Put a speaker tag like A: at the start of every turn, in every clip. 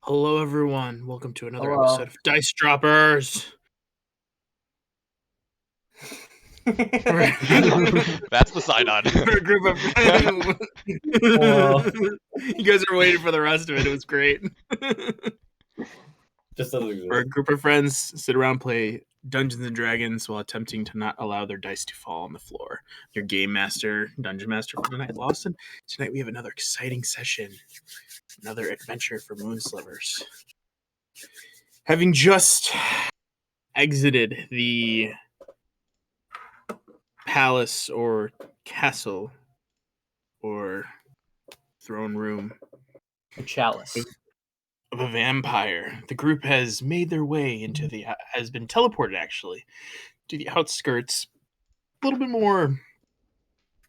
A: Hello, everyone. Welcome to another
B: Hello.
A: episode of Dice Droppers.
C: That's the sign on.
A: For a group of
B: Hello.
A: You guys are waiting for the rest of it. It was great.
B: Just doesn't exist.
A: For a group of friends, sit around, play Dungeons and Dragons while attempting to not allow their dice to fall on the floor. Your game master, dungeon master for the night, Lawson. Tonight we have another exciting session, another adventure for Moonslivers. Having just exited the palace or castle or throne room
B: A chalice.
A: of a vampire, the group has made their way into has been teleported actually to the outskirts, a little bit more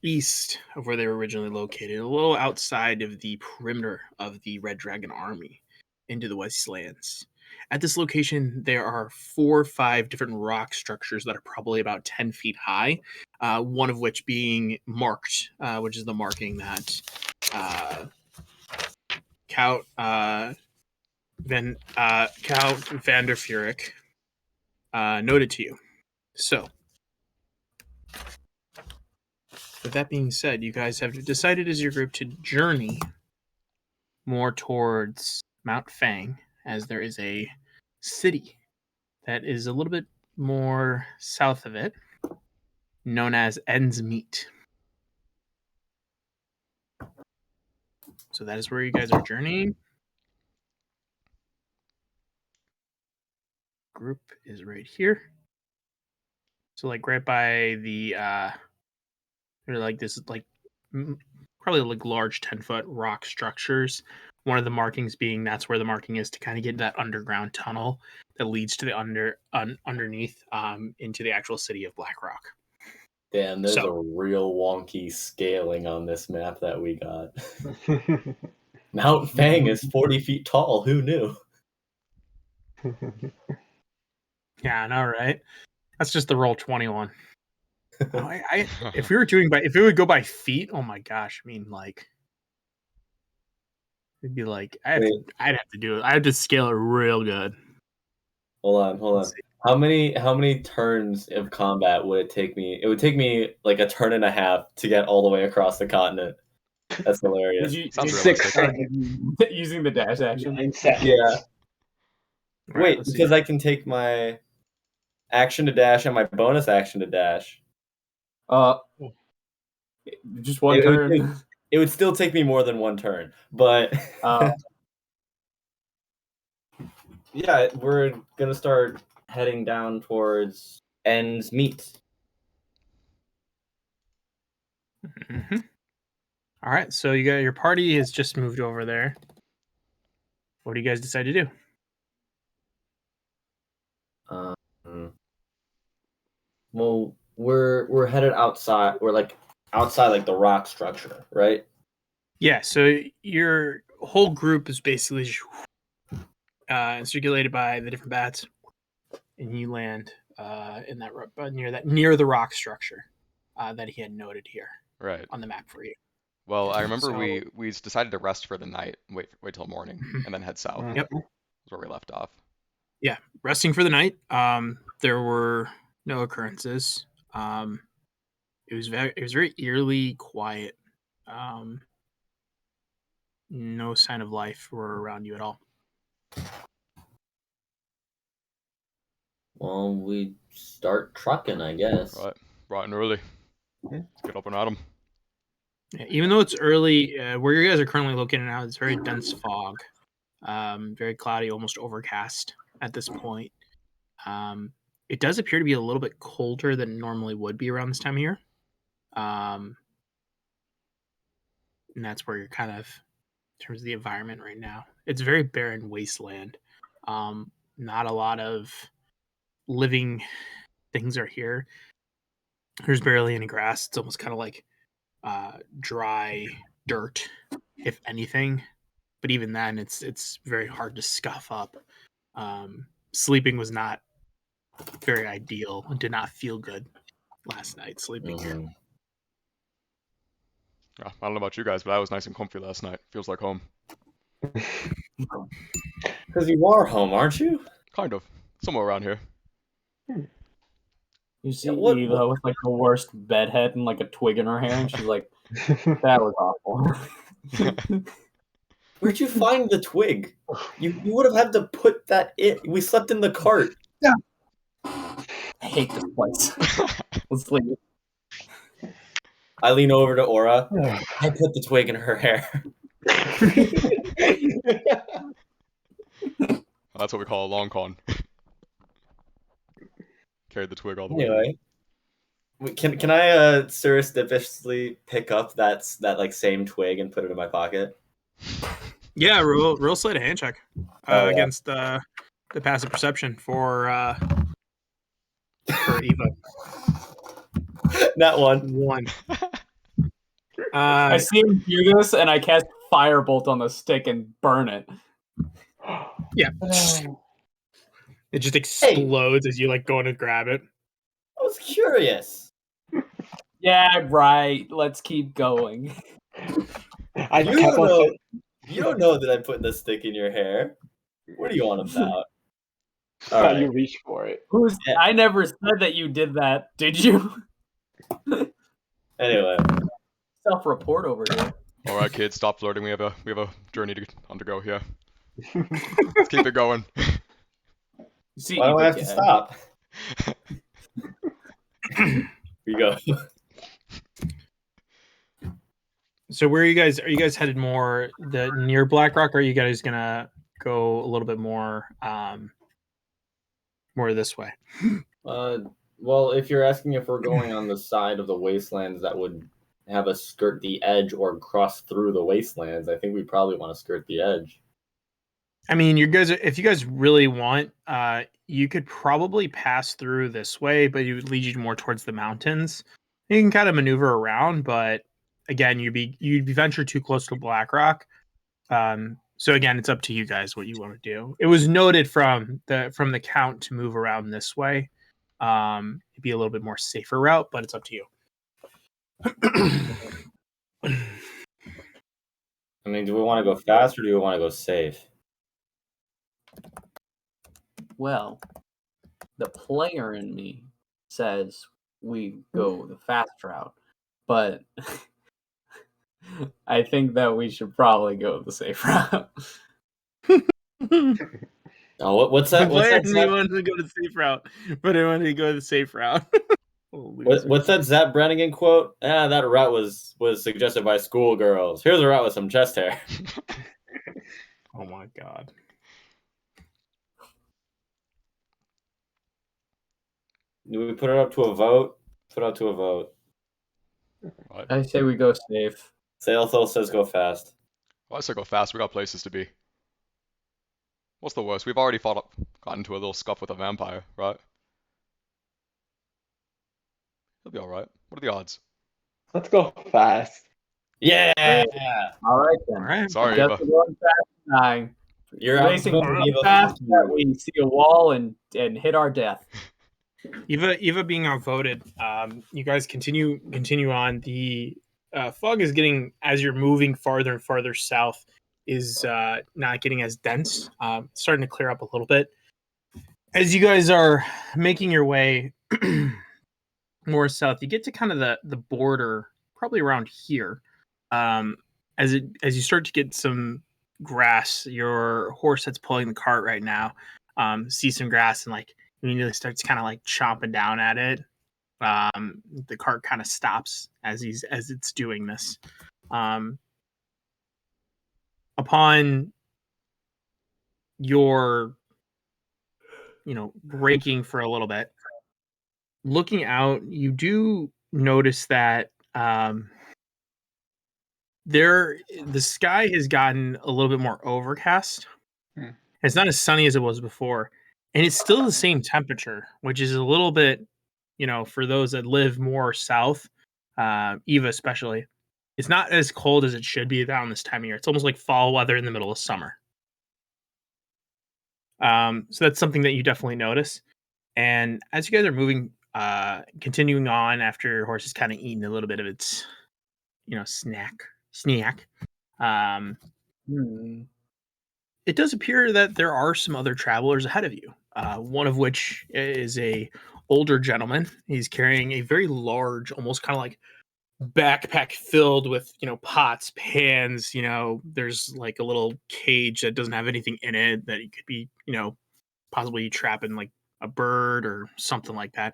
A: east of where they were originally located, a little outside of the perimeter of the Red Dragon army into the Westlands. At this location, there are 4 or 5 different rock structures that are probably about 10 feet high, one of which being marked, which is the marking that Count Vander Furyk noted to you. So, with that being said, you guys have decided as your group to journey more towards Mount Fang, as there is a city that is a little bit more south of it, known as Ends Meet. So that is where you guys are journeying. Group is right here. So like right by the they're like this like probably like large 10-foot rock structures. One of the markings being that's where the marking is to kind of get that underground tunnel that leads to the underneath into the actual city of Blackrock.
B: Damn, there's a real wonky scaling on this map that we got. Mount Fang is 40 feet tall. Who knew?
A: Yeah, I know, right? That's just the Roll20 if we were doing if it would go by feet, oh my gosh! I mean, like, it'd be like I'd have to do it. I have to scale it real good.
B: Hold on. How many turns of combat would it take me? It would take me like a turn and a half to get all the way across the continent. That's hilarious.
C: Sounds
D: 6
C: realistic.
D: using the dash action.
B: 9 seconds. Yeah.
A: Right,
B: Wait, because I can take my action to dash and my bonus action to dash.
D: Just one turn.
B: It would still take me more than one turn, but yeah, we're gonna start heading down towards Ends Meet.
A: Mm-hmm. All right, so you got your party has just moved over there. What do you guys decide to do?
B: Well, we're headed outside. We're like outside, like the rock structure, right?
A: Yeah. So your whole group is basically circulated by the different bats, and you land in that near the rock structure that he had noted here,
C: right
A: on the map for you.
C: Well, I remember we decided to rest for the night, wait till morning, and then head south.
A: Yep.
C: That's where we left off.
A: Yeah, resting for the night. There were no occurrences. It was very eerily quiet. No sign of life were around you at all.
B: Well, we start trucking, I guess.
C: Right, bright and early. Let's get up and at 'em.
A: Yeah, even though it's early, where you guys are currently located now, it's very dense fog, very cloudy, almost overcast at this point. It does appear to be a little bit colder than it normally would be around this time of year. And that's where you're kind of, in terms of the environment right now, it's very barren wasteland. Not a lot of living things are here. There's barely any grass. It's almost kind of like dry dirt, if anything. But even then, it's very hard to scuff up. Sleeping was not very ideal and did not feel good last night sleeping here.
C: I don't know about you guys, but I was nice and comfy last night. Feels like home.
B: Because you are home, aren't you?
C: Kind of. Somewhere around here.
D: You see
B: what-
D: Eva with like the worst bedhead and like a twig in her hair, and she's like, "That was awful."
B: Where'd you find the twig? You would have had to put that in. We slept in the cart.
D: I hate this place. Let's leave.
B: I lean over to Aura. I put the twig in her hair.
C: That's what we call a long con. Carried the twig all the way.
B: Anyway, can I surreptitiously pick up that like same twig and put it in my pocket?
A: Yeah, roll sleight of hand check
B: Yeah.
A: against the passive perception for Eva.
B: That one.
A: 1.
D: I see him do this, and I cast Firebolt on the stick and burn it.
A: Yeah. It just explodes as you like go in to grab it.
B: I was curious.
D: Yeah, right. Let's keep going.
E: I
B: You
E: kept
B: don't
E: on
B: know.
E: saying-
B: You don't know that I put the stick in your hair. What are you on about? All
E: thought
B: right.
E: you reached for it.
B: Yeah.
D: I never said that you did that. Did you?
B: Anyway,
D: Self-report over here.
C: All right, kids, stop flirting. We have a journey to undergo here. Let's keep it going.
D: You see,
B: why do I
D: Eva
B: have to
D: can.
B: stop? Here you go.
A: So where are you guys? Are you guys headed more near Blackrock, or are you guys gonna go a little bit more more this way?
B: Well, if you're asking if we're going on the side of the wastelands that would have us skirt the edge or cross through the wastelands, I think we probably want to skirt the edge.
A: I mean, if you guys really want, you could probably pass through this way, but it would lead you more towards the mountains. You can kind of maneuver around, but again, you'd be ventured too close to Blackrock. So again, it's up to you guys what you want to do. It was noted from the count to move around this way. It'd be a little bit more safer route, but it's up to you.
B: I mean, do we want to go fast or do we want to go safe?
D: Well, the player in me says we go the fast route, but I think that we should probably go the safe route.
B: Oh, what's that? What's that?
A: He wanted to go the safe route, but I wanted to go the safe route.
B: What's that Zap Brannigan quote? That route was suggested by schoolgirls. Here's a route with some chest hair.
A: Oh my god.
B: Do we put it up to a vote? Put it up to a vote.
C: What?
D: I say we go safe.
B: Sailthol says go fast.
C: Well, I say go fast. We got places to be. What's the worst? We've already got into a little scuff with a vampire, right? He'll be all right. What are the odds?
E: Let's go fast.
B: Yeah!
D: All right then.
A: All right.
C: Sorry,
D: Just
C: Eva.
D: going fast tonight.
B: You're
D: Racing
B: outspoken,
D: so
B: Eva.
D: fast that we see a wall and hit our death.
A: Eva being outvoted, you guys continue on. The fog is getting, as you're moving farther and farther south, is not getting as dense. Starting to clear up a little bit. As you guys are making your way more south, you get to kind of the border, probably around here. As you start to get some grass, your horse that's pulling the cart right now sees some grass and like immediately starts kind of like chomping down at it. The cart kind of stops as it's doing this. Upon your braking for a little bit, looking out, you do notice that the sky has gotten a little bit more overcast. It's not as sunny as it was before, and it's still the same temperature, which is a little bit, for those that live more south, Eva especially, it's not as cold as it should be around this time of year. It's almost like fall weather in the middle of summer. So that's something that you definitely notice. And as you guys are moving, continuing on after your horse has kind of eaten a little bit of its, snack. it does appear that there are some other travelers ahead of you. One of which is a older gentleman. He's carrying a very large, almost kind of like backpack filled with pots, pans. There's like a little cage that doesn't have anything in it that he could be possibly trapping like a bird or something like that.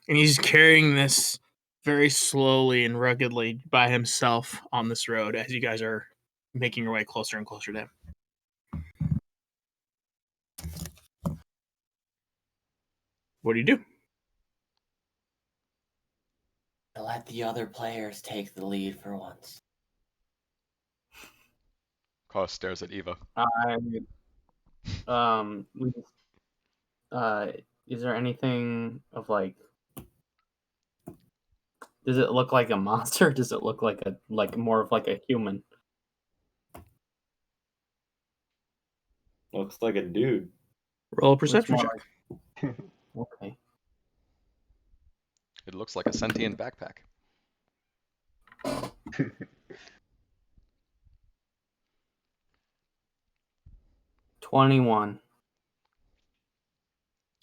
A: And he's carrying this very slowly and ruggedly by himself on this road as you guys are making your way closer and closer to him. What do you do?
B: Let the other players take the lead for once.
C: Carl stares at Eva.
D: Is there anything of like? Does it look like a monster? Does it look like more of like a human?
B: Looks like a dude.
A: Roll a perception check.
D: Okay.
C: It looks like a sentient backpack.
D: 21.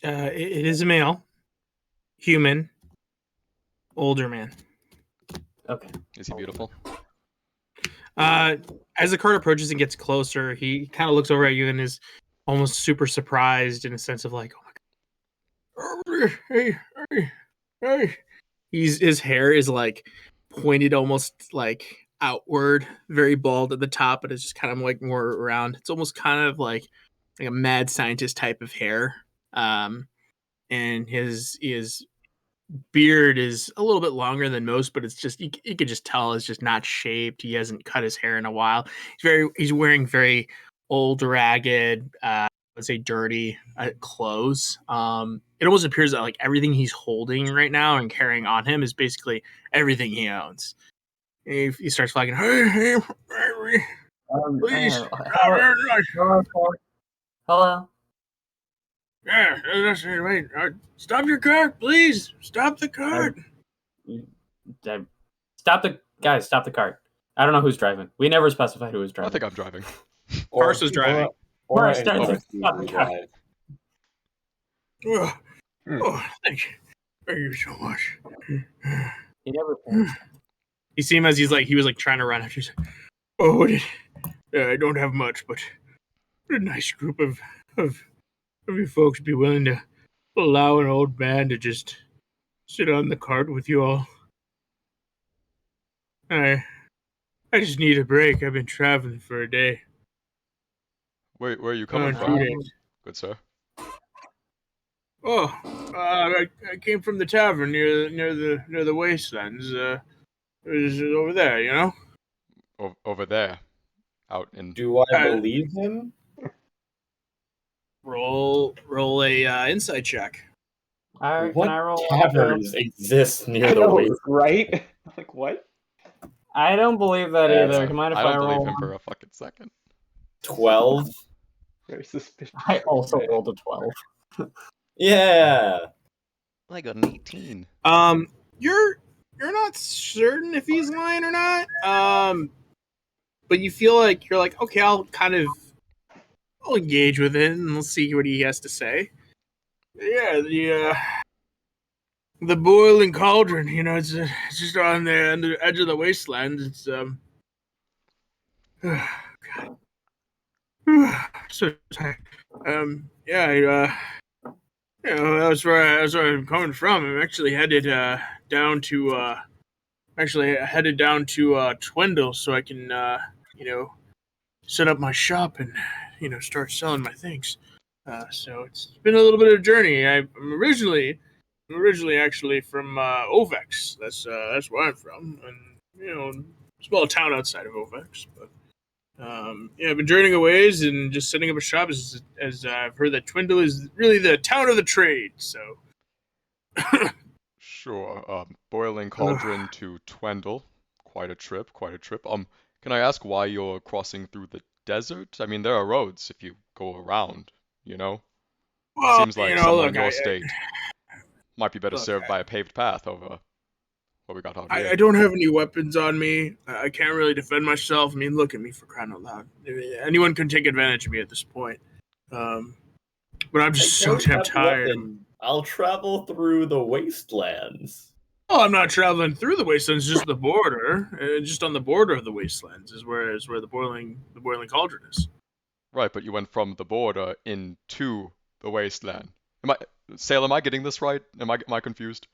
A: It is a male, human, older man.
D: Okay.
C: Is he beautiful?
A: As the cart approaches and gets closer, he kind of looks over at you and is almost super surprised in a sense of like, oh my god, hey. His hair is like pointed almost like outward, very bald at the top, but it's just kind of like more around. It's almost kind of like a mad scientist type of hair. And his beard is a little bit longer than most, but it's just you could just tell it's just not shaped. He hasn't cut his hair in a while. He's wearing very old, ragged, let's say dirty clothes. It almost appears that like everything he's holding right now and carrying on him is basically everything he owns. And he starts flagging, hey, please.
D: Hello.
A: Yeah, wait. Stop your cart, please. Stop the cart.
D: Stop the cart. I don't know who's driving. We never specified who was
C: I
D: driving.
C: think I'm driving.
A: Carson is driving.
B: Or
D: Start
B: drive.
A: Oh, thank you so much.
D: He never finished.
A: You see him as he was like trying to run after. He's like, oh, I don't have much, but what a nice group of you folks be willing to allow an old man to just sit on the cart with you all. I just need a break. I've been traveling for a day.
C: Where are you coming
A: 2
C: from,
A: days.
C: good sir?
A: Oh, I came from the tavern near the wastelands. It was over there,
C: Over there, out in.
B: Do I believe him?
A: Roll a insight check.
B: What
D: Can I roll?
B: taverns exist near the
E: know,
B: waste?
E: right? Like what?
D: I don't believe that either. Come on, if
C: I
D: I
C: don't
D: roll.
C: believe him for a fucking second.
B: 12?
E: Very suspicious.
D: I also rolled a 12.
B: Yeah.
C: I got an 18.
A: You're not certain if he's lying or not. But you feel like you're like, okay, I'll engage with it and let's see what he has to say. Yeah, the boiling cauldron, it's just on the edge of the wasteland. It's God. So tired. That's where I'm coming from. I'm actually headed down to Twindle so I can set up my shop and start selling my things. So it's been a little bit of a journey. I'm originally actually from Ovex. That's where I'm from, and small town outside of Ovex. But I've been journeying a ways and just setting up a shop as I've heard that Twindle is really the town of the trade. So
C: Sure. Boiling cauldron to Twendle. Quite a trip. Can I ask why you're crossing through the desert? I mean, there are roads if you go around,
A: well,
C: Seems like someone in your
A: I-
C: state might be better served by a paved path over what we got out
A: I
C: here.
A: don't have any weapons on me. I can't really defend myself. I mean, look at me, for crying out loud. Anyone can take advantage of me at this point. But I'm just so
B: don't
A: damn
B: have
A: tired.
B: weapon. I'll travel through the wastelands.
A: Oh, I'm not traveling through the wastelands, just the border. Just on the border of the wastelands is where the boiling cauldron is.
C: Right, but you went from the border into the wasteland. Sale, am I getting this right? Am I confused?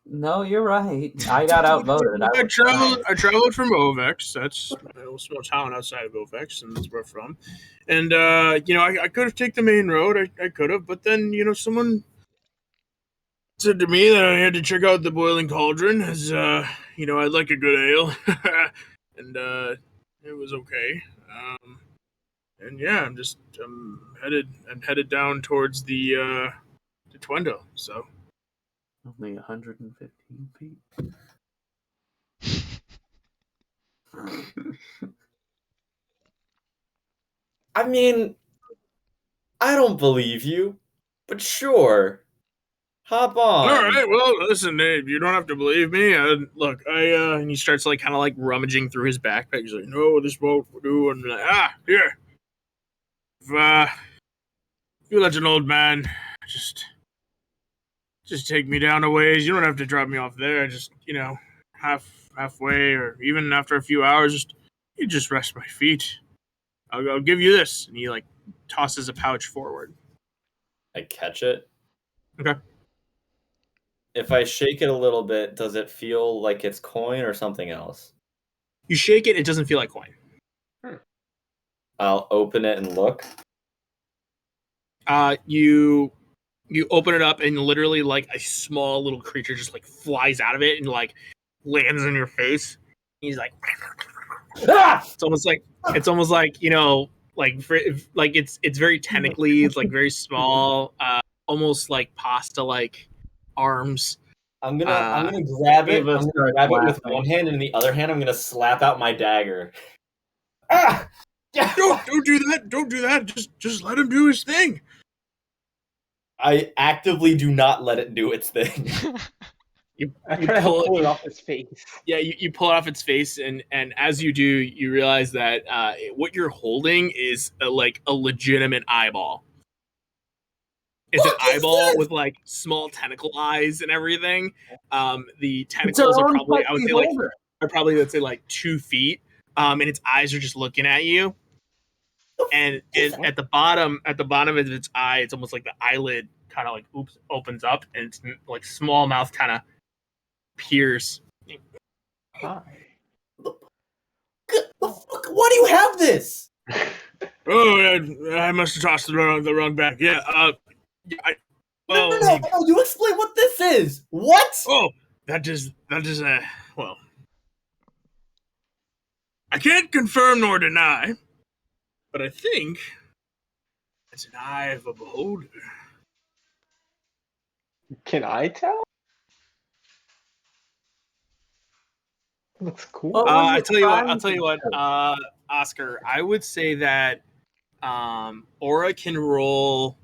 D: No, you're right. I got outvoted.
A: I traveled from Ovex. That's a small town outside of Ovex, and that's where I'm from. And I could have taken the main road. I could have, but then someone said to me that I had to check out the boiling cauldron, as I'd like a good ale, and it was okay. And yeah, I'm headed down towards the Twendo. So.
D: Only 115 feet.
B: I mean, I don't believe you, but sure. Hop on.
A: All right, well, listen, Dave, you don't have to believe me. Look, and he starts kind of rummaging through his backpack. He's like, no, this won't do. And I'm like, here. If you're such an old man, just take me down a ways. You don't have to drop me off there. Just, halfway, or even after a few hours, you just rest my feet. I'll give you this. And he tosses a pouch forward.
B: I catch it.
A: Okay.
B: If I shake it a little bit, does it feel like it's coin or something else?
A: You shake it, it doesn't feel like coin.
B: I'll open it and look.
A: You open it up, and literally a small little creature just flies out of it and lands in your face. He's like,
B: Ah!
A: it's almost like it's very tentacly. It's very small, almost like pasta arms.
B: I'm gonna grab it. I'm
D: Ava
B: gonna
D: starts
B: grab it with
D: laughing.
B: one hand, and in the other hand, I'm gonna slap out my dagger. Ah! Yeah!
A: Don't do that. Don't do that. Just let him do his thing.
B: I actively do not let it do its thing.
E: I
A: You
E: try to
A: pull
E: pull
A: it-
E: it off his face.
A: Yeah, you pull it off its face, and as you do, you realize that what you're holding is a legitimate eyeball. It's
B: What
A: an
B: is
A: eyeball
B: this?
A: with small tentacle eyes and everything. The tentacles are probably, I would say, let's say 2 feet. And its eyes are just looking at you. And at the bottom of its eye, it's almost like the eyelid kind of opens up, and its small mouth kind of peers.
E: Hi.
B: Why do you have this?
A: Oh, I must have tossed the wrong bag. Yeah.
B: No, you explain what this is. What?
A: Oh, that is well. I can't confirm nor deny, but I think it's an eye of a beholder.
E: Can I tell? Looks cool.
D: Oh.
A: I'll tell you what, Oscar. I would say that Aura can roll.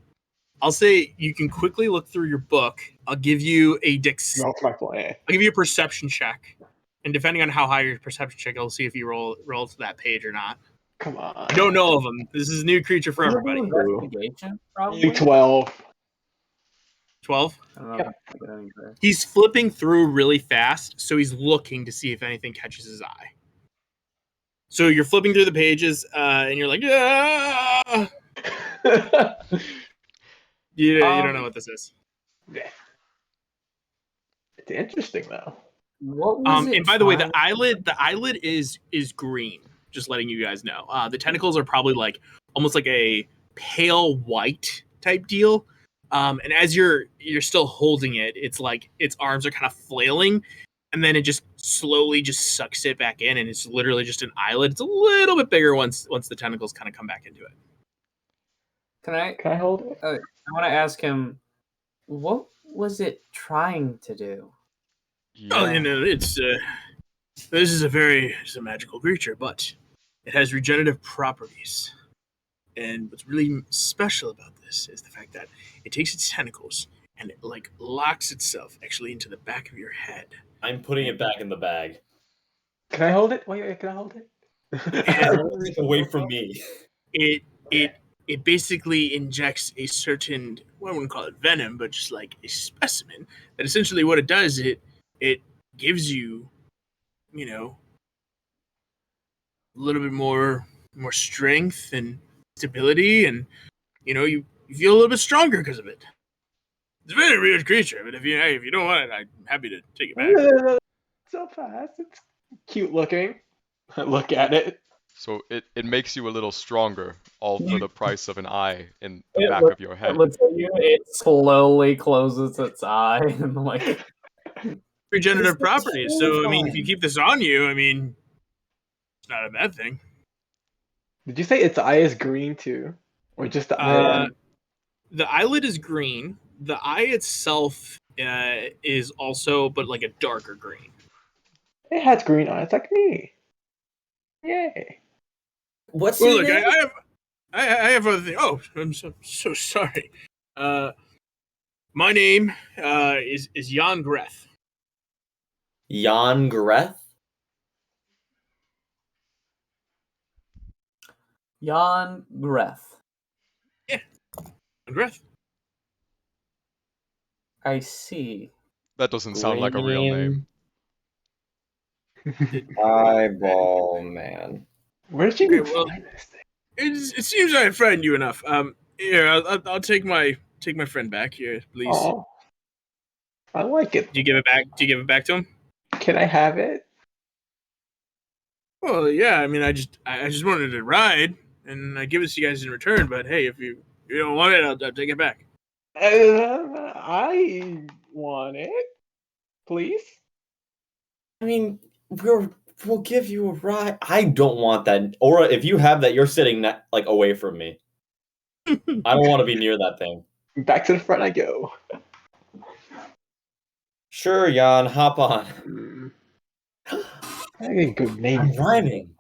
A: I'll say you can quickly look through your book. I'll give you a
E: That's my plan.
A: I'll give you a perception check, and depending on how high your perception check, I'll see if you roll to that page or not.
E: Come on.
A: I don't know of them. This is a new creature for everybody.
D: Investigation, probably.
E: 12.
A: 12.
D: I don't know
E: Yeah.
D: if I get any better.
A: He's flipping through really fast, so he's looking to see if anything catches his eye. So you're flipping through the pages, and you're like, yeah. You don't know what this is.
E: Yeah. It's interesting though.
D: What was it?
A: And by the way,
D: trying-
A: the eyelid is green. Just letting you guys know. The tentacles are probably almost like a pale white type deal. And as you're still holding it, it's like its arms are kind of flailing, and then it just slowly just sucks it back in, and it's literally just an eyelid. It's a little bit bigger once the tentacles kind of come back into it.
D: Can I
E: hold it?
D: I want to ask him, what was it trying to do?
A: Well, it's this is it's a magical creature, but it has regenerative properties. And what's really special about this is the fact that it takes its tentacles and it like locks itself actually into the back of your head.
B: I'm putting it back in the bag.
E: Can I hold it? Wait, can I hold it?
B: It's away from me.
A: It it basically injects a certain, well, I wouldn't call it venom, but just like a specimen. That essentially what it does, it gives you, you know, a little bit more strength and stability, and you feel a little bit stronger because of it. It's a very weird creature, but if you don't want it, I'm happy to take it back.
E: So fast. It's cute looking. Look at it.
C: So it makes you a little stronger, all for the price of an eye in the
D: It
C: back
D: looks-
C: of your
D: It
C: head.
D: looks at you. It slowly closes its eye and like.
A: Regenerative
D: This is
A: properties. So I mean, if you
D: terrifying.
A: keep this on you, I mean, it's not a bad thing.
E: Did you say its eye is green too, or just the
A: Uh,
E: eye?
A: The eyelid is green. The eye itself is also, but like a darker green.
E: It has green eyes like me. Yay!
B: What's
A: Well,
B: your
A: look,
B: name?
A: I have other things. Oh, I'm so sorry. My name is Jan Greth.
B: Jan Greth?
D: Jan Greth.
A: Jan Greth.
D: I see.
C: That doesn't sound like a real name.
B: Eyeball man.
E: Where did you
A: Okay,
E: even
A: well-
E: find this thing?
A: It seems I frightened you enough. Here, I'll take my friend back here, please.
E: Oh, I like it.
A: Do you give it back? Do you give it back to him?
E: Can I have it?
A: Well, yeah. I mean, I just wanted to ride, and I give it to you guys in return. But hey, if you don't want it, I'll take it back.
E: I want it. Please.
B: I mean, we'll give you a ride. I don't want that. Or if you have that, you're sitting like away from me. I don't want to be near that thing.
E: Back to the front I go.
B: Sure, Jan, hop on.
E: I get a good
B: I'm
E: name.
B: rhyming.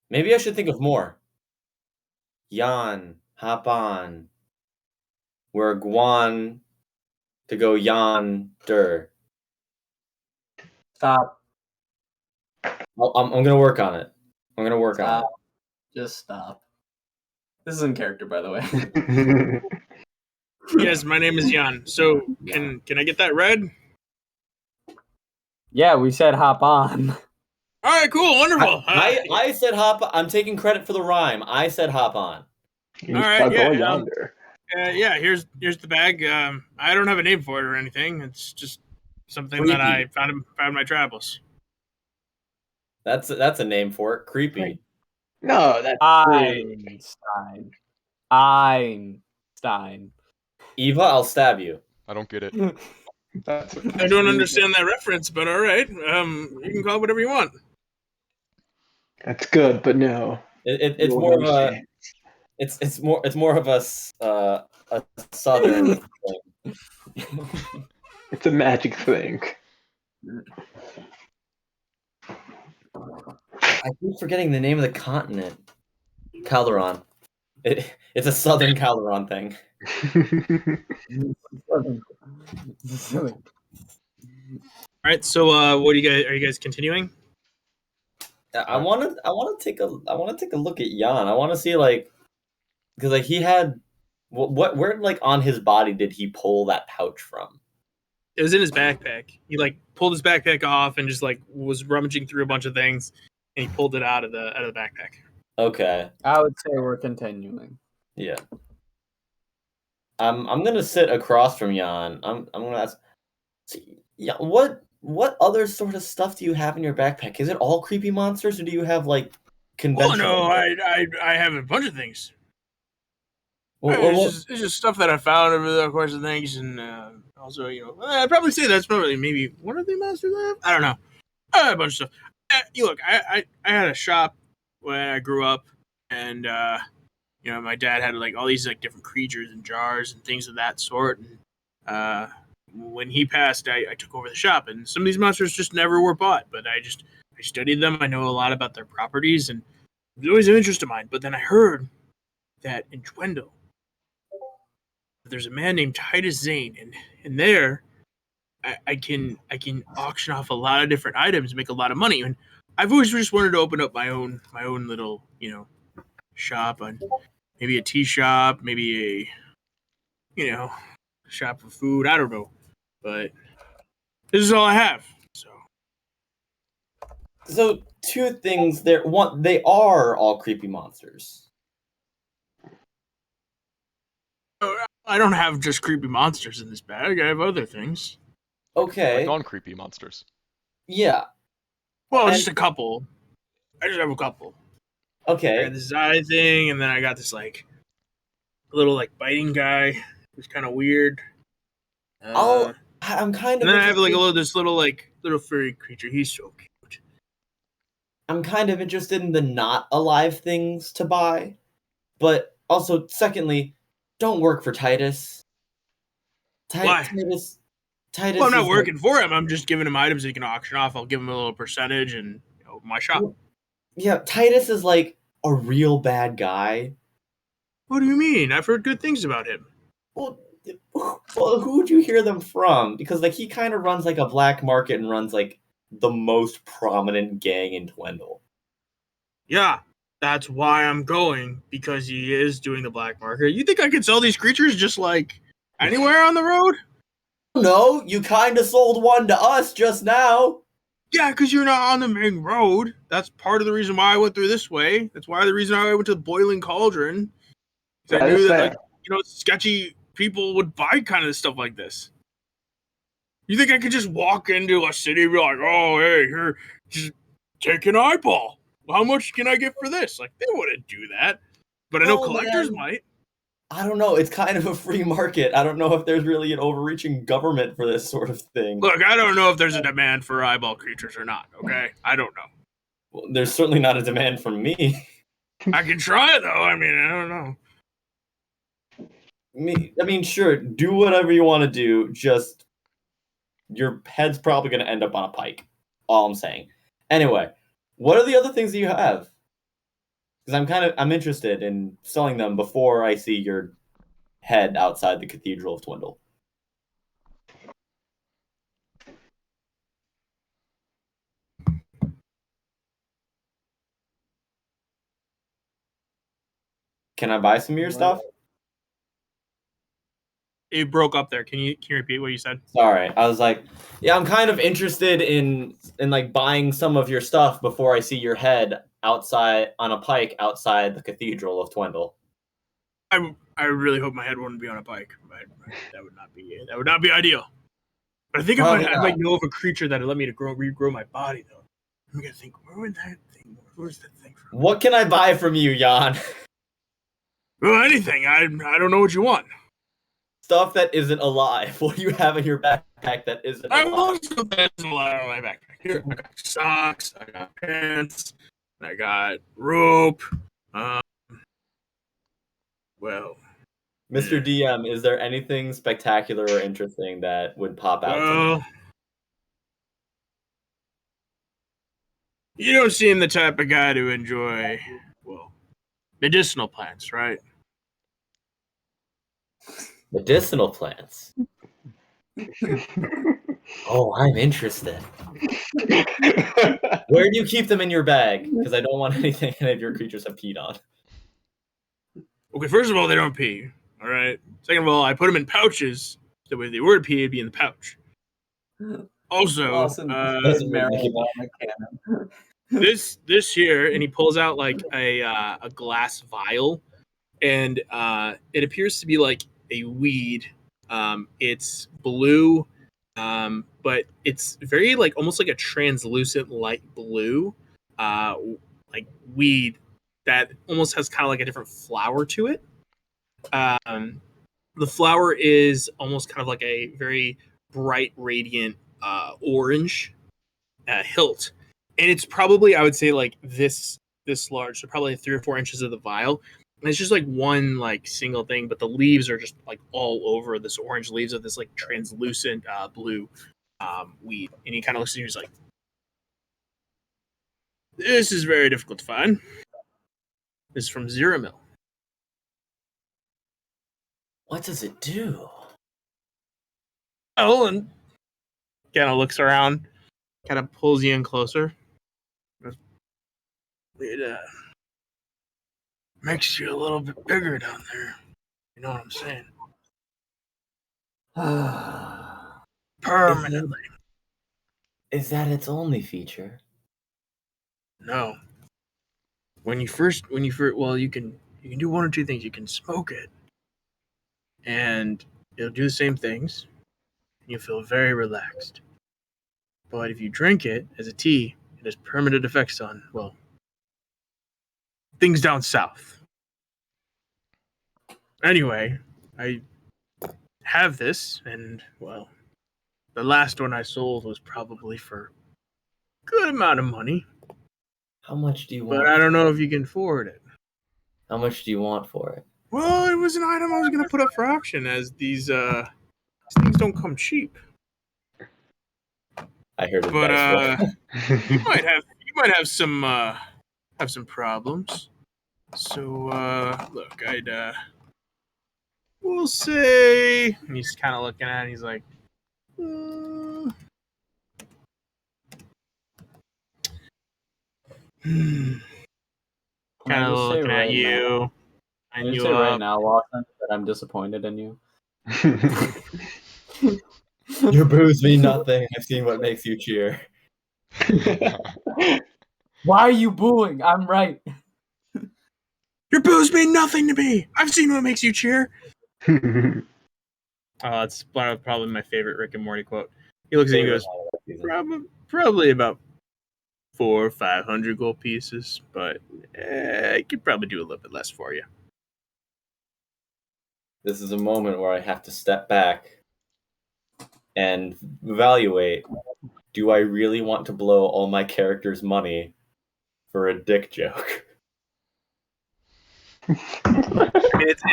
B: Maybe I should think of more. Jan, hop on. We're Guan to go yonder.
D: Stop.
B: I'm gonna work on it. I'm gonna work on it.
D: Stop. Just stop. This is in character, by the way.
A: Yes, my name is Jan. So can I get that red?
D: Yeah, we said hop on.
A: All right, cool, wonderful.
B: I said hop. I'm taking credit for the rhyme. I said hop on.
E: You
A: All right,
E: start
A: yeah,
E: going yonder.
A: Yeah, here's the bag. I don't have a name for it or anything. It's just something that I found in my travels.
B: That's a name for it. Creepy.
E: No, that's
D: Einstein. Einstein.
B: Eva, I'll stab you.
C: I don't get it.
E: that's
A: I don't understand that reference, but all right. You can call it whatever you want.
E: That's good, but no.
B: It's
E: You won't
B: more of a.
E: understand.
B: It's more of a southern thing.
E: It's a magic thing.
B: I keep forgetting the name of the continent. Calderon. It's a southern Calderon thing.
A: All right. So, what are you guys continuing?
B: I want to take a look at Jan. I want to see because he had where on his body did he pull that pouch from?
A: It was in his backpack. He pulled his backpack off and just was rummaging through a bunch of things, and he pulled it out of the backpack.
B: Okay.
D: I would say we're continuing.
B: Yeah. I'm gonna sit across from Jan. I'm gonna ask. Yeah. What other sort of stuff do you have in your backpack? Is it all creepy monsters, or do you have
A: Oh
B: conventional?
A: no, I have a bunch of things.
B: What-
A: It's just stuff that I found over the course of things, and also, I'd probably say that's probably maybe one of the masters I have. I don't know. I have a bunch of stuff. Look, I had a shop when I grew up, and my dad had all these different creatures and jars and things of that sort. And when he passed, I took over the shop, and some of these monsters just never were bought. But I studied them. I know a lot about their properties, and it was always an interest of mine. But then I heard that in Dwendal, there's a man named Titus Zane, and there I can auction off a lot of different items, make a lot of money. And I've always just wanted to open up my own little shop, on maybe a tea shop, maybe a shop for food. I don't know, but this is all I have.
B: So two things there. One, they are all creepy monsters.
A: I don't have just creepy monsters in this bag. I have other things.
B: Okay.
C: Like non-creepy monsters.
B: Yeah.
A: Well,
B: And-
A: just a couple. I just have a couple. I
B: Okay.
A: got this eye thing, and then I got this little biting guy who's kind of weird.
B: I'm kind of.
A: And then I have
B: interested-
A: this little furry creature. He's so cute.
B: I'm kind of interested in the not alive things to buy, but also, secondly, don't work for Titus.
A: Why?
B: Titus.
A: Well, I'm not
B: is
A: working for him. I'm just giving him items that he can auction off. I'll give him a little percentage and my shop.
B: Yeah, Titus is like a real bad guy.
A: What do you mean? I've heard good things about him.
B: Well, who would you hear them from? Because he kind of runs a black market and runs the most prominent gang in Twendle.
A: Yeah, that's why I'm going, because he is doing the black market. You think I could sell these creatures just anywhere on the road?
B: No, you kind of sold one to us just now.
A: Yeah, because you're not on the main road. That's part of the reason why I went through this way. That's why the reason I went to the Boiling Cauldron. 'Cause I knew that sketchy people would buy kind of stuff like this. You think I could just walk into a city and be like, "Oh, hey, here, just take an eyeball. How much can I get for this?" They wouldn't do that. But I know collectors might.
B: I don't know. It's kind of a free market. I don't know if there's really an overreaching government for this sort of thing.
A: Look, I don't know if there's a demand for eyeball creatures or not, okay? I don't know.
B: Well, there's certainly not a demand from me.
A: I can try it, though. I mean, I don't know.
B: I mean, sure, do whatever you want to do. Just your head's probably going to end up on a pike. All I'm saying. Anyway, what are the other things that you have? Because I'm interested in selling them before I see your head outside the Cathedral of Twindle. Can I buy some of your stuff?
A: It broke up there. Can you repeat what you said?
B: Sorry, I was yeah, I'm kind of interested in buying some of your stuff before I see your head outside on a pike outside the Cathedral of Twendle.
A: I really hope my head wouldn't be on a bike. But that would not be ideal. But I think I might know of a creature that would let me to regrow my body, though. I'm gonna think, where's that thing from?
B: What can I buy from you, Jan?
A: Well, anything. I don't know what you want.
B: Stuff that isn't alive. What do you have in your backpack that isn't
A: I
B: alive?
A: want stuff that isn't alive on my backpack. Here, I got socks. I got pants. I got rope. Well,
B: Mr. DM, is there anything spectacular or interesting that would pop out to me?
A: well, you don't seem the type of guy to enjoy, medicinal plants, right?
B: Medicinal plants. Oh, I'm interested. Where do you keep them in your bag? Because I don't want anything any of your creatures have peed on.
A: Okay, first of all, they don't pee. All right. Second of all, I put them in pouches. So when they were to pee, it'd be in the pouch. Also,
D: Awesome.
B: Doesn't really make it-
D: Marijuana cannon.
A: this here, and he pulls out a glass vial, and it appears to be a weed. It's blue, but it's very almost like a translucent light blue, weed that almost has kind of a different flower to it. The flower is almost kind of a very bright, radiant orange hilt, and it's probably, I would say, this large, so probably 3 or 4 inches of the vial. And it's just one single thing, but the leaves are just all over this orange leaves of this translucent blue weed. And he kind of looks at you and he's like, "This is very difficult to find. This is from Zeramil."
B: What does it do?
A: Oh, and kind of looks around, kind of pulls you in closer. It makes you a little bit bigger down there. You know what I'm saying? Permanently.
B: Is that its only feature?
A: No. When you first, well, you can do one or two things. You can smoke it, and it'll do the same things. And you'll feel very relaxed. But if you drink it as a tea, it has permanent effects on, well, things down south. Anyway, I have this, and, well, the last one I sold was probably for a good amount of money.
B: How much do you want?
A: But I don't know if you can afford it.
B: How much do you want for it?
A: Well, it was an item I was going to put up for auction, as these things don't come cheap.
B: I heard it.
A: But you might have some problems. So look, we'll say, and he's kind of looking at it, and he's like, kind of looking at you.
D: Can you say right now, Lawson, that I'm disappointed in you?
B: Your boos mean nothing. I've seen what makes you cheer.
D: Why are you booing? I'm right.
A: Your boos mean nothing to me. I've seen what makes you cheer. It's probably my favorite Rick and Morty quote. He looks at you and goes, probably about 400 or 500 gold pieces, but I could probably do a little bit less for you.
B: This is a moment where I have to step back and evaluate, do I really want to blow all my characters' money for a dick joke?
A: It's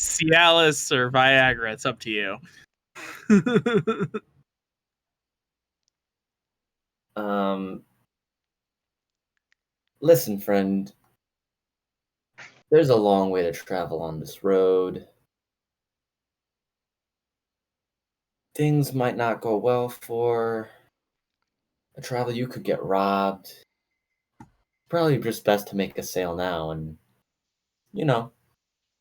A: Cialis or Viagra. It's up to you.
B: Listen, friend. There's a long way to travel on this road. Things might not go well for a travel. You could get robbed. Probably just best to make a sale now, and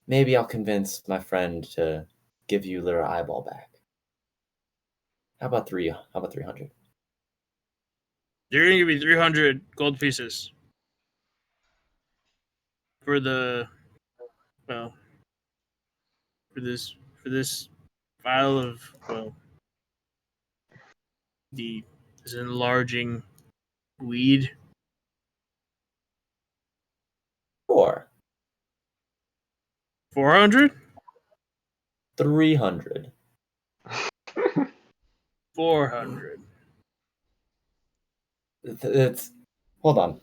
B: maybe I'll convince my friend to give you their eyeball back. How about 300?
A: You're gonna give me 300 gold pieces for this vial of, well, this enlarging weed. 400?
B: 300.
A: 400.
B: It's hold on.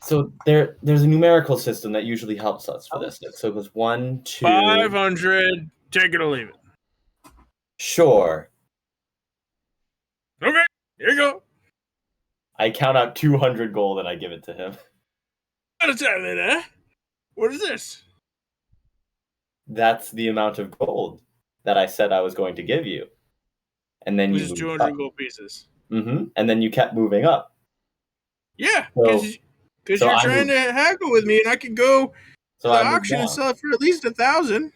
B: So there's a numerical system that usually helps us for this. So it goes 1, 2.
A: 500. Take it or leave it.
B: Sure.
A: Okay, here you go.
B: I count out 200 gold and I give it to him.
A: What is that, eh? What is this?
B: That's the amount of gold that I said I was going to give you. And then
A: Which
B: you
A: is
B: moved
A: 200
B: up.
A: gold pieces.
B: Mm-hmm. And then you kept moving up.
A: Yeah,
B: So
A: you're trying to haggle with me, and I could go to the auction and
B: down.
A: sell it for at least 1,000.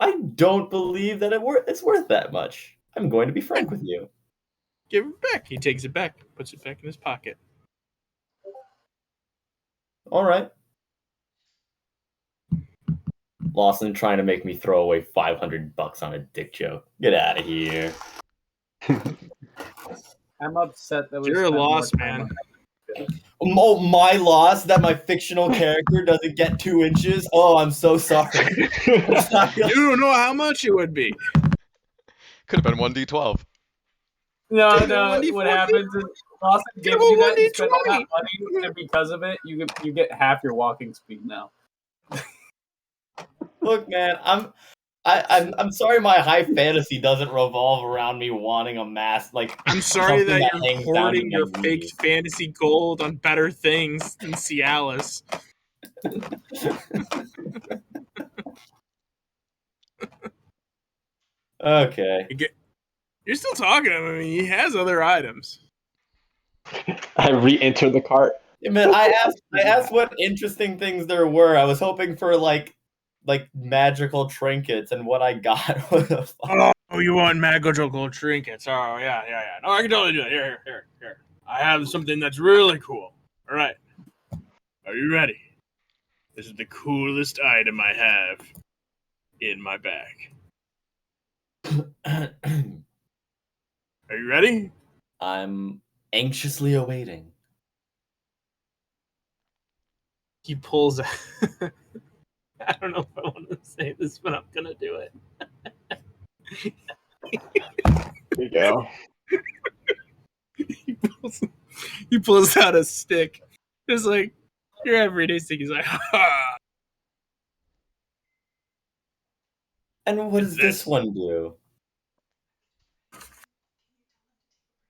B: I don't believe that it's worth that much. I'm going to be frank with you.
A: Give it back. He takes it back, puts it back in his pocket.
B: All right. Lawson trying to make me throw away $500 on a dick joke. Get out of here.
D: I'm upset that
A: You're a loss, man.
B: Oh, my loss that my fictional character doesn't get 2 inches? Oh, I'm so sorry.
A: You don't know how much it would be.
C: Could have been 1d12.
D: No,
A: 1d4.
D: what happens is Lawson gives you that, you spend all that money, and because of it, you get half your walking speed now.
B: Look, man, I'm sorry my high fantasy doesn't revolve around me wanting a mask. Like,
A: I'm sorry
B: something
A: that
B: hangs
A: you're
B: down
A: hoarding
B: to
A: your
B: my
A: fake
B: knees.
A: fantasy gold on better things than Cialis.
B: Okay.
A: You're still talking to him. I mean, he has other items.
E: I re-enter the cart.
B: Yeah, man, I asked what interesting things there were. I was hoping for like magical trinkets, and what I got was a
A: Oh, you want magical trinkets? Oh, yeah. No, I can totally do it. Here. I have something that's really cool. All right. Are you ready? This is the coolest item I have in my bag. Are you ready?
B: I'm anxiously awaiting.
A: He pulls out. I don't know if I want to say this, but I'm gonna do it.
E: There you go.
A: He pulls out a stick. Just like your everyday stick. He's like, ha!
B: And what does this one do?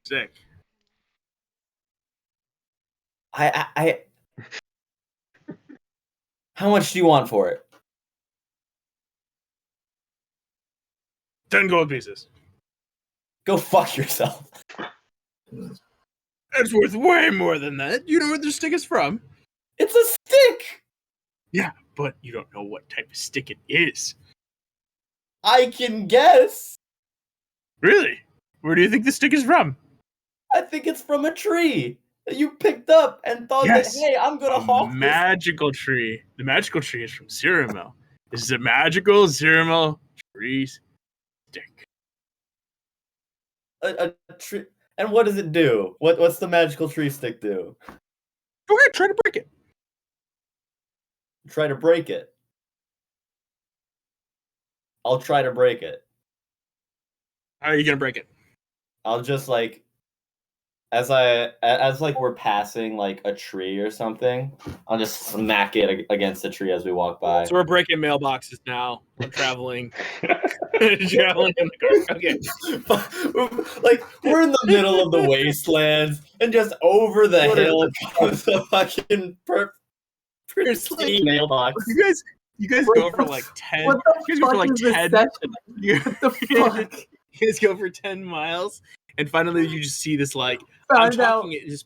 A: Sick.
B: I How much do you want for it?
A: 10 gold pieces.
B: Go fuck yourself.
A: It's worth way more than that. You know where the stick is from.
B: It's a stick.
A: Yeah, but you don't know what type of stick it is.
B: I can guess.
A: Really? Where do you think the stick is from?
B: I think it's from a tree that you picked up and thought
A: Yes.
B: that, hey, I'm gonna hawk this.
A: Magical tree. The magical tree is from Cyramo. This is a magical Cyramo tree stick.
B: A tree. And what does it do? What's the magical tree stick do?
A: Go ahead, try to break it.
B: Try to break it. I'll try to break it.
A: How are you gonna break it?
B: I'll just like as like we're passing like a tree or something, I'll just smack it against the tree as we walk by.
A: So we're breaking mailboxes now. We're traveling. Traveling in the car. Okay.
B: Like we're in the middle of the wastelands, and just over the
A: What is
B: hill comes a fucking pristine mailbox.
A: You guys
D: What
A: go
D: the
A: for like 10.
D: What the
A: You guys go for
D: fuck
A: like
D: is this
A: 10.
D: session?
A: You,
D: What the fuck?
A: you guys go for 10 miles, and finally you just see this like I'm
D: Found out.
A: talking it's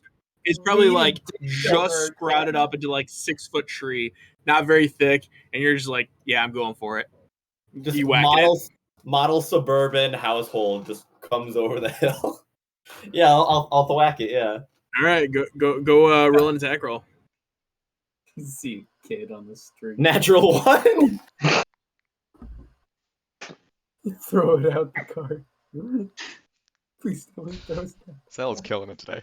A: probably
D: we
A: like
D: didn't
A: just
D: cover
A: sprouted up into like 6-foot tree, not very thick, and you're just like, yeah, I'm going for it.
B: Just
A: You whacking it?
B: model suburban household just comes over the hill. Yeah, I'll whack it. Yeah.
A: All right, go roll an attack roll.
D: See a kid on the street.
B: Natural one.
D: Throw it out the car. Please don't throw it down.
C: Sal's killing it today.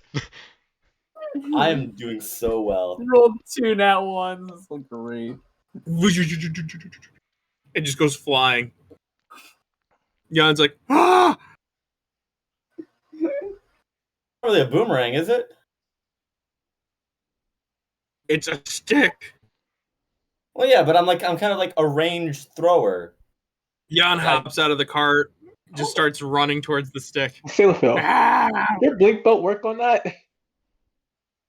B: I am doing so well.
D: Rolled 2 nat ones. This looks great.
A: It just goes flying. Jan's like, ah!
B: Not really a boomerang, is it?
A: It's a stick.
B: Well, yeah, but I'm kind of like a ranged thrower.
A: Jan hops out of the cart, just starts running towards the stick.
E: Sailor Phil,
A: Ah!
E: your blink boat work on that?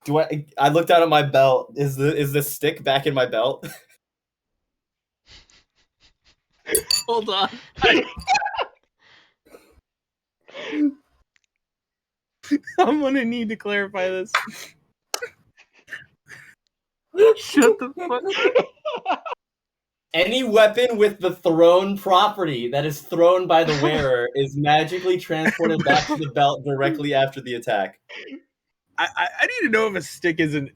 B: Do I looked down at my belt. Is the stick back in my belt?
A: Hold on. I'm gonna need to clarify this. Shut the fuck up.
B: Any weapon with the thrown property that is thrown by the wearer is magically transported back to the belt directly after the attack.
A: I need to know if a stick isn't.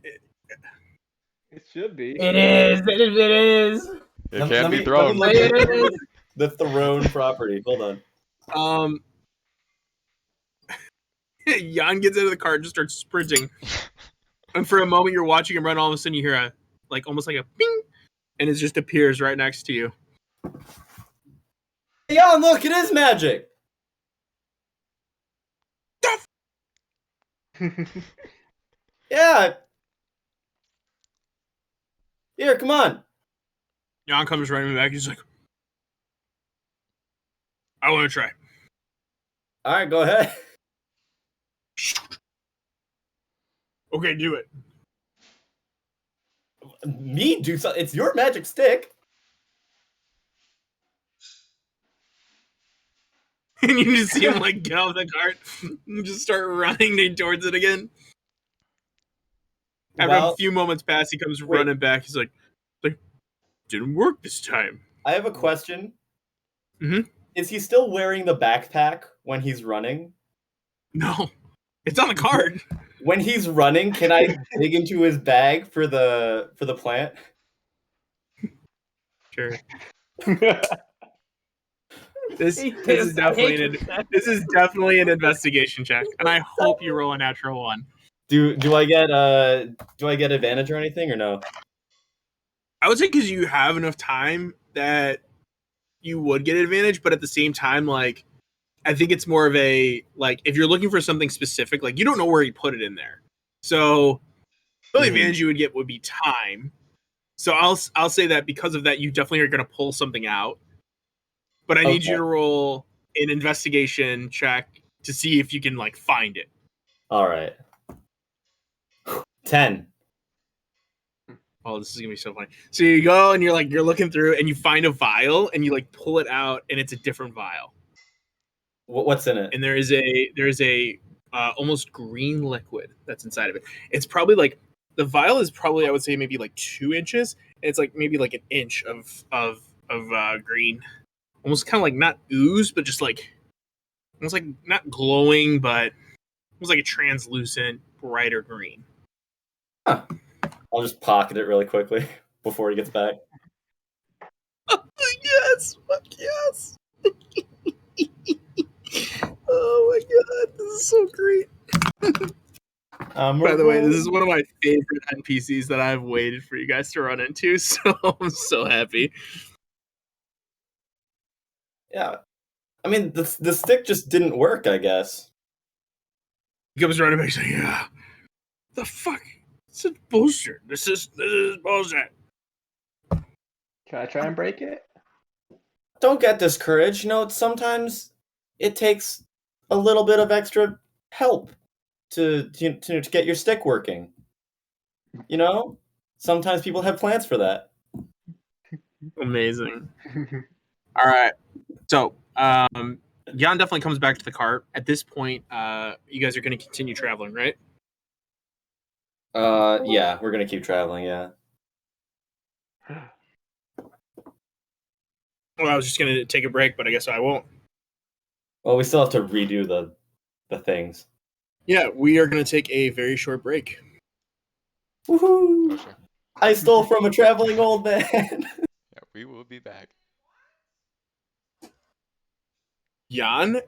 E: It should be.
D: It is. It is.
C: It
B: Let
C: can
B: me-
C: be thrown.
B: let me look
D: It
B: at
D: is.
B: the thrown property. Hold on.
A: Jan gets out of the car and just starts sprinting. And for a moment, you're watching him run. All of a sudden, you hear a almost like a ping, and it just appears right next to you.
B: Yeah, look, it is magic. Yeah. Here, come on.
A: Jan comes running back. He's like, "I want to try."
B: All right, go ahead.
A: Okay, do it.
B: Me do something. It's your magic stick.
A: And you just see him like get off the cart and just start running towards it again. After a
B: Well,
A: few moments pass, he comes
B: wait.
A: running back. He's like, didn't work this time.
B: I have a question.
A: Mhm.
B: Is he still wearing the backpack when he's running?
A: No, it's on the cart.
B: When he's running, can I dig into his bag for the plant?
A: Sure. This
D: He
A: this is
D: is- I hate
A: definitely
D: that.
A: this is definitely an investigation check, and I hope you roll a natural one.
B: Do I get advantage or anything or no?
A: I would say because you have enough time that you would get advantage, but at the same time, like I think it's more of a like if you're looking for something specific, like you don't know where he put it in there, so the only
B: Mhm.
A: advantage you would get would be time. So I'll say that because of that, you definitely are going to pull something out, but I need you
B: Okay.
A: to roll an investigation check to see if you can like find it.
B: All right. 10.
A: Oh, this is gonna be so funny. So you go and you're looking through and you find a vial and you like pull it out and it's a different vial.
B: What's in it?
A: And there is a almost green liquid that's inside of it. It's probably like the vial is probably I would say maybe like 2 inches. And it's like maybe like an inch of green, almost kind of like not ooze, but just like almost like not glowing, but almost like a translucent brighter green.
B: Huh. I'll just pocket it really quickly before he gets back.
A: Yes, fuck yes. Oh my god, this is so great. By the way, this is one of my favorite NPCs that I've waited for you guys to run into, so I'm so happy.
B: Yeah. I mean, the stick just didn't work, I guess.
A: He comes running back, he's like, yeah, the fuck? This is bullshit. This is bullshit.
E: Can I try and break it?
B: Don't get discouraged. Sometimes it takes a little bit of extra help to get your stick working. Sometimes people have plans for that.
A: Amazing. All right. So, Jan definitely comes back to the cart. At this point, you guys are going to continue traveling, right?
B: Yeah, we're gonna keep traveling. Yeah.
A: Well, I was just going to take a break, but I guess I won't.
B: Well, we still have to redo the things.
A: Yeah, we are going to take a very short break.
B: Woohoo!
C: Oh, sure.
B: I stole from a traveling old man.
C: Yeah, we will be back.
A: Jan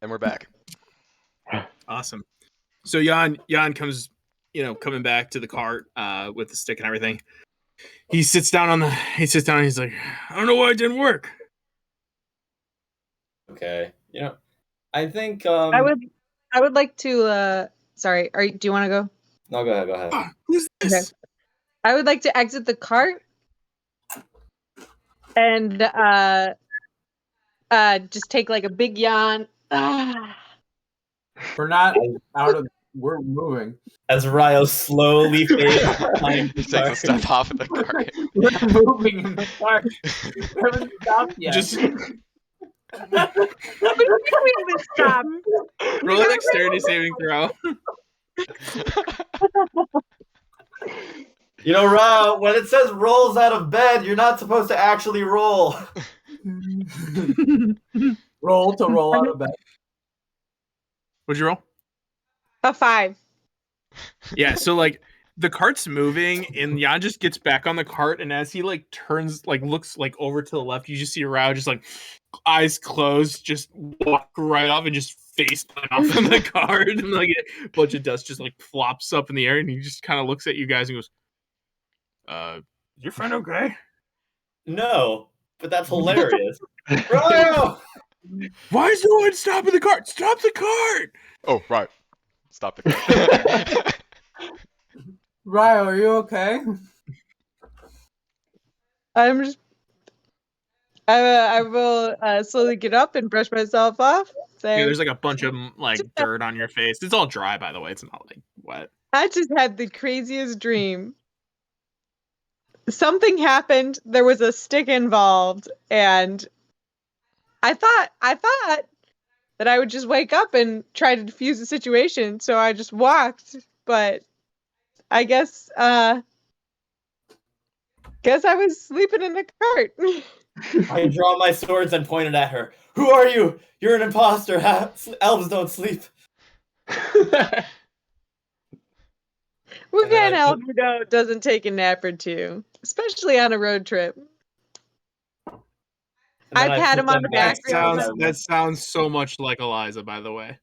C: And we're back.
A: Awesome. So Jan comes, coming back to the cart with the stick and everything. He sits down and he's like, I don't know why it didn't work.
B: Okay. I think
F: I would like to sorry, do you want to go?
B: No, go ahead.
A: Who's this?
F: Okay. I would like to exit the cart and just take like a big yawn.
D: We're not out of. We're moving.
B: As Ryo slowly fades behind the
C: He takes a
B: cart.
C: step off of the cart.
D: We're moving in the park. We haven't stopped yet.
A: Just
F: We haven't stopped.
A: roll a dexterity saving throw.
B: Ryo, when it says rolls out of bed, you're not supposed to actually roll.
D: roll out of bed.
A: What'd you roll?
F: A 5.
A: Yeah, so like the cart's moving and Jan just gets back on the cart, and as he like turns, like looks like over to the left, you just see Rao just like eyes closed, just walk right off and just face plant off in the cart, and like a bunch of dust just like flops up in the air, and he just kind of looks at you guys and goes, is your friend okay?
B: No, but that's hilarious. Ryo!
A: Why is no one stopping the cart? Stop the cart!
C: Oh, right. Stop the cart.
D: Ryo, are you okay?
F: I'm just. I will slowly get up and brush myself off. Say,
A: Yeah, there's like a bunch of like dirt on your face. It's all dry, by the way. It's not like wet.
F: I just had the craziest dream. Something happened. There was a stick involved, and I thought that I would just wake up and try to defuse the situation. So I just walked, but I guess I was sleeping in the cart.
B: I draw my swords and pointed at her. Who are you? You're an imposter. Elves don't sleep.
F: What
B: And then
F: kind of
B: I
F: elf doesn't take a nap or two, especially on a road trip?
B: And then
F: I pat
B: put
F: him on
B: them
F: the
B: back
F: back.
B: together.
A: That sounds so much like Eliza, by the way.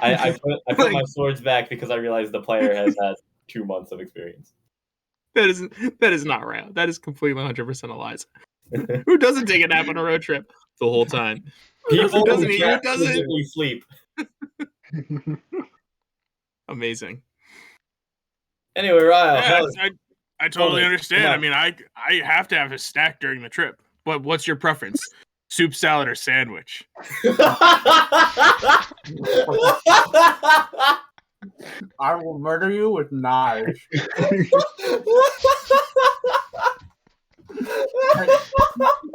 B: I put my swords back because I realized the player has had 2 months of experience.
A: That is not real. That is completely 100% Eliza. Who doesn't take a nap on a road trip the whole time?
B: People
A: doesn't
B: who
A: eat,
B: can't
A: doesn't-
B: physically sleep.
A: Amazing.
B: Anyway, Ryo,
A: Yeah, I totally
B: Totally.
A: understand.
B: Come
A: I
B: on.
A: mean, I have to have a snack during the trip. But what's your preference? Soup, salad, or sandwich?
D: I will murder you with knives.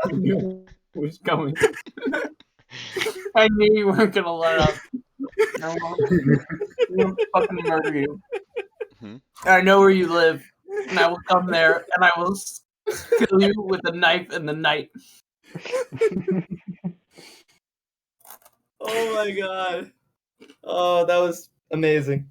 D: I knew it was coming. I knew you weren't gonna let up. I will fucking murder you.
C: Mhm.
D: And I know where you live, and I will come there, and I will kill you with a knife in the night.
B: Oh my god. Oh, that was amazing.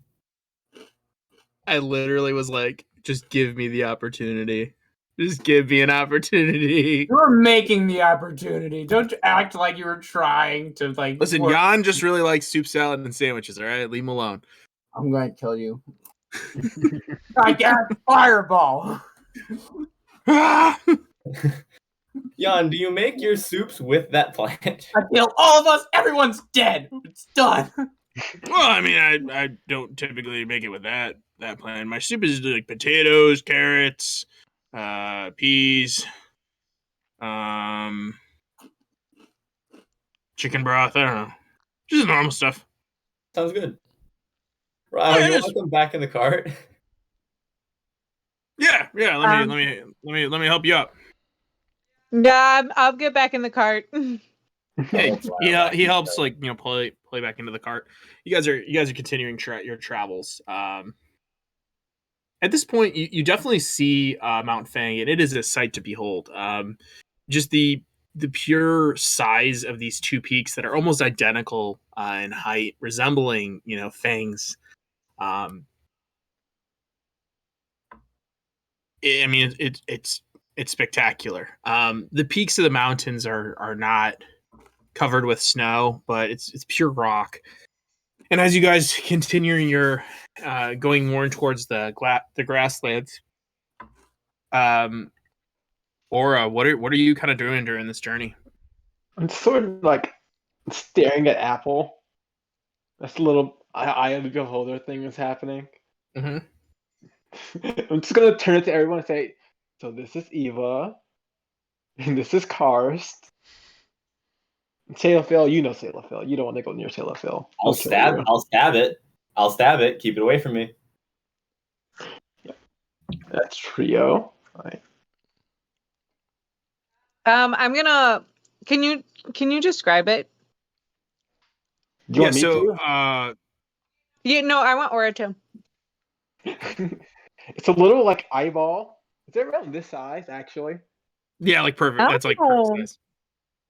A: I literally was like, just give me the opportunity. Just give me an opportunity.
D: You were making the opportunity. Don't act like you were trying to like.
A: Listen,
D: work.
A: Jan just really likes soup, salad, and sandwiches, all right? Leave him alone.
D: I'm going to kill you. I got fireball.
A: Ah!
B: Jan, do you make your soups with that plant?
D: I kill all of us. Everyone's dead. It's done.
A: Well, I mean, I don't typically make it with that plan. My soup is like potatoes, carrots, peas, chicken broth. I don't know, just normal stuff.
B: Sounds good. Ryo,
A: Yeah,
B: you
A: it
B: want
A: is.
B: to come back in the cart?
A: Yeah. Let me help you out.
F: Nah, I'll get back in the cart.
A: Hey,
B: Wow.
A: he helps like play back into the cart. You guys are continuing your travels. At this point, you definitely see Mount Fang, and it is a sight to behold. Just the pure size of these two peaks that are almost identical in height, resembling fangs. I mean, it's spectacular. The peaks of the mountains are not covered with snow, but it's pure rock. And as you guys continue your going more towards the grasslands, Aura, what are you kind of doing during this journey?
E: I'm sort of like staring at Apple. This little eye of the beholder thing is happening.
A: Mm-hmm.
E: I'm just gonna turn it to everyone and say, "So this is Eva, and this is Karst. Sailor Phil, you know Sailor Phil. You don't want to go near Sailor Phil.
B: I'll
E: He'll kill
B: stab it. I'll stab it. Keep it away from me.
E: you. That's trio. Right.
F: I'm gonna. Can you describe it?
E: Do you want me to?
F: I want Aura to.
E: It's a little like eyeball. It's around this size, actually.
A: Yeah, like perfect. That's like perfect
F: Oh.
A: size.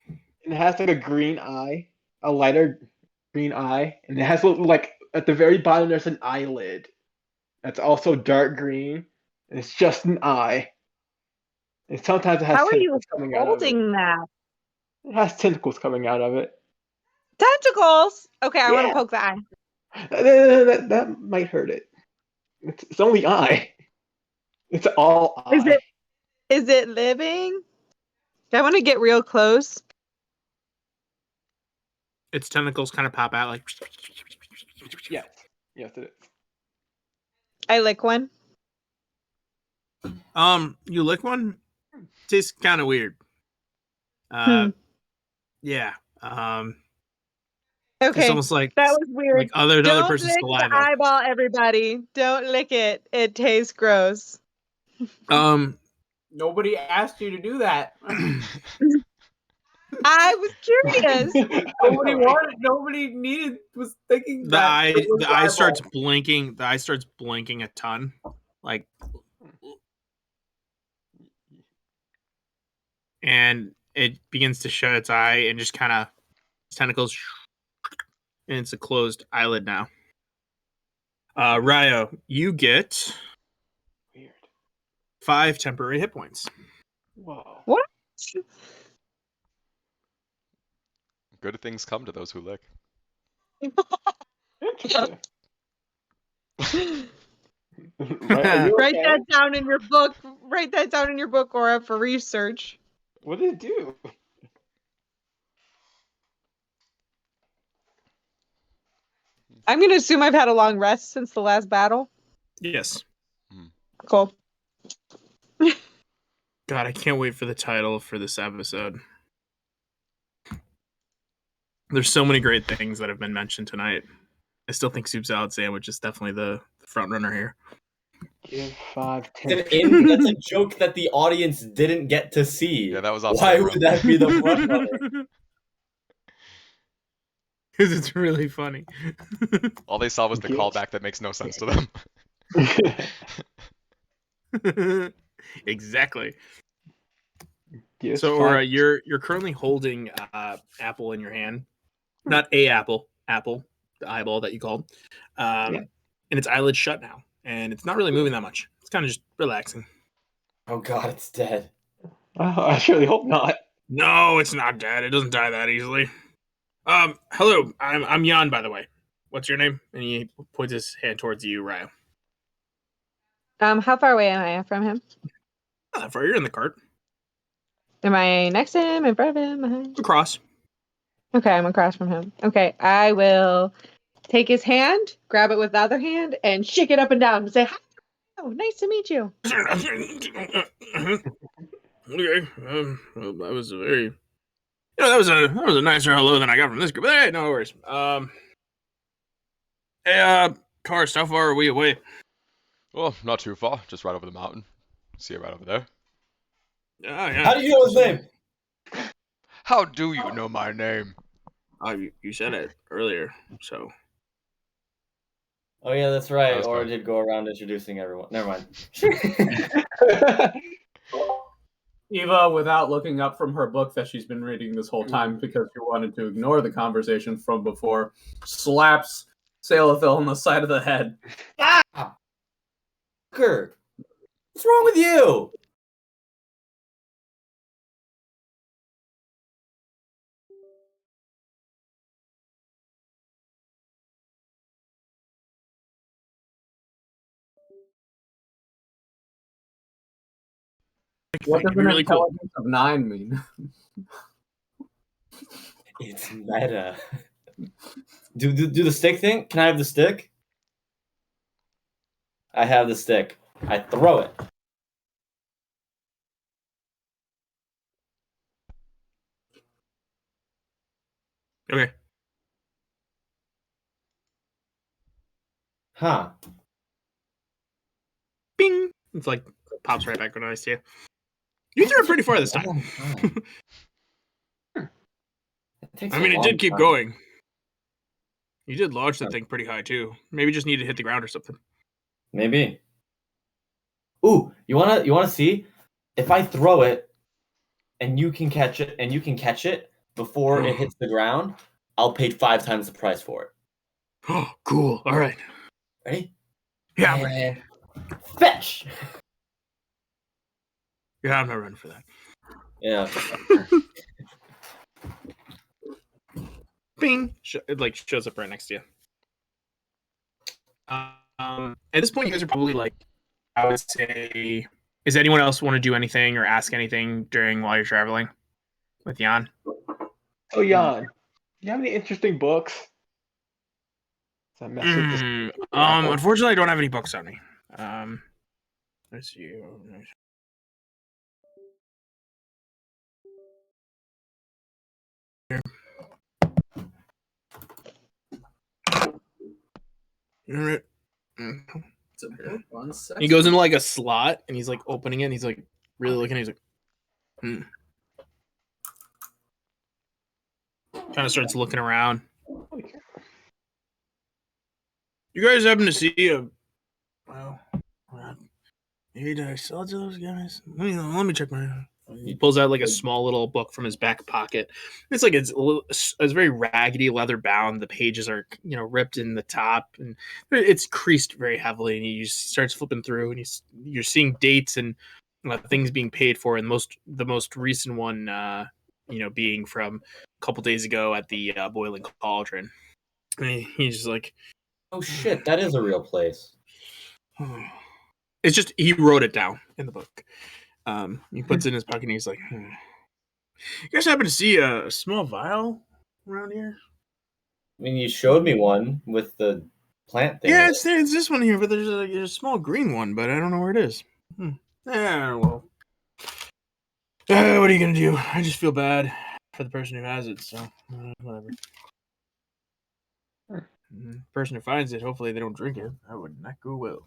E: And it has like a green eye, a lighter green eye, and it has like at the very bottom there's an eyelid. That's also dark green, and it's just an eye. And sometimes it has
F: How are you
E: tentacles coming out of it.
F: holding that?
E: It has tentacles coming out of it.
F: Tentacles. Okay, I want to
E: Yeah.
F: poke the eye.
E: That might hurt it. It's only eye. It's all eye.
F: Is it living? I want to get real close.
A: Its tentacles kind of pop out like.
E: Yes. Yes, it is.
F: I lick one.
A: You lick one. Tastes kind of weird.
F: Hmm.
A: Yeah.
F: Okay,
A: It's almost like
F: that was weird.
A: like other
F: Don't
A: person's
F: lick
A: saliva.
F: the eyeball, everybody. Don't lick it. It tastes gross.
D: Nobody asked you to do that.
F: I was curious.
D: Nobody was thinking
A: the
D: that.
A: eye starts blinking. The eye starts blinking a ton, like, and it begins to shut its eye and just kind of tentacles, and it's a closed eyelid now. Ryo, you get
E: Weird.
A: 5 temporary hit points.
E: Whoa.
F: What?
C: Good things come to those who lick.
E: Interesting. Right, are you
F: Write
E: okay?
F: that down in your book. Write that down in your book, Aura, for research.
E: What did it do?
F: I'm gonna assume I've had a long rest since the last battle.
A: Yes.
F: Cool.
A: God, I can't wait for the title for this episode. There's so many great things that have been mentioned tonight. I still think soup salad sandwich is definitely the front runner here.
E: Give 5, 10.
B: That's a joke that the audience didn't get to see.
C: Yeah, that was off
B: Why
C: camera.
B: would that be the front runner?
A: Because it's really funny.
C: All they saw was the
E: Yes.
C: callback that makes no sense to them.
A: Exactly.
E: Give
A: So,
E: 5.
A: Aura, you're currently holding apple in your hand, not a apple, the eyeball that you called, and its eyelid's shut now, and it's not really moving that much. It's kind of just relaxing.
B: Oh god, it's dead.
E: Oh, I surely hope not.
A: No, it's not dead. It doesn't die that easily. Hello, I'm Jan, by the way. What's your name? And he points his hand towards you, Ryo.
F: How far away am I from him?
A: Not that far. You're in the cart.
F: Am I next to him, in front of him, behind?
A: Across.
F: Okay, I'm across from him. Okay, I will take his hand, grab it with the other hand, and shake it up and down and say, "Hi, oh, nice to meet you."
A: Okay. Well, that was a very, that was a nicer hello than I got from this group. But hey, no worries. Hey, Karst, how far are we away?
C: Oh, not too far. Just right over the mountain. See it right over there.
A: Yeah.
B: How do you know his name?
C: How do you know my name?
A: You said it earlier, so.
B: Oh yeah, that's right.
C: That was
B: Or
C: fun.
B: did go around introducing everyone. Never mind.
D: Eva, without looking up from her book that she's been reading this whole time because she wanted to ignore the conversation from before, slaps Sailafil on the side of the head.
B: Stop! What's wrong with you?
D: What
A: It'd
D: does
A: be
D: an
A: really cool.
D: intelligence of 9 mean?
B: It's meta. Do the stick thing? Can I have the stick? I have the stick. I throw it.
A: Okay.
B: Huh.
A: Bing. It's like pops right back when I see you. You threw it pretty far this time.
B: Long time. It takes
A: I
B: a
A: mean, it
B: long
A: did keep
B: time.
A: going. You did launch the thing pretty high too. Maybe just need to hit the ground or something.
B: Maybe. Ooh, you wanna see? If I throw it and you can catch it before it hits the ground, I'll pay 5 times the price for it.
A: Oh, cool. All right.
B: Ready?
A: Yeah, I'm ready.
B: And fetch.
A: Yeah, I'm not running for that.
B: Yeah.
A: Bing. It like shows up right next to you. At this point, you guys are probably like, I would say, does anyone else want to do anything or ask anything while you're traveling with Jan?
E: Oh, Jan, do you have any interesting books? Does that mess with this? raffle?
A: Unfortunately, I don't have any books on me. Let's see. Alright.
D: It's a book on sex.
A: He goes into like a slot and he's like opening it and he's like really looking. He's like, Kind of starts looking around. You guys happen to see a? Well, maybe did I sell it to those guys? Let me check my. He pulls out like a small little book from his back pocket. It's like it's very raggedy, leather bound. The pages are ripped in the top, and it's creased very heavily. And he just starts flipping through, and you're seeing dates and things being paid for. And the most recent one, being from a couple days ago at the Boiling Cauldron. And he's just like,
B: Oh shit, that is a real place.
A: It's just he wrote it down in the book. He puts it in his pocket and he's like, You guys happen to see a small vial around here?
B: I mean, you showed me one with the plant thing.
A: Yeah, it's this one here, but there's a small green one, but I don't know where it is. Yeah, well. What are you going to do? I just feel bad for the person who has it, so whatever. The person who finds it, hopefully they don't drink it. That would not go well.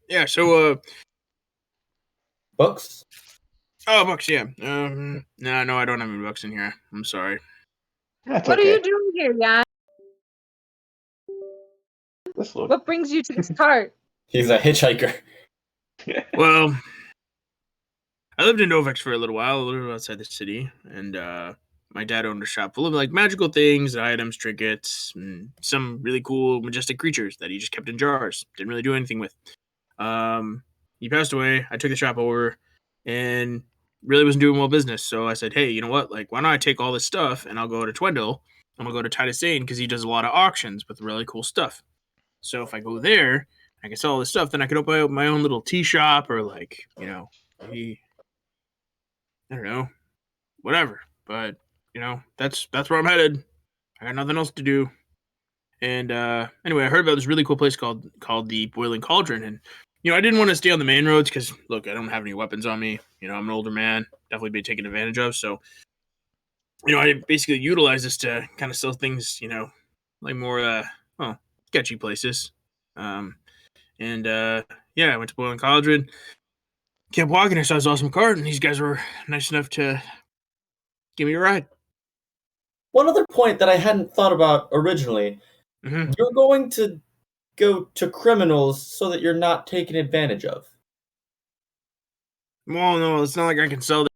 A: Yeah, so
B: Books?
A: Oh, books, yeah. No, I don't have any books in here. I'm sorry.
E: That's
F: What
E: okay.
F: are you doing here, Jan?
E: Let's look.
F: What brings you to this cart?
B: He's a hitchhiker.
A: Well, I lived in Novex for a little while, a little bit outside the city, and my dad owned a shop full of like magical things, items, trinkets, and some really cool, majestic creatures that he just kept in jars. Didn't really do anything with. He passed away. I took the shop over, and really wasn't doing well business. So I said, hey, you know what? Like, why don't I take all this stuff and I'll go to Twendel and I'll go to Titus Zane because he does a lot of auctions with really cool stuff. So if I go there, I can sell all this stuff. Then I could open up my own little tea shop or like, maybe, I don't know, whatever. But that's where I'm headed. I got nothing else to do. And anyway, I heard about this really cool place called the Boiling Cauldron, and I didn't want to stay on the main roads because look, I don't have any weapons on me. I'm an older man, definitely be taken advantage of. So, I basically utilize this to kind of sell things, like more sketchy places. Yeah, I went to Boiling Cauldron, kept walking. I saw this awesome cart, and these guys were nice enough to give me a ride.
B: One other point that I hadn't thought about originally.
A: Mm-hmm.
B: You're going to go to criminals so that you're not taken advantage of.
A: Well, no, it's not like I can sell them.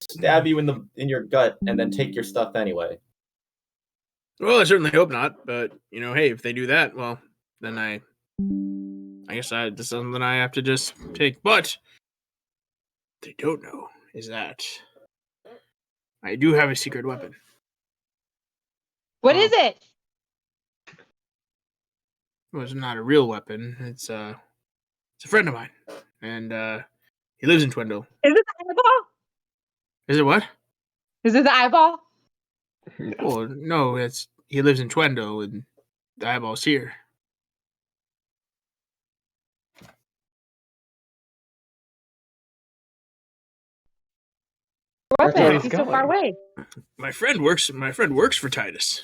B: Stab you in your gut and then take your stuff anyway.
A: Well, I certainly hope not. But hey, if they do that, well, then I I guess this is something I have to just take. But what they don't know is that I do have a secret weapon.
F: What is it?
A: Well, it's not a real weapon. It's a friend of mine, and he lives in Twindle.
F: Is it the eyeball?
A: Is it what?
F: Is it the eyeball?
A: Well, no, he lives in Twendo, and the eyeball's here.
F: Weapon?
E: where he's
F: He's so far
E: going.
F: away.
A: My friend works for Titus.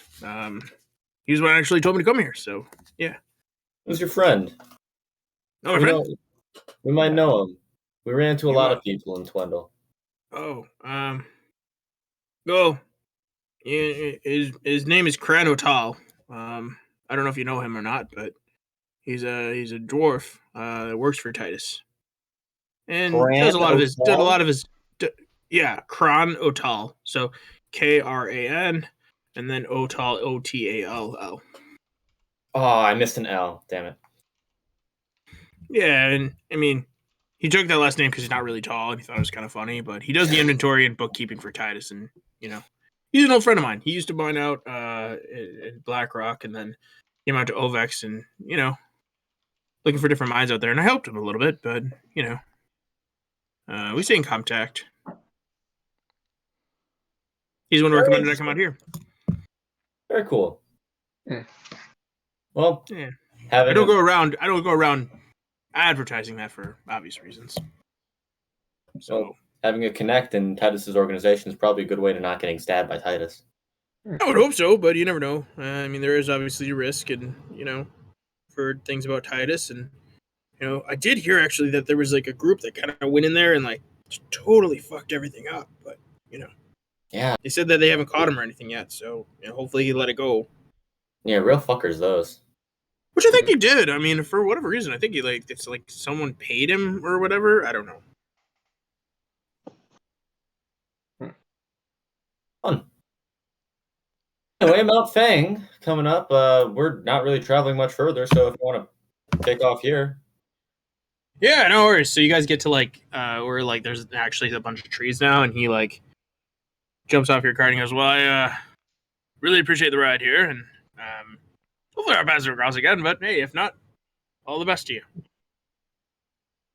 A: He's the one who actually told me to come here. So
B: Who's your friend?
A: oh, my
B: We,
A: friend.
B: know- we might know him. We ran into a
A: You
B: lot
A: might.
B: of people in Twendle.
A: Oh, his name is Kranotal. I don't know if you know him or not, but he's a dwarf that works for Titus, and does a lot of his Kran Otal. So Kran, and then Otal Otall.
B: Oh, I missed an L. Damn it.
A: Yeah, and I mean, he took that last name because he's not really tall, and he thought it was kind of funny. But he does the inventory and bookkeeping for Titus, and he's an old friend of mine. He used to mine out in BlackRock, and then came out to Ovex, and looking for different mines out there. And I helped him a little bit, but we stay in contact. He's the one who recommended I come out here.
B: Very cool.
E: Hmm.
B: Well,
A: Yeah.
B: having
A: I don't go around advertising that for obvious reasons. So
B: Well, having a connect in Titus's organization is probably a good way to not getting stabbed by Titus.
A: I would hope so, but you never know. I mean, there is obviously a risk, and for things about Titus, and I did hear actually that there was like a group that kind of went in there and like just totally fucked everything up. But
B: Yeah,
A: they said that they haven't caught him or anything yet, so hopefully he let it go.
B: yeah, real fuckers those.
A: Which I think he did. I mean, for whatever reason, I think it's like someone paid him or whatever. I don't know.
B: Fun. Anyway, Mount Fang coming up. We're not really traveling much further, so if you want to take off here,
A: Yeah, no worries. So you guys get to where there's actually a bunch of trees now, and he jumps off your cart and goes, "Well, I really appreciate the ride here, and hopefully our paths will cross again. But hey, if not, all the best to you."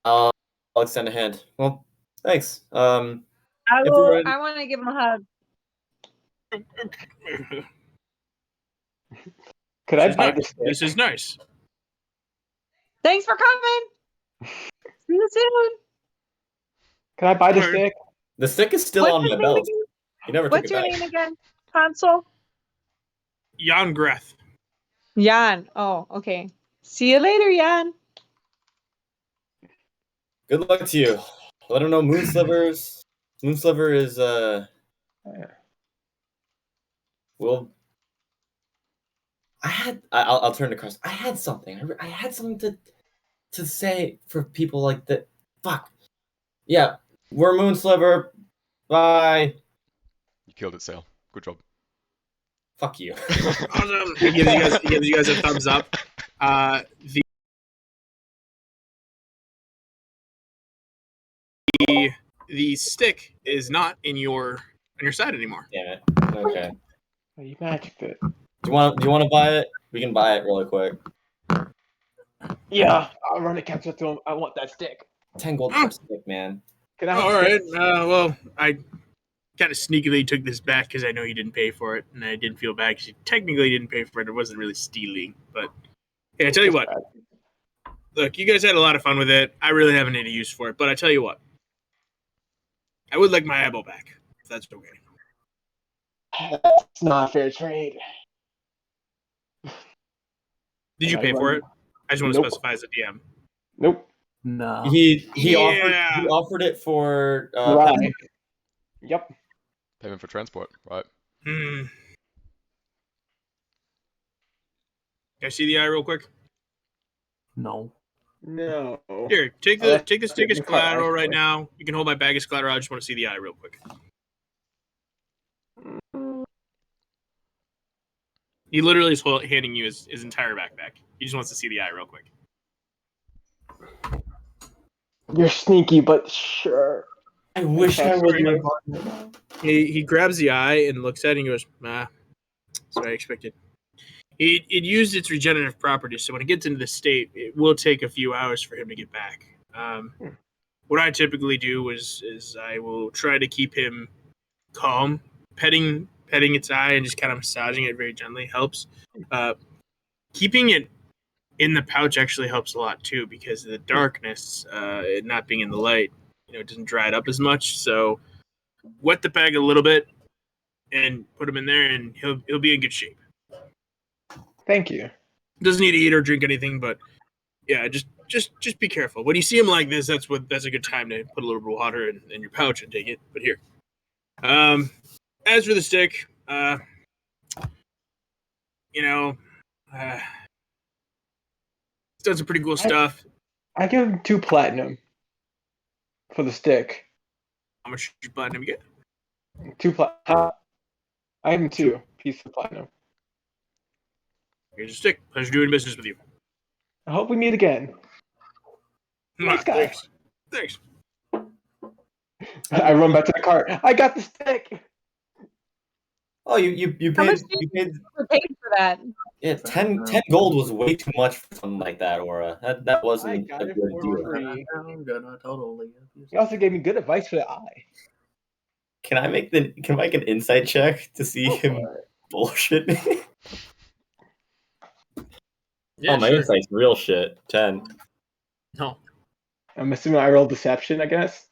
B: I'll extend a hand. Well, thanks.
F: I
B: If we're ready-
F: want to give him a hug.
E: Could I
A: This is
E: buy
A: nice.
E: the stick?
A: This is nice.
F: Thanks for coming. See you soon.
E: Can I buy the
A: Alright.
E: stick?
B: the stick is still
F: What's
B: on
F: his
B: my
F: name
B: belt.
F: again?
B: You never
F: What's
B: took
F: your
B: it back.
F: name again? Console?
A: Jan Greth.
F: Jan. Oh, okay. See you later, Jan.
B: Good luck to you. Let him know Moonslivers. Moonsliver is well. I'll turn to Chris. I had something. I had something to say for people like that. Fuck. Yeah, we're Moonsliver. Bye.
C: You killed it, Sale. Good job.
B: Fuck you.
A: Awesome. He gives you guys a thumbs up. The stick is not on your side anymore.
B: Damn it. Okay.
E: Oh, you magicked it.
B: Do you want to buy it? We can buy it really quick.
E: Yeah, I'll run a capture to him. I want that stick.
B: 10 gold per stick, man.
E: Can I have
A: All
E: the
A: right.
E: stick?
A: Well, I kind of sneakily took this back because I know he didn't pay for it, and I didn't feel bad because he technically didn't pay for it. It wasn't really stealing, but hey, I tell you what. Look, you guys had a lot of fun with it. I really haven't any use for it, but I tell you what. I would like my eyeball back, if that's okay.
E: That's not a fair trade.
A: Did you
E: Yeah,
A: pay for
E: well,
A: it? I just want to
E: nope.
A: specify as a DM.
E: Nope.
D: No.
B: He
A: Yeah.
B: offered it for
E: Right. Yep.
C: Payment for transport, right?
A: Hmm. Can I see the eye real quick?
D: No.
E: No.
A: Here, take
E: Oh,
A: the stick as
E: the card,
A: collateral right
E: actually.
A: now. You can hold my bag as collateral. I just want to see the eye real quick. He literally is handing you his entire backpack. He just wants to see the eye real quick.
E: You're sneaky, but sure.
B: I wish I
E: Okay.
B: was my partner.
A: He grabs the eye and looks at it and goes, "Ah, that's what I expected." It used its regenerative properties, so when it gets into the state, it will take a few hours for him to get back. What I typically do is I will try to keep him calm, petting its eye and just kind of massaging it very gently helps. Keeping it in the pouch actually helps a lot too, because of the darkness, it not being in the light, it doesn't dry it up as much. So wet the bag a little bit and put him in there, and he'll be in good shape.
E: Thank you.
A: Doesn't need to eat or drink anything, but yeah, just be careful. When you see him like this, that's a good time to put a little bit of water in your pouch and take it. But here, as for the stick, it's done some pretty cool stuff.
E: I give him 2 platinum for the stick.
A: How much platinum you get?
E: 2 platinum. I give him 2 pieces of platinum.
A: Here's a stick. Pleasure doing business with you.
E: I hope we meet again. Nice guy.
A: Thanks.
E: I run back to the cart. I got the stick.
B: Oh, you
F: How much
B: paid
F: did
B: you paid
F: you pay for that?
B: yeah 10 gold was way too much for something like that, Aura. That
E: I
B: wasn't
E: got
B: a
E: it
B: good
E: for
B: deal.
E: free.
D: I'm gonna totally.
E: He also gave me good advice for the eye.
B: Can I make an insight check to see
E: Go
B: him
E: for it.
B: bullshit me?
A: Yeah,
B: my
A: sure.
B: insight's real shit. 10.
A: No.
E: I'm assuming I rolled deception, I guess.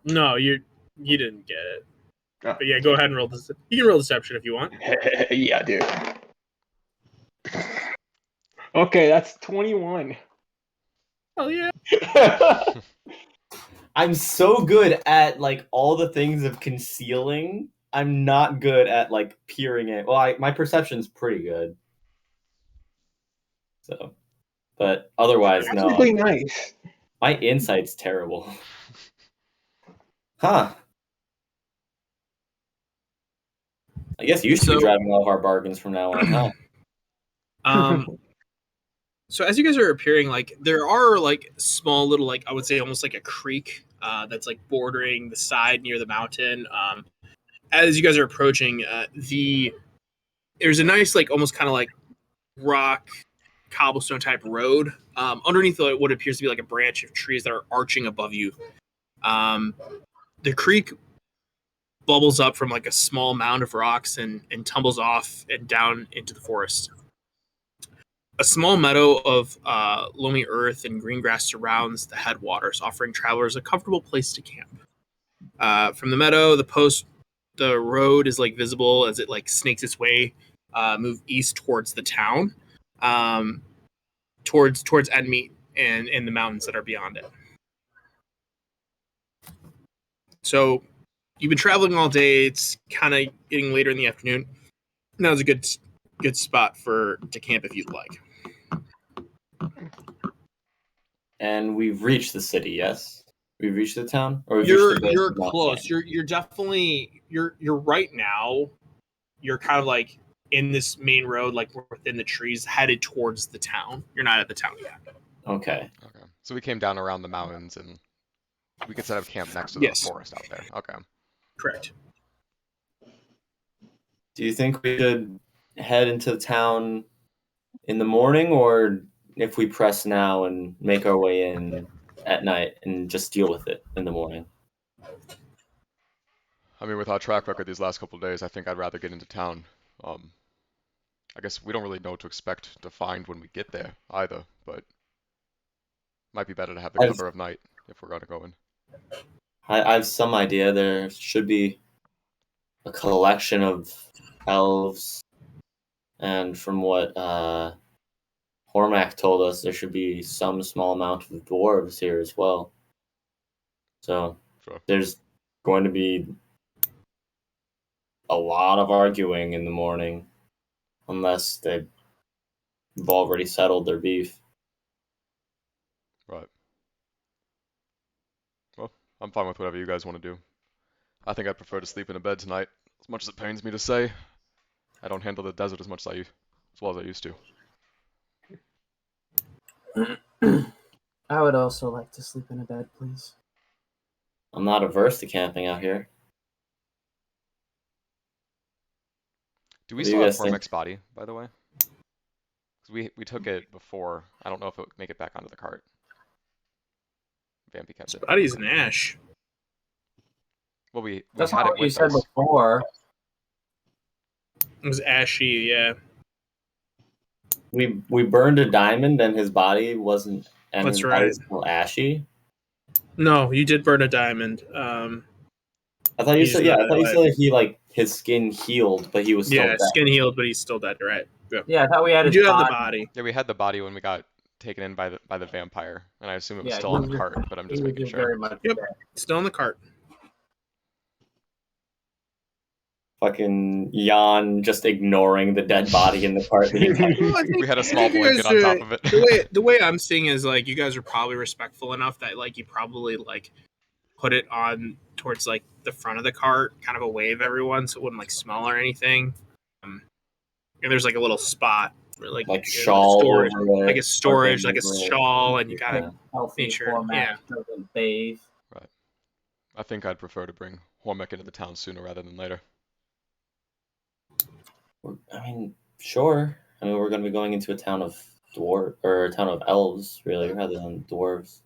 A: No, you didn't get it.
E: Oh.
A: But yeah, go ahead and roll this. You can roll deception if you want.
E: Yeah, dude. Okay, that's 21.
A: Oh yeah.
B: I'm so good at like all the things of concealing. I'm not good at like peering in. Well, my perception's pretty good. So, but otherwise,
E: That's
B: no.
E: really nice.
B: My insight's terrible. Huh. I guess you should be
A: So-
B: driving all of our bargains from now on, huh?
A: So as you guys are appearing, like there are like small little, like I would say almost like a creek that's like bordering the side near the mountain. As you guys are approaching, there's a nice like almost kind of like rock cobblestone type road underneath what appears to be like a branch of trees that are arching above you. The creek bubbles up from like a small mound of rocks and tumbles off and down into the forest. A small meadow of loamy earth and green grass surrounds the headwaters, offering travelers a comfortable place to camp. From the meadow, the road is like visible as it like snakes its way, move east towards the town, towards Edmeet and the mountains that are beyond it. So you've been traveling all day. It's kind of getting later in the afternoon. Now's a good spot to camp if you'd like.
B: And we've reached the city, yes? We've reached the town? Or we've
A: You're
B: reached the base of Mount
A: close.
B: Sand?
A: You're definitely you're right now. You're kind of like in this main road, like within the trees, headed towards the town. You're not at the town yet.
B: Okay.
C: Okay. So we came down around the mountains and we could set up camp next to the
A: Yes.
C: forest out there. Okay.
A: Correct.
B: Do you think we should head into the town in the morning, or if we press now and make our way in at night and just deal with it in the morning?
C: I mean, with our track record these last couple of days, I think I'd rather get into town. I guess we don't really know what to expect to find when we get there either, but might be better to have the
B: I've-
C: cover of night if we're gonna go in.
B: I have some idea. There should be a collection of elves, and from what Hormac told us, there should be some small amount of dwarves here as well. So
C: Sure.
B: there's going to be a lot of arguing in the morning, unless they've already settled their beef.
C: Right. Well, I'm fine with whatever you guys want to do. I think I'd prefer to sleep in a bed tonight, as much as it pains me to say. I don't handle the desert as well as I used to.
D: I would also like to sleep in a bed, please.
B: I'm not averse to camping out here.
C: Do
B: What
C: we
B: do
C: still
B: you
C: have
B: guys think?
C: Hormac's body, by the way? 'Cause we took it before. I don't know if it would make it back onto the cart. Vampy kept
A: His
C: it.
A: body's an ash.
C: Well, we
D: That's
C: had
D: not
C: it
D: what you
C: with
D: said
C: us.
D: before.
A: It was ashy, yeah.
B: We burned a diamond and his body wasn't, and
A: That's
B: his
A: right.
B: body's still ashy.
A: No, you did burn a diamond.
B: I thought you
A: He's
B: said, yeah, I
A: not
B: thought you
A: alive.
B: said that he like his skin healed, but he was still
A: Yeah,
B: dead.
A: skin healed, but he's still dead, right? Yeah.
D: Yeah, I thought we had
A: You
D: his
A: do have the
D: body.
A: body.
C: Yeah, we had the body when we got taken in by the vampire, and I assume it was
D: Yeah,
C: still
D: he
C: on
D: was
C: the
D: just-
C: cart, but I'm
D: He
C: just
D: was
C: making
D: just
C: sure.
D: very much
A: Yep.
D: dead.
A: Still in the cart.
B: Fucking Jan just ignoring the dead body in the cart the entire
A: Well, I think-
C: We had a
A: I
C: small
A: think you
C: blanket
A: guys,
C: on top of it.
A: the way I'm seeing is like you guys are probably respectful enough that like you probably like put it on towards like the front of the cart, kind of away of everyone, so it wouldn't like smell or anything. And there's like a little spot where like
B: shawl
A: storage,
B: over it,
A: like a storage,
B: or
A: like a
B: thing over it.
A: shawl, and you gotta
B: Yeah.
D: Healthy
A: Nature,
D: format
A: yeah.
D: doesn't bathe.
C: I think I'd prefer to bring Hormac into the town sooner rather than later.
B: I mean, sure. I mean, we're going to be going into a town of a town of elves, really, rather than dwarves.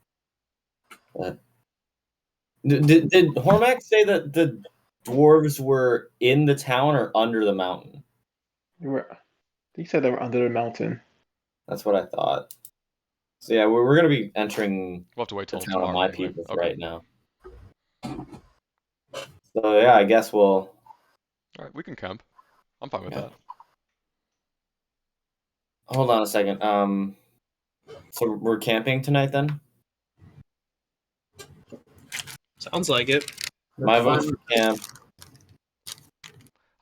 B: But did Hormac say that the dwarves were in the town or under the mountain?
E: He said they were under the mountain.
B: That's what I thought. So yeah, we're going to be entering
C: We'll have to wait
B: the
C: till
B: town of
C: tomorrow
B: my
C: anyway.
B: peoples
C: Okay.
B: right now. So yeah, I guess we'll.
C: All right, we can camp. I'm fine with
B: Yeah.
C: that.
B: Hold on a second. So we're camping tonight then?
A: sounds like it.
B: My vote's for camp.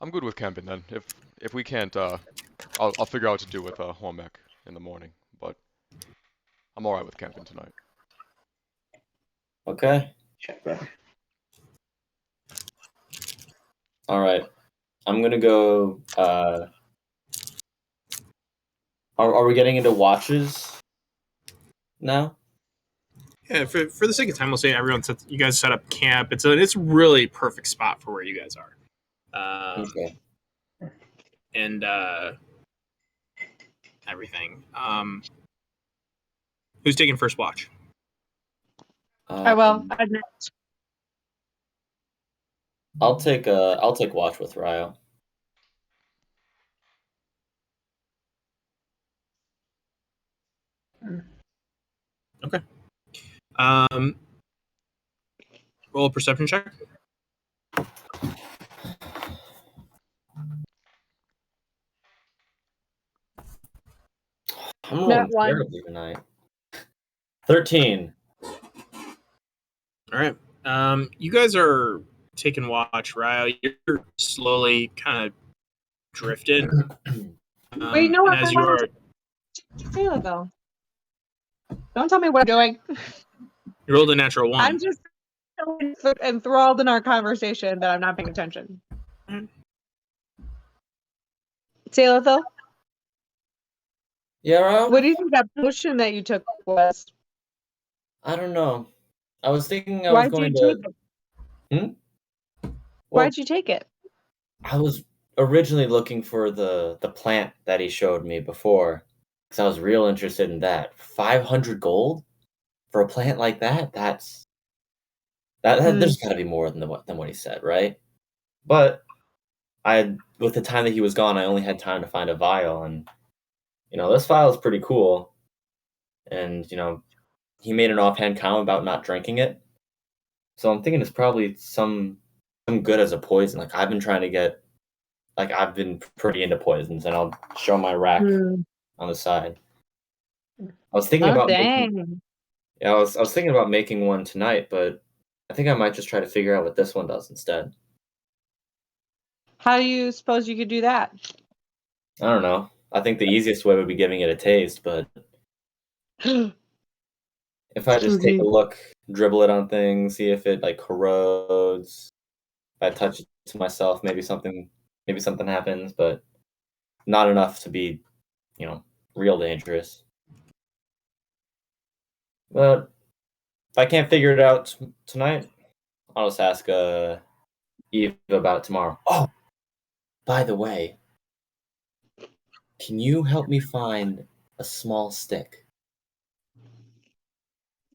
C: I'm good with camping then. If we can't, I'll figure out what to do with Hormac in the morning. But I'm all right with camping tonight.
B: Okay.
E: Check that.
B: All right. I'm gonna go. Are we getting into watches now?
A: Yeah, for the sake of time, we'll say you guys set up camp. It's really perfect spot for where you guys are.
B: Okay.
A: And everything. Who's taking first watch?
F: I will.
B: Um, I'll take watch with Ryo.
A: Roll a perception check.
B: I'm
F: Nat
B: rolling
F: one.
B: terribly tonight. 13.
A: All right. You guys are taking watch, Ryo. You're slowly kind of drifting.
F: Wait, no,
A: and
F: I
A: as you are,
F: Taylor, though. Don't tell me what I'm doing.
A: you rolled a natural one.
F: I'm just so enthralled in our conversation that I'm not paying attention. Taylor, though,
B: Yeah, Ryo?
F: what do you think that potion that you took was?
B: I don't know. I was thinking I was
F: Why'd you
B: going
F: take
B: to.
F: it?
B: Well,
F: Why'd you take it?
B: I was originally looking for the plant that he showed me before, because I was real interested in that. 500 gold for a plant like that? There's got to be more than what he said, right? But with the time that he was gone, I only had time to find a vial, and this vial is pretty cool. And he made an offhand comment about not drinking it, so I'm thinking it's probably some good as a poison. Like I've been pretty into poisons, and I'll show my rack on the side. I was thinking
F: Oh,
B: about
F: dang.
B: I was thinking about making one tonight, but I think I might just try to figure out what this one does instead.
F: How do you suppose you could do that?
B: I don't know. I think the easiest way would be giving it a taste, but if I just take a look, dribble it on things, see if it like corrodes. If I touch it to myself, maybe something happens, but not enough to be, real dangerous. But if I can't figure it out tonight, I'll just ask Eve about it tomorrow. Oh, by the way, can you help me find a small stick?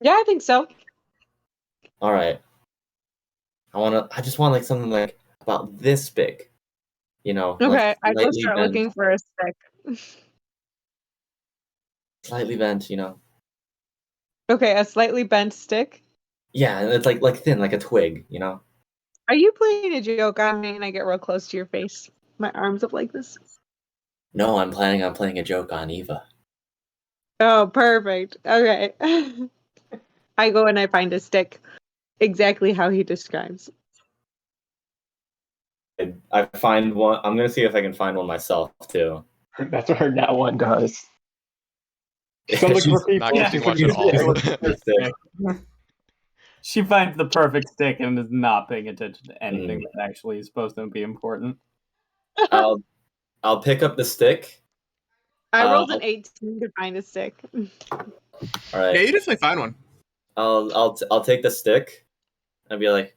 F: Yeah, I think so.
B: All right. I just want like something like about this big. You know, like
F: Okay, I go
B: slightly
F: start
B: bent,
F: looking for a stick.
B: slightly bent. You know.
F: Okay, a slightly bent stick.
B: Yeah, and it's like thin, like a twig. You know.
F: Are you playing a joke on me and I get real close to your face? My arms up like this.
B: No, I'm planning on playing a joke on Eva.
F: Oh, perfect. Okay. I go and I find a stick exactly how he describes.
B: I find one. I'm gonna see if I can find one myself too.
E: That's what her that one does. So look for people.
C: Not getting much at all.
D: She finds the perfect stick and is not paying attention to anything that actually is supposed to be important.
B: I'll pick up the stick.
F: I rolled an 18 to find a stick.
B: All
A: Yeah,
B: right.
A: you definitely find one.
B: I'll take the stick and be like,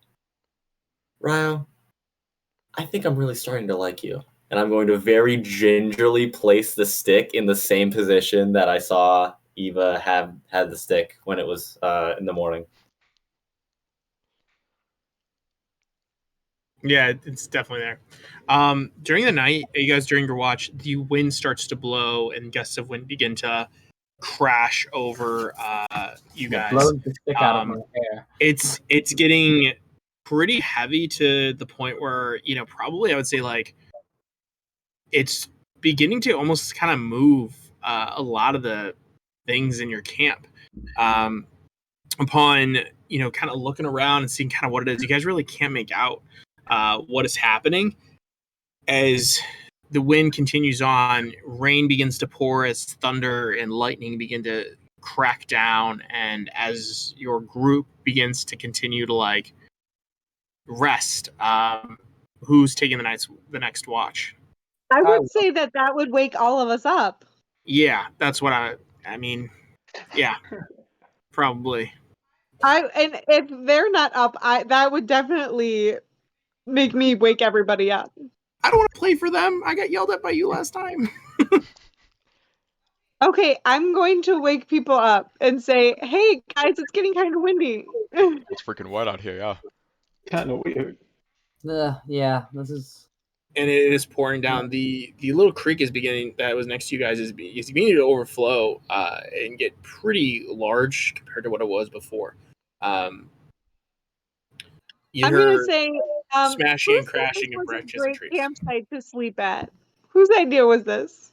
B: Ryo, I think I'm really starting to like you. And I'm going to very gingerly place the stick in the same position that I saw Eva had the stick when it was in the morning.
A: Yeah, it's definitely there. During the night, you guys during your watch, the wind starts to blow and gusts of wind begin to crash over you guys.
D: Blows the stick out of my hair.
A: It's getting pretty heavy to the point where, you know, probably I would say like it's beginning to almost kind of move a lot of the things in your camp. Upon, you know, kind of looking around and seeing kind of what it is, you guys really can't make out what is happening. As the wind continues on, rain begins to pour as thunder and lightning begin to crack down, and as your group begins to continue to like rest, who's taking the next watch?
F: I would say that would wake all of us up.
A: Yeah, that's what I mean, yeah, probably.
F: And if they're not up, that would definitely make me wake everybody up.
A: I don't want to play for them. I got yelled at by you last time.
F: Okay, I'm going to wake people up and say, "Hey guys, it's getting kind of windy."
C: It's freaking wet out here, yeah.
E: Kind of weird.
G: Yeah, this is.
A: And it is pouring down. The little creek is beginning that was next to you guys is beginning to overflow and get pretty large compared to what it was before. You
F: I'm
A: heard
F: gonna say,
A: smashing
F: who
A: and
F: said
A: crashing
F: this
A: of
F: was a
A: branches and
F: great
A: trees.
F: campsite to sleep at? Whose idea was this?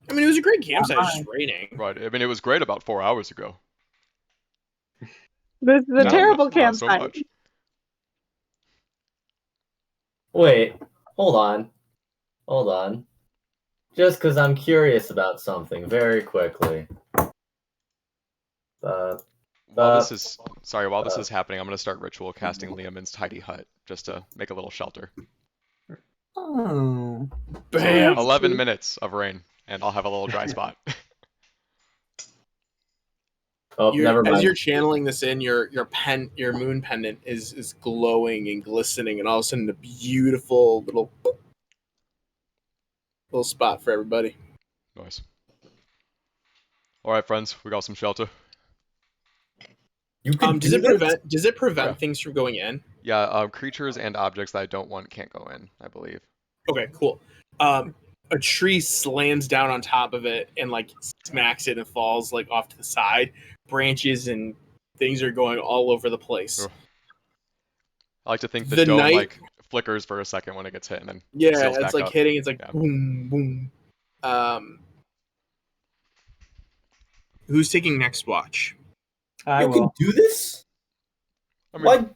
A: I mean, it was a great campsite. It's just raining.
C: Right. I mean, it was great about 4 hours ago.
F: This is a
C: Now,
F: terrible
C: not so
F: campsite.
C: much.
B: Wait, hold on. Just because I'm curious about something, very quickly.
C: While this is happening, I'm gonna start ritual casting Liamon's tidy hut just to make a little shelter.
G: Oh.
A: Bam!
C: 11 minutes of rain, and I'll have a little dry spot.
B: Oh, never mind.
A: As you're channeling this in, your moon pendant is glowing and glistening, and all of a sudden, a beautiful little spot for everybody.
C: Nice. All right, friends, we got some shelter.
B: You can
A: Does it prevent
C: Yeah.
A: things from going in?
C: Yeah, creatures and objects that I don't want can't go in, I believe.
A: Okay, cool. A tree slams down on top of it and like smacks it and falls like off to the side. Branches and things are going all over the place.
C: Ugh. I like to think the
A: The
C: dome
A: night-
C: like flickers for a second when it gets hit, and then
A: Yeah,
C: seals
A: it's
C: back
A: like
C: up.
A: hitting. It's like
C: Yeah.
A: boom, boom. Who's taking next watch?
D: I
B: You can
D: will.
B: do this?
C: I mean,
B: Why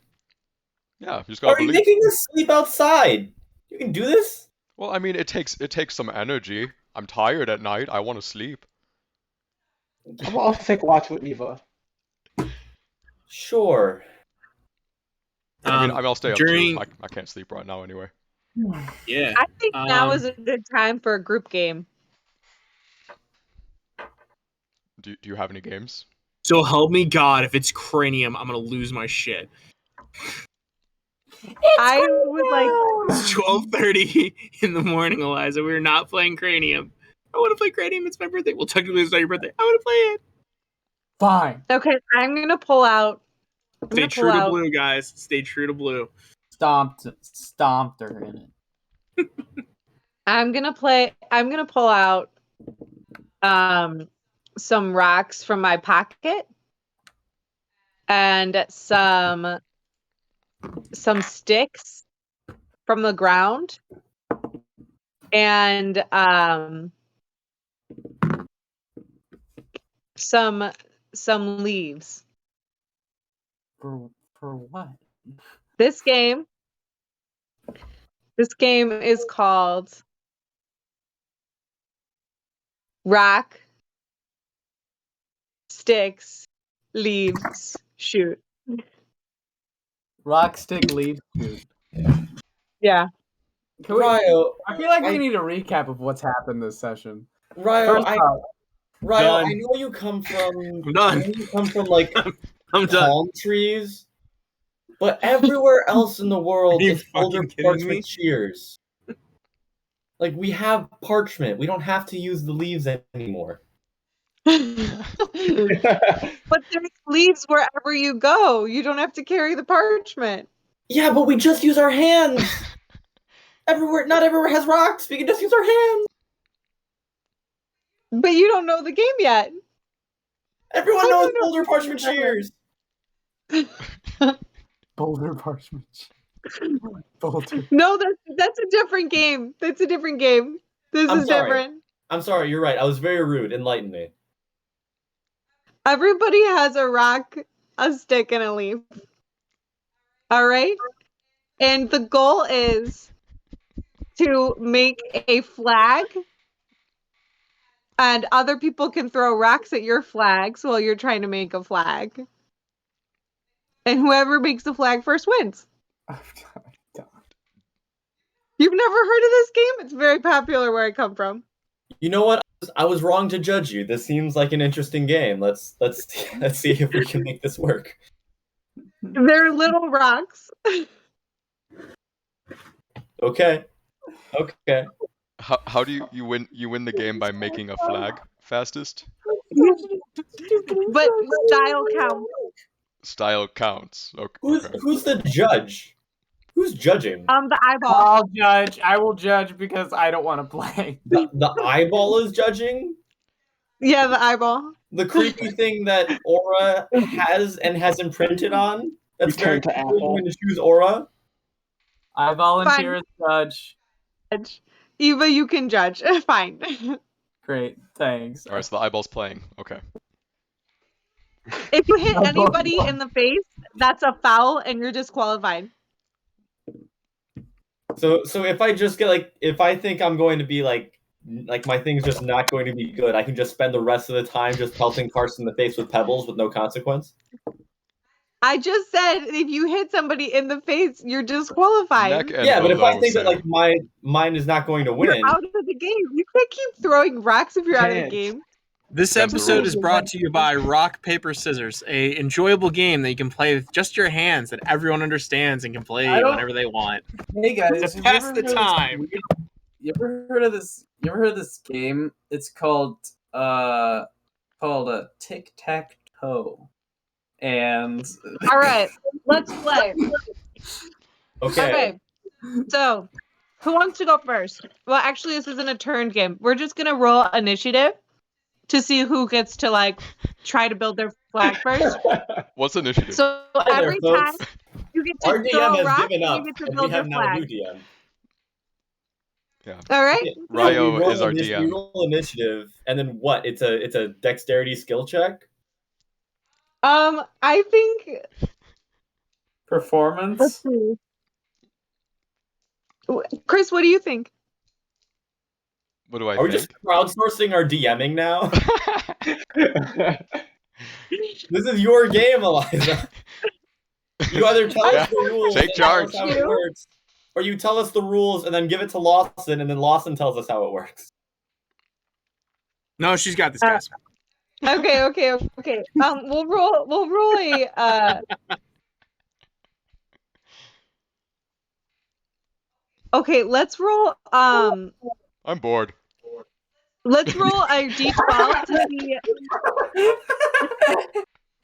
C: yeah, you just gotta
B: are you
C: believe.
B: making us sleep outside? You can do this?
C: Well, I mean, it takes some energy. I'm tired at night. I want to sleep.
E: I'll also take watch with Eva.
B: Sure.
C: I mean, I'll stay up
A: during-
C: too. I can't sleep right now anyway.
A: Yeah.
F: I think now
A: Um,
F: is a good time for a group game.
C: Do you have any games?
A: So help me God, if it's cranium, I'm gonna lose my shit.
F: I would like.
A: It's 12:30 in the morning, Eliza. We're not playing cranium. I want to play cranium. It's my birthday. Well, technically, it's not your birthday. I want to play it.
D: Fine.
F: Okay, I'm gonna pull out.
A: Stay true to blue, guys. Stay true to blue.
D: Stomped her in it.
F: I'm gonna pull out some rocks from my pocket and some sticks from the ground and some leaves.
D: For what?
F: This game is called Rock, Sticks, Leaves, Shoot.
D: Rock, stick, leaf, shoot.
F: Yeah.
D: Can we,
B: Ryo,
D: I feel like we need a recap of what's happened this session.
B: Ryo,
D: First off,
B: I
A: Done.
B: know you come from.
A: I'm done.
B: I know you come from like
A: I'm done.
B: palm trees, but everywhere else in the world
A: Are you
B: is older
A: fucking kidding me?
B: parchment shears. Like we have parchment, we don't have to use the leaves anymore.
F: But there's leaves wherever you go. You don't have to carry the parchment.
B: Yeah, but we just use our hands. Not everywhere has rocks. We can just use our hands.
F: But you don't know the game yet.
B: Everyone
F: I
B: knows
F: don't know.
B: older parchment shears.
D: boulder parchment. Boulder.
F: No, that's a different game. That's a different game. This
B: I'm
F: is
B: sorry.
F: different.
B: I'm sorry, you're right. I was very rude. Enlighten me.
F: Everybody has a rock, a stick, and a leaf. All right? And the goal is to make a flag, and other people can throw rocks at your flags while you're trying to make a flag. And whoever makes the flag first wins. You've never heard of this game? It's very popular where I come from.
B: You know what? I was wrong to judge you. This seems like an interesting game. Let's see if we can make this work.
F: They're little rocks.
B: Okay. Okay.
C: How do you win the game by making a flag fastest?
F: But style counts.
C: Style counts. Okay.
B: Who's the judge? Who's judging?
F: The eyeball.
D: I will judge because I don't want to play.
B: The eyeball is judging?
F: Yeah, the eyeball.
B: The creepy thing that Aura has and has imprinted on? That's
E: You
B: very
E: turn to
B: cool.
E: apple.
B: I'm going to choose Aura.
D: I volunteer as judge.
F: Judge. Eva, you can judge. Fine.
D: Great, thanks.
C: All right, so the eyeball's playing. Okay.
F: If you hit anybody in the face, that's a foul and you're disqualified.
B: So if I just get if I think I'm going to be like my thing's just not going to be good, I can just spend the rest of the time just pelting Carson in the face with pebbles with no consequence.
F: I just said if you hit somebody in the face, you're disqualified.
C: Neck and
B: Yeah, but if I
C: elbow,
B: think that
C: Sam.
B: mine is not going to win,
F: You're out of the game. You can't keep throwing rocks if you're out of the
E: Can't.
F: game.
A: This
C: That's the
A: episode
C: rules.
A: is brought to you by Rock, Paper, Scissors, a enjoyable game that you can play with just your hands that everyone understands and can play
D: I don't-
A: whenever they want.
D: Hey guys,
A: To
D: have you
A: pass
D: ever
A: the
D: heard of this
A: time.
D: weird- You ever heard of this? You ever heard of this game? It's called a tic-tac-toe, and
F: All right, let's play.
B: okay.
F: Okay, so who wants to go first? Well, actually, this isn't a turn game. We're just gonna roll initiative to see who gets to try to build their flag first.
C: What's initiative?
F: So
B: Hi there,
F: every time
B: folks.
F: you get to
B: Our DM
F: throw a
B: has
F: rock,
B: given
F: you
B: up,
F: get to
B: and we
F: build your
B: have now a new
F: flag.
B: DM.
F: All right.
B: Yeah,
C: Ryo
B: we roll
C: is our
B: We
C: DM.
B: roll initiative, and then what? It's a dexterity skill check.
F: I think. Let's
D: performance.
F: see. Chris, what do you think?
C: What do I
B: Are we
C: think?
B: just crowdsourcing our DMing now? This is your game, Eliza. You either tell us the rules,
C: Take
B: and tell us
C: charge.
B: how it works, or you tell us the rules and then give it to Lawson, and then Lawson tells us how it works.
A: No, she's got this, guys.
F: Okay. We'll roll a Okay, let's roll
C: I'm bored.
F: let's roll a d12 to see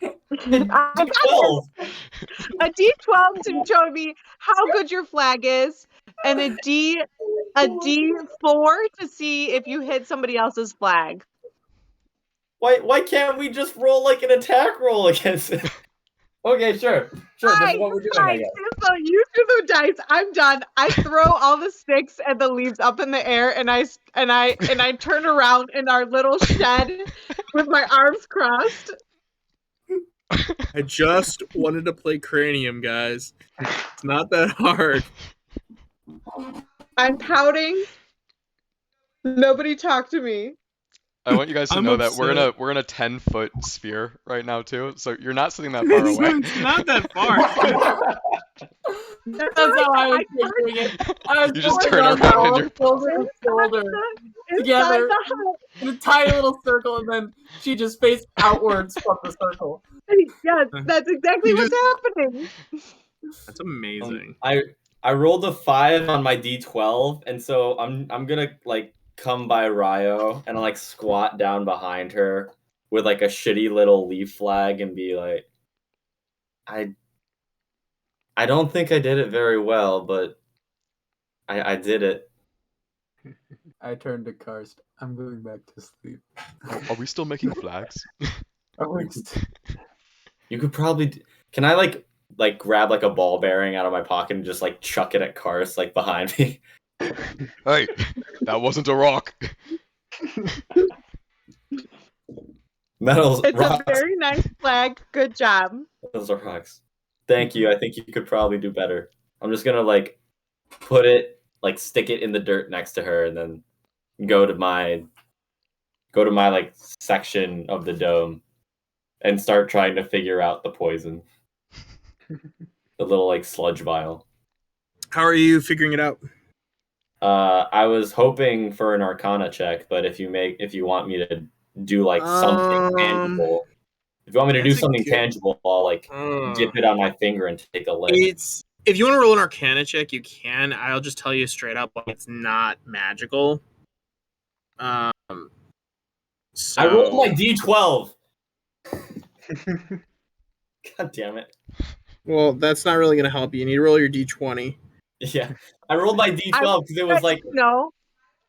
F: I got
B: D12.
F: a d12 to show me how good your flag is, and a d4 to see if you hit somebody else's flag.
B: Why can't we just roll like an attack roll against it? Okay, sure. This is what we're doing, I guess.
F: So you do the dice. I'm done. I throw all the sticks and the leaves up in the air, and I turn around in our little shed with my arms crossed.
A: I just wanted to play Cranium, guys. It's not that hard.
F: I'm pouting. Nobody talk to me.
C: I want you guys to
A: I'm
C: know that
A: upset.
C: we're in a 10-foot sphere right now too, so you're not sitting that far away.
A: It's not that far.
D: That's how I was picturing it. I was
C: You just
D: pulling
C: turn
D: us
C: around
D: all
C: and you're-
D: shoulder to shoulder together in a tiny little circle, and then she just faced outwards from the circle.
F: Yeah, that's exactly
A: You
F: what's happening.
A: That's amazing.
B: I rolled a 5 on my D12, and so I'm gonna like come by Ryo and like squat down behind her with like a shitty little leaf flag and be like, I don't think I did it very well, but I did it.
D: I turned to Karst. I'm going back to sleep.
C: Are we still making flags?
B: You could probably. Can I like grab like a ball bearing out of my pocket and just like chuck it at Karst like behind me?
C: Hey, that wasn't a rock.
B: Metals,
F: It's
B: rocks.
F: a very nice flag. Good job.
B: Those are rocks. Thank you. I think you could probably do better. I'm just gonna like put it, like stick it in the dirt next to her, and then go to my like section of the dome and start trying to figure out the poison. The little like sludge vial.
A: How are you figuring it out?
B: I was hoping for an Arcana check, but if you want me to do like something tangible, if you want me to do
A: that's a
B: something
A: good-
B: tangible, I'll like dip it on my finger and take a lick.
A: If you want to roll an Arcana check, you can. I'll just tell you straight up, like, it's not magical. So
B: I rolled my D12. God damn it.
A: well, that's not really going to help you. You need to roll your D20.
B: Yeah, I rolled my D12 because it was like
F: No.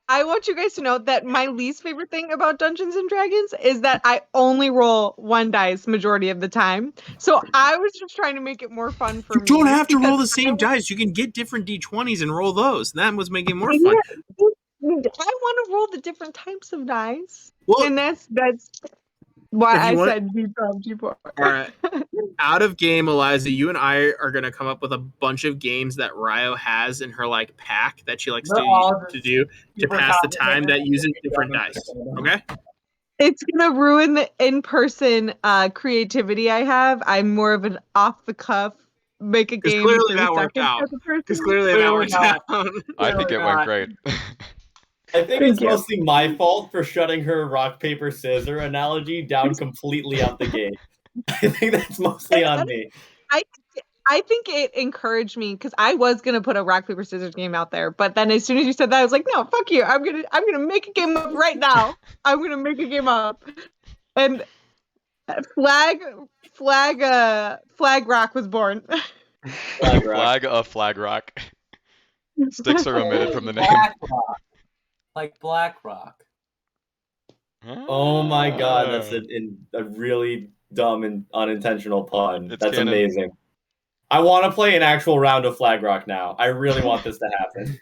F: I want you guys to know that my least favorite thing about Dungeons and Dragons is that I only roll one dice majority of the time. So I was just trying to make it more fun for
A: You
F: me.
A: don't have to roll the
F: because
A: same dice. You can get different D20s and roll those. That was making it more fun.
F: I want to roll the different types of dice.
A: Well,
F: And that's why
A: If you
F: I
A: want-
F: said D12, D4.
A: all right. Out of game, Eliza, you and I are going to come up with a bunch of games that Ryo has in her like pack that she likes to do to pass the time that uses different dice. Okay?
F: It's gonna ruin the in-person creativity I have. I'm more of an off-the-cuff, make a
A: 'Cause
F: game.
A: clearly
F: in 30
A: that worked
F: seconds
A: out.
F: type of person.
A: Because clearly that
D: Clearly
A: works
D: not.
A: out.
C: I think it went great.
B: I think
F: Thank
B: it's
F: you.
B: mostly my fault for shutting her rock paper scissor analogy down completely out the gate. I think that's mostly on me.
F: I think it encouraged me because I was gonna put a rock paper scissors game out there, but then as soon as you said that, I was like, no, fuck you. I'm gonna make a game up right now. I'm gonna make a game up, and flag rock was born.
B: Flag rock.
C: Flag a flag rock. Sticks are omitted from the name.
D: Black Rock. Like Black Rock.
B: Oh my god, that's
C: Ah.
B: a really dumb and unintentional pun.
C: It's
B: That's
C: canon.
B: amazing. I want to play an actual round of Flag Rock now. I really want this to happen.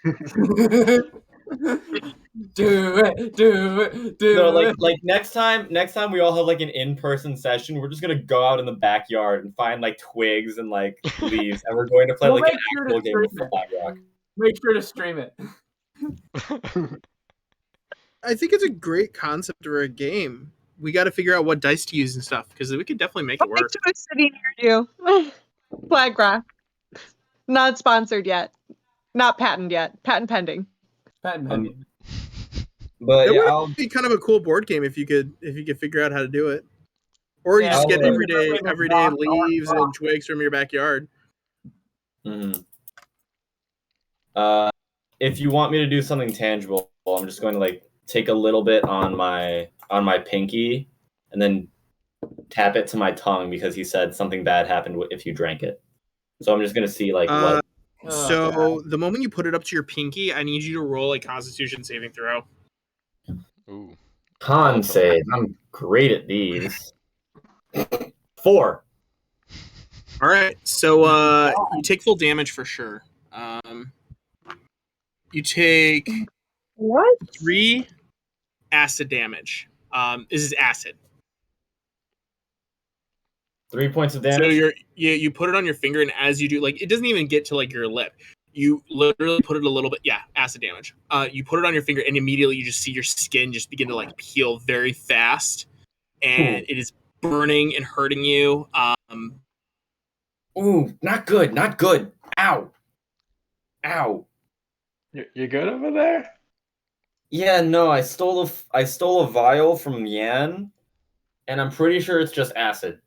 D: Do it.
B: No, like next time we all have like an in-person session, we're just gonna go out in the backyard and find like twigs and like leaves, and we're going to play
D: We'll
B: like an
D: make sure
B: actual
D: to
B: game of
D: stream it.
B: Flag Rock.
D: Make sure to stream it.
A: I think it's a great concept for a game. We got to figure out what dice to use and stuff because we could definitely make it
F: I'll make
A: work.
F: sure it's sitting near you. Flag rock. Not sponsored yet. Not patent yet. Patent pending.
D: Patent pending.
B: But
A: That
B: yeah,
A: would
B: I'll,
A: be kind of a cool board game if you could figure out how to do it. Or you
D: Yeah,
A: just get
B: I'll,
A: everyday
D: rock,
A: leaves and twigs from your backyard.
B: mhm. If you want me to do something tangible, I'm just going to like take a little bit on my pinky and then tap it to my tongue because he said something bad happened if you drank it. So I'm just gonna see like what.
A: So the moment you put it up to your pinky, I need you to roll a Constitution saving throw.
C: Ooh.
B: Con save. I'm great at these. 4.
A: All right, so you take full damage for sure. You take
F: What?
A: 3 acid damage. This is acid.
B: 3 points of
A: So
B: damage.
A: you put it on your finger, and as you do, like it doesn't even get to like your lip. You literally put it a little bit, acid damage. You put it on your finger, and immediately you just see your skin just begin to like peel very fast, and it is burning and hurting you.
B: Ooh, not good. Not good. Ow. Ow.
E: You good over there?
B: Yeah, no, I stole a vial from Yan, and I'm pretty sure it's just acid.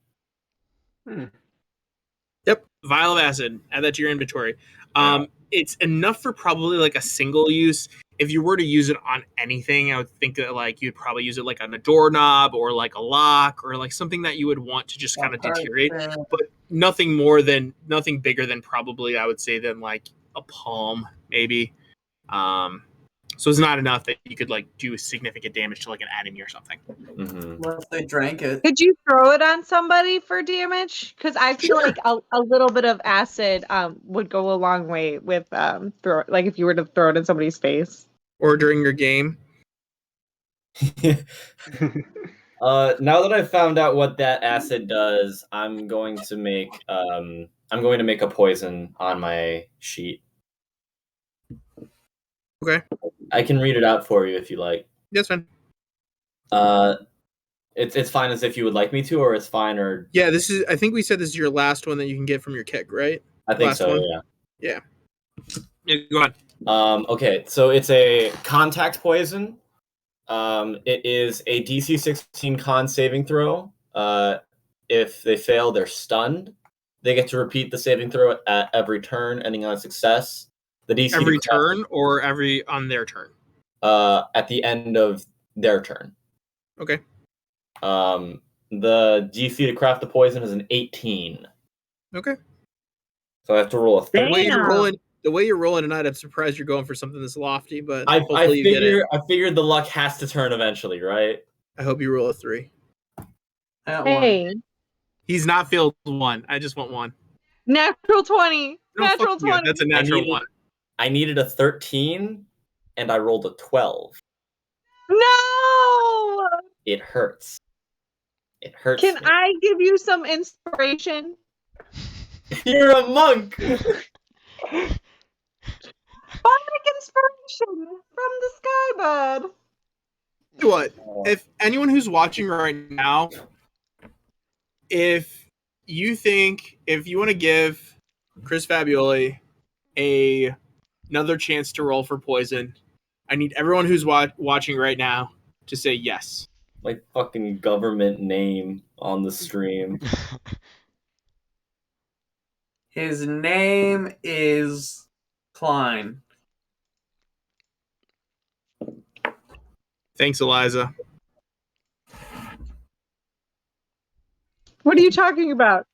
A: Yep, vial of acid. Add that to your inventory. It's enough for probably like a single use. If you were to use it on anything, I would think that like you'd probably use it like on a doorknob or like a lock or like something that you would want to just kind of deteriorate. But nothing bigger than probably I would say than like a palm maybe. So it's not enough that you could like do significant damage to like an enemy or something.
B: Mm-hmm.
D: Unless they drank it.
F: Could you throw it on somebody for damage? Because I feel like a little bit of acid would go a long way with like if you were to throw it in somebody's face.
A: Or during your game.
B: Now that I've found out what that acid does, I'm going to make a poison on my sheet.
A: Okay.
B: I can read it out for you if you like.
A: That's fine.
B: It's fine as if you would like me to, or it's fine, or
A: Yeah, I think we said this is your last one that you can get from your keg, right?
B: I think
A: Last
B: so.
A: one?
B: Yeah.
A: Yeah, go on.
B: Okay, so it's a contact poison. It is a DC 16 con saving throw. If they fail, they're stunned. They get to repeat the saving throw at every turn, ending on a success. The DC
A: Every turn or on their turn?
B: At the end of their turn.
A: Okay.
B: The DC to craft the poison is an 18.
A: Okay.
B: So I have to roll a 30.
A: The way you're rolling tonight, I'm surprised you're going for something this lofty, but
B: I
A: hopefully you get it.
B: figured the luck has to turn eventually, right?
A: I hope you roll a 3.
F: Hey,
A: He's not failed 1. I just want 1.
F: natural 20.
A: No,
F: Natural
A: fuck you.
F: 20.
A: That's a natural 1.
B: I needed a 13, and I rolled a 12.
F: No!
B: It hurts. It hurts.
F: Can
B: me.
F: I give you some inspiration?
B: You're a monk.
F: Bardic inspiration from the Skybird.
A: Tell you what, if anyone who's watching right now, if you want to give Chris Fabioli another chance to roll for poison, I need everyone who's watching right now to say yes.
B: My fucking government name on the stream.
D: His name is Klein.
A: Thanks, Eliza.
F: What are you talking about?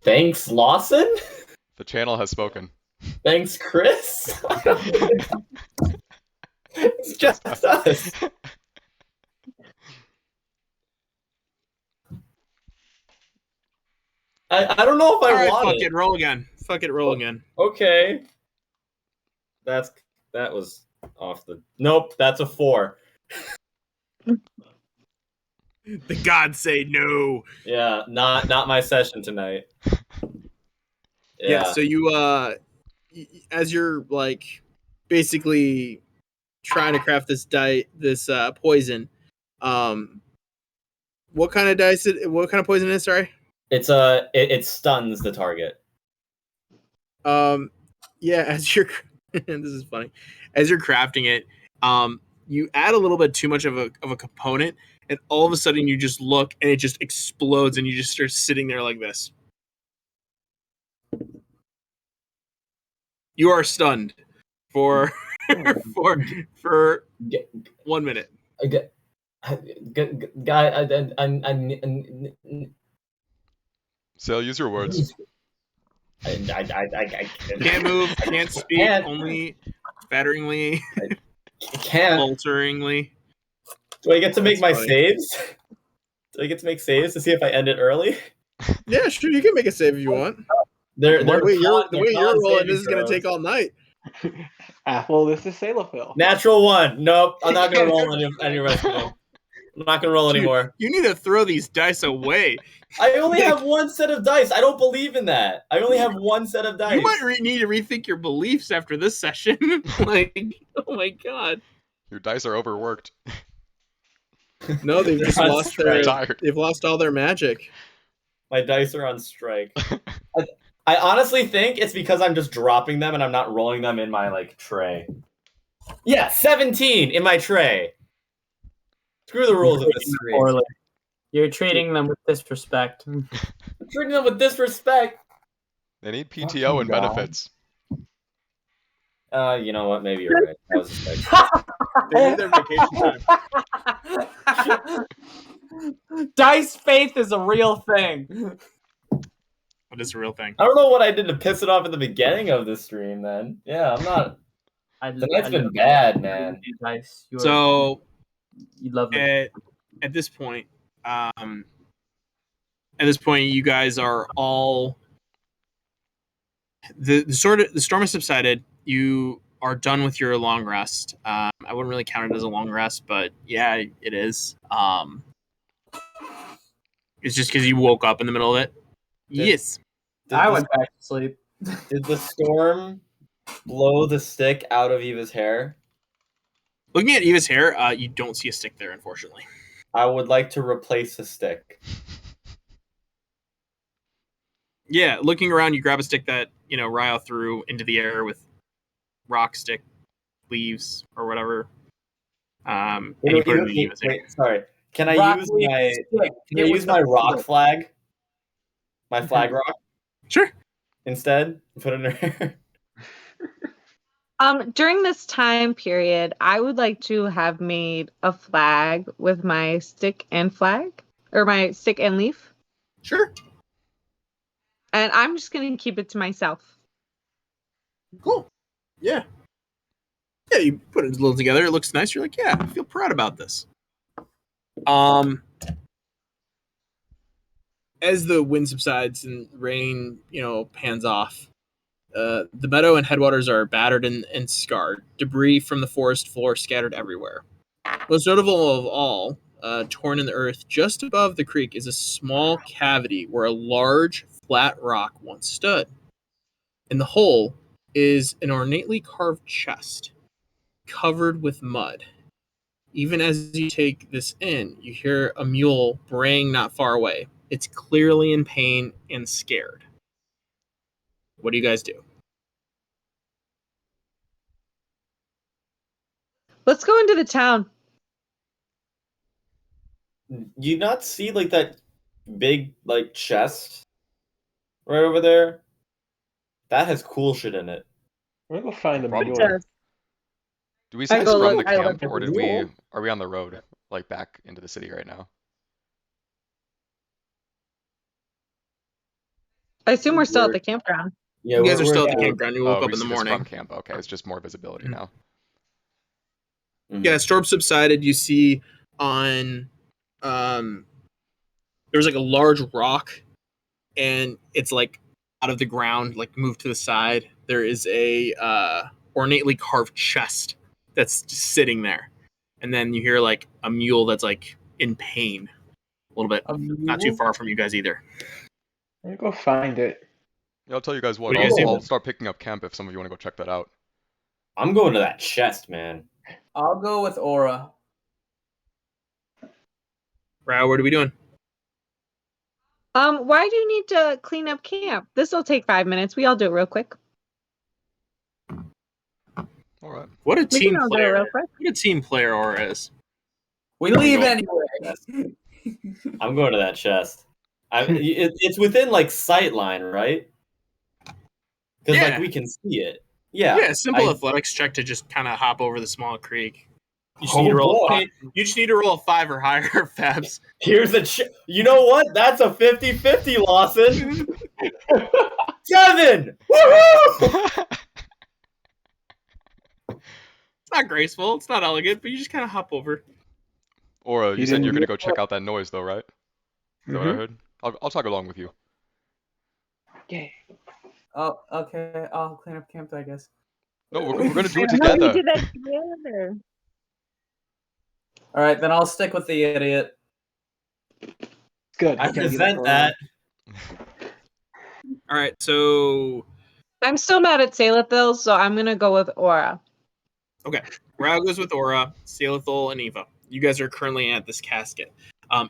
B: Thanks, Lawson.
C: The channel has spoken.
B: Thanks, Chris. It's just us. I don't know if I want
A: fuck
B: it.
A: it, roll again. Fuck it, roll again.
B: Okay. That was off the. Nope, that's a 4.
A: The gods say no.
B: Yeah, not my session tonight.
A: Yeah. So you as you're like basically trying to craft this poison, what kind of poison is it? Sorry.
B: It stuns the target.
A: Yeah, as you're this is funny. As you're crafting it, you add a little bit too much of a component, and all of a sudden you just look and it just explodes, and you just start sitting there like this. You are stunned for for
B: G-
A: 1 minute.
B: Guy,
C: Sale, use your words.
B: I
A: Can't move, can't speak,
B: Can't.
A: only fatteringly,
B: can't.
A: falteringly.
B: Do I get to make
A: That's
B: my
A: funny.
B: saves? Do I get to make saves to see if I end it early?
A: Yeah, sure, you can make a save if you want.
B: They're
A: The way you're rolling,
B: non-saving
A: this is gonna
B: throws.
A: take all night.
E: Apple, this is Salafil.
B: Natural 1. Nope, I'm not gonna roll any rest of them. I'm not gonna roll
A: Dude,
B: anymore.
A: You need to throw these dice away.
B: I only have one set of dice. I don't believe in that. I only have one set of dice.
A: You might need to rethink your beliefs after this session. Like, oh my god.
C: Your dice are overworked.
A: No, they've just
B: They're on
A: lost
B: strike.
C: Tired.
A: they've lost all their magic.
B: My dice are on strike. I honestly think it's because I'm just dropping them and I'm not rolling them in my tray. Yeah, 17 in my tray. Screw the rules of this stream.
G: Poorly. You're treating them with disrespect.
B: I'm treating them with disrespect.
C: They need PTO and
E: God.
C: benefits.
B: You know what? Maybe you're right. That was a mistake.
A: They need their vacation time.
D: Dice faith is a real thing.
A: What is the real thing?
B: I don't know what I did to piss it off at the beginning of this stream. Then yeah, I'm not. Tonight's been bad, man.
D: Dice.
A: So
D: You love it.
A: at this point, you guys are all the storm has subsided. You are done with your long rest. I wouldn't really count it as a long rest, but yeah, it is. It's just because you woke up in the middle of it. Yes.
B: Did
D: I
B: the-
D: went back to sleep.
B: Did the storm blow the stick out of Eva's hair?
A: Looking at Eva's hair, you don't see a stick there, unfortunately.
B: I would like to replace the stick.
A: Yeah, looking around, you grab a stick that Ryo threw into the air with rock stick leaves or whatever. And you put it in Eva's hair.
B: Wait, sorry. Can I
D: Rock
B: use
D: leaf
B: my
D: stick.
B: Can I
D: It
B: use
D: was
B: my
D: the-
B: rock flag? My flag rock
A: Sure.
B: instead? Put it in her hair.
F: During this time period, I would like to have made a flag with my stick and flag, or my stick and leaf,
A: Sure.
F: and I'm just gonna keep it to myself.
A: Cool. Yeah. Yeah, you put it a little together. It looks nice. You're like, yeah, I feel proud about this. As the wind subsides and rain, pans off, the meadow and headwaters are battered and scarred. Debris from the forest floor scattered everywhere. Most notable of all, torn in the earth just above the creek, is a small cavity where a large, flat rock once stood. In the hole is an ornately carved chest, covered with mud. Even as you take this in, you hear a mule braying not far away. It's clearly in pain and scared. What do you guys do?
F: Let's go into the town.
B: You not see that big chest right over there? That has cool shit in it.
E: I'm gonna go find the
C: Probably.
E: mule.
C: Do we see
F: I
C: this
F: go
C: from
F: look-
C: the
F: I look
C: camp,
F: at
C: or
F: the
C: are
B: mule.
C: we on the road, back into the city right now?
F: I assume we're still at the campground.
B: Yeah,
A: You guys
B: we're
A: are still at the
B: down.
A: campground. You woke
C: Oh,
A: up
C: we
A: in the
C: see this from
A: morning.
C: camp. Okay, it's just more visibility
A: Mhm.
C: now.
B: Mhm.
A: Yeah, storm subsided. You see on there's a large rock, and it's out of the ground, moved to the side. There is a ornately carved chest that's just sitting there, and then you hear a mule that's in pain a little bit, not too far from you guys either.
E: I'm gonna go find it.
C: Yeah, I'll tell you guys what.
A: What do you guys do?
C: I'll start picking up camp if some of you want to go check that out.
B: I'm going to that chest, man.
D: I'll go with Aura.
A: Rao, what are we doing?
F: Why do you need to clean up camp? This will take 5 minutes. We all do it real quick.
C: All right.
A: What a
F: We
A: team
F: can all do it
A: player!
F: real quick.
A: What a team player Aura is.
D: We leave
B: Go.
D: anyway.
B: I'm going to that chest. It's within like sight line, right? Because
A: Yeah.
B: like we can see it. Yeah.
A: Yeah, simple
B: I-
A: athletics check to just kind of hop over the small creek. You just
B: Oh,
A: need to roll.
B: boy.
A: You just need to roll a 5 or higher, Fabs.
B: Here's a you know what? That's a 50-50, Lawson. 7! Woohoo!
A: It's not graceful. It's not elegant, but you just kind of hop over.
C: Or
E: He
C: you said
E: didn't
C: you're gonna
E: do
C: go check out that noise though, right? Is that what I
E: Mhm.
C: heard? I'll tag along with you.
E: Yeah.
D: Oh, okay. I'll clean up camp, I guess.
C: No, we're gonna do it
F: No, we
C: together.
F: did that together.
D: All right, then I'll stick with the idiot.
E: Good.
B: I
E: Gotta get
B: resent
E: it
B: that.
A: All right, so
F: I'm still mad at Salathyl, so I'm gonna go with Aura.
A: Rao goes with Aura, Salithol, and Eva. You guys are currently at this casket.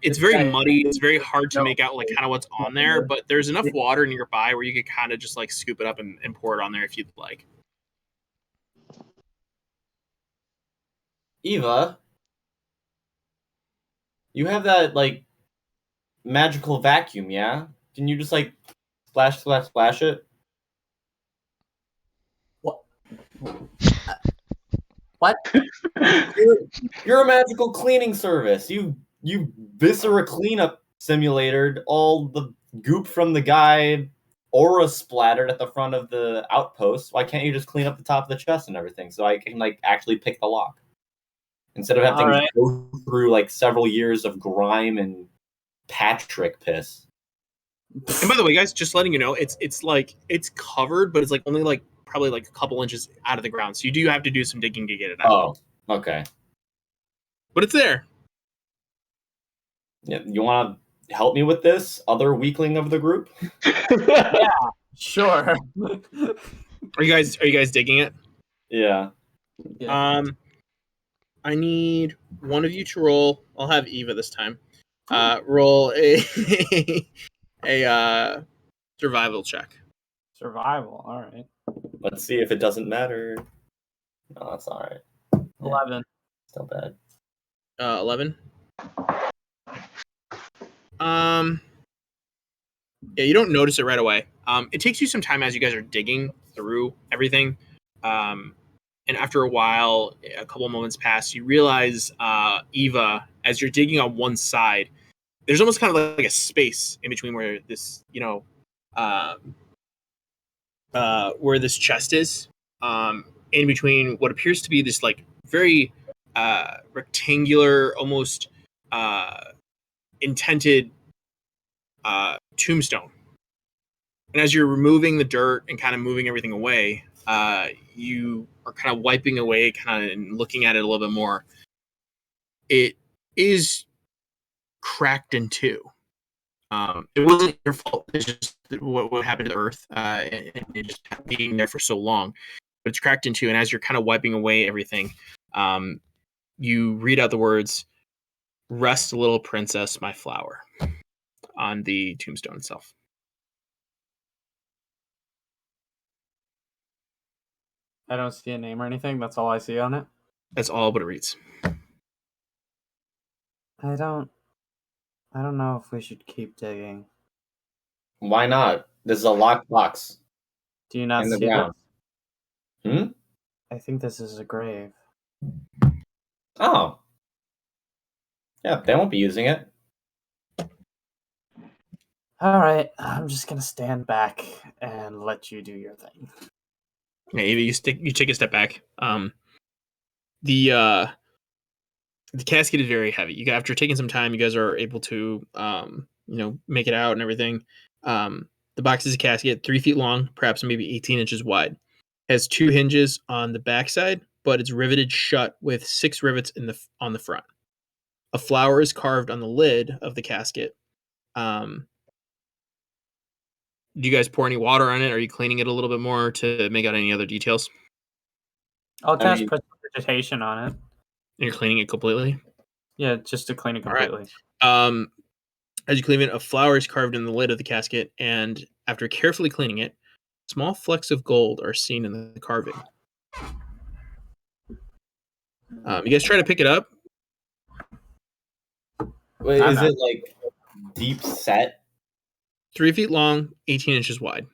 A: It's very
D: Okay.
A: muddy. It's very hard to
D: No.
A: make out like kind of what's on there, but there's enough water nearby where you could kind of just like scoop it up and pour it on there if you'd like.
B: Eva, you have that like magical vacuum, yeah? Can you just like splash it?
D: What?
B: You're a magical cleaning service. You viscera cleanup simulated all the goop from the guy aura splattered at the front of the outpost. Why can't you just clean up the top of the chest and everything so I can like actually pick the lock? Instead of having
G: Alright.
B: to go through like several years of grime and Patrick piss.
A: And by the way, guys, just letting you know, it's like it's covered, but it's like only like probably like a couple inches out of the ground. So you do have to do some digging to get it out.
B: Oh, okay.
A: But it's there.
B: Yeah, you want to help me with this, other weakling of the group?
G: Sure.
A: Are you guys digging it?
B: Yeah.
D: Yeah.
A: I need one of you to roll. I'll have Eva this time. Roll a a survival check.
G: Survival. All right.
B: Let's see if it doesn't matter. No, that's all right.
G: 11.
B: Still bad.
A: 11. Yeah, you don't notice it right away. It takes you some time as you guys are digging through everything. And after a while, a couple moments pass, you realize, Eva, as you're digging on one side, there's almost kind of like a space in between where this, where this chest is, in between what appears to be this like very rectangular, almost indented tombstone. And as you're removing the dirt and kind of moving everything away, you are kind of wiping away, kind of and looking at it a little bit more. It is cracked in two. It wasn't your fault. It's just what happened to the Earth, and it just being there for so long. But it's cracked in two, and as you're kind of wiping away everything, you read out the words, "Rest, little princess, my flower," on the tombstone itself.
G: I don't see a name or anything. That's all I see on it.
A: That's all but it reads.
G: I don't know if we should keep digging.
B: Why not? This is a locked box
G: Do you not
B: in the
G: see
B: ground.
G: this? I think this is a grave.
B: Oh. Yeah, they won't be using it.
G: All right, I'm just gonna stand back and let you do your thing.
A: Yeah, Eva, you take a step back. The casket is very heavy. After taking some time, you guys are able to make it out and everything. The box is a casket, 3 feet long, perhaps maybe 18 inches wide. Has 2 hinges on the backside, but it's riveted shut with 6 rivets on the front. A flower is carved on the lid of the casket. Do you guys pour any water on it? Are you cleaning it a little bit more to make out any other details?
G: I'll
B: I
G: cast
B: mean-
G: precipitation on it.
A: And you're cleaning it completely?
G: Yeah, just to clean it
A: All right.
G: completely.
A: As you clean it, a flower is carved in the lid of the casket, and after carefully cleaning it, small flecks of gold are seen in the carving. You guys try to pick it up.
B: Wait,
D: I'm
B: is
D: out.
B: it like deep set?
A: 3 feet long, 18 inches wide.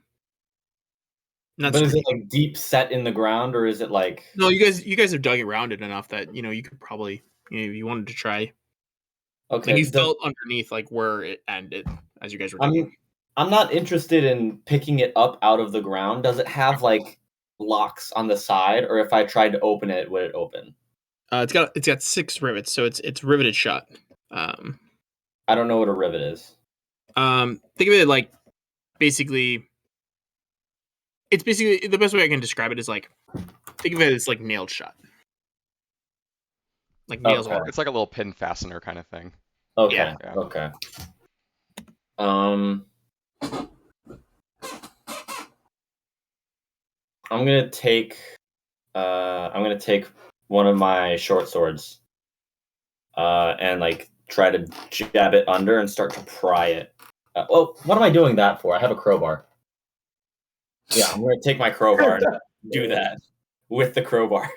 A: Not
B: But is
A: super
B: it like deep set in the ground, or is it like?
A: No, you guys have dug around it enough that you could probably if you wanted to try.
B: Okay,
A: Like you felt underneath like where it ended as you guys were digging.
B: I'm not interested in picking it up out of the ground. Does it have like locks on the side, or if I tried to open it, would it open?
A: It's got 6 rivets, so it's riveted shut.
B: I don't know what a rivet is.
A: Think of it like basically. It's basically the best way I can describe it is like think of it as like nailed shut. Like nails
B: Okay.
A: all.
C: It's like a little pin fastener kind of thing.
B: Okay.
A: Yeah.
B: Okay. I'm gonna take one of my short swords, and like try to jab it under and start to pry it. Well, what am I doing that for? I have a crowbar. Yeah, I'm gonna take my crowbar and do that with the crowbar.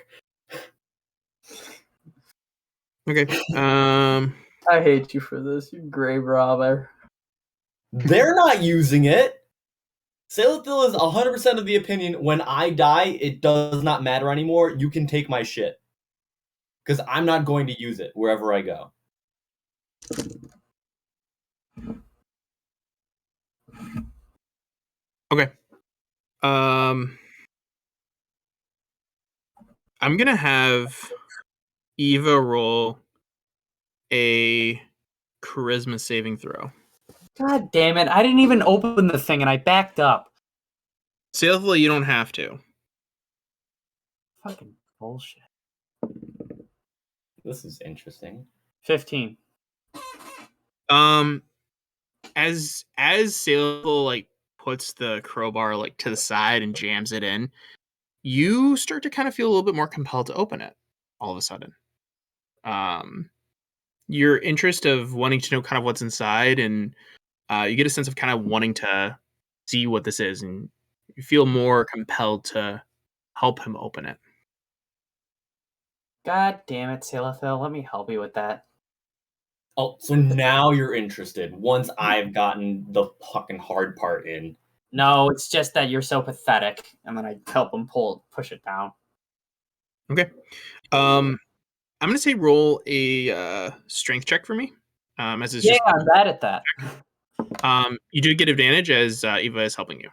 A: Okay.
D: I hate you for this, you grave robber.
B: They're not using it. Sailithil is 100% of the opinion when I die, it does not matter anymore. You can take my shit. Because I'm not going to use it wherever I go.
A: Okay. I'm gonna have Eva roll a charisma saving throw.
G: God damn it! I didn't even open the thing, and I backed up.
A: Sailful, you don't have to.
G: Fucking bullshit.
B: This is interesting.
G: 15.
A: As Sailful like puts the crowbar like to the side and jams it in, you start to kind of feel a little bit more compelled to open it all of a sudden. Your interest of wanting to know kind of what's inside, and you get a sense of kind of wanting to see what this is, and you feel more compelled to help him open it.
G: God damn it, Sailafil. Let me help you with that.
B: Oh, so now you're interested once I've gotten the fucking hard part in.
G: No, it's just that you're so pathetic, and then I help him push it down.
A: Okay. I'm gonna say roll a strength check for me. As it's just
G: I'm bad at that.
A: you do get advantage as Eva is helping you.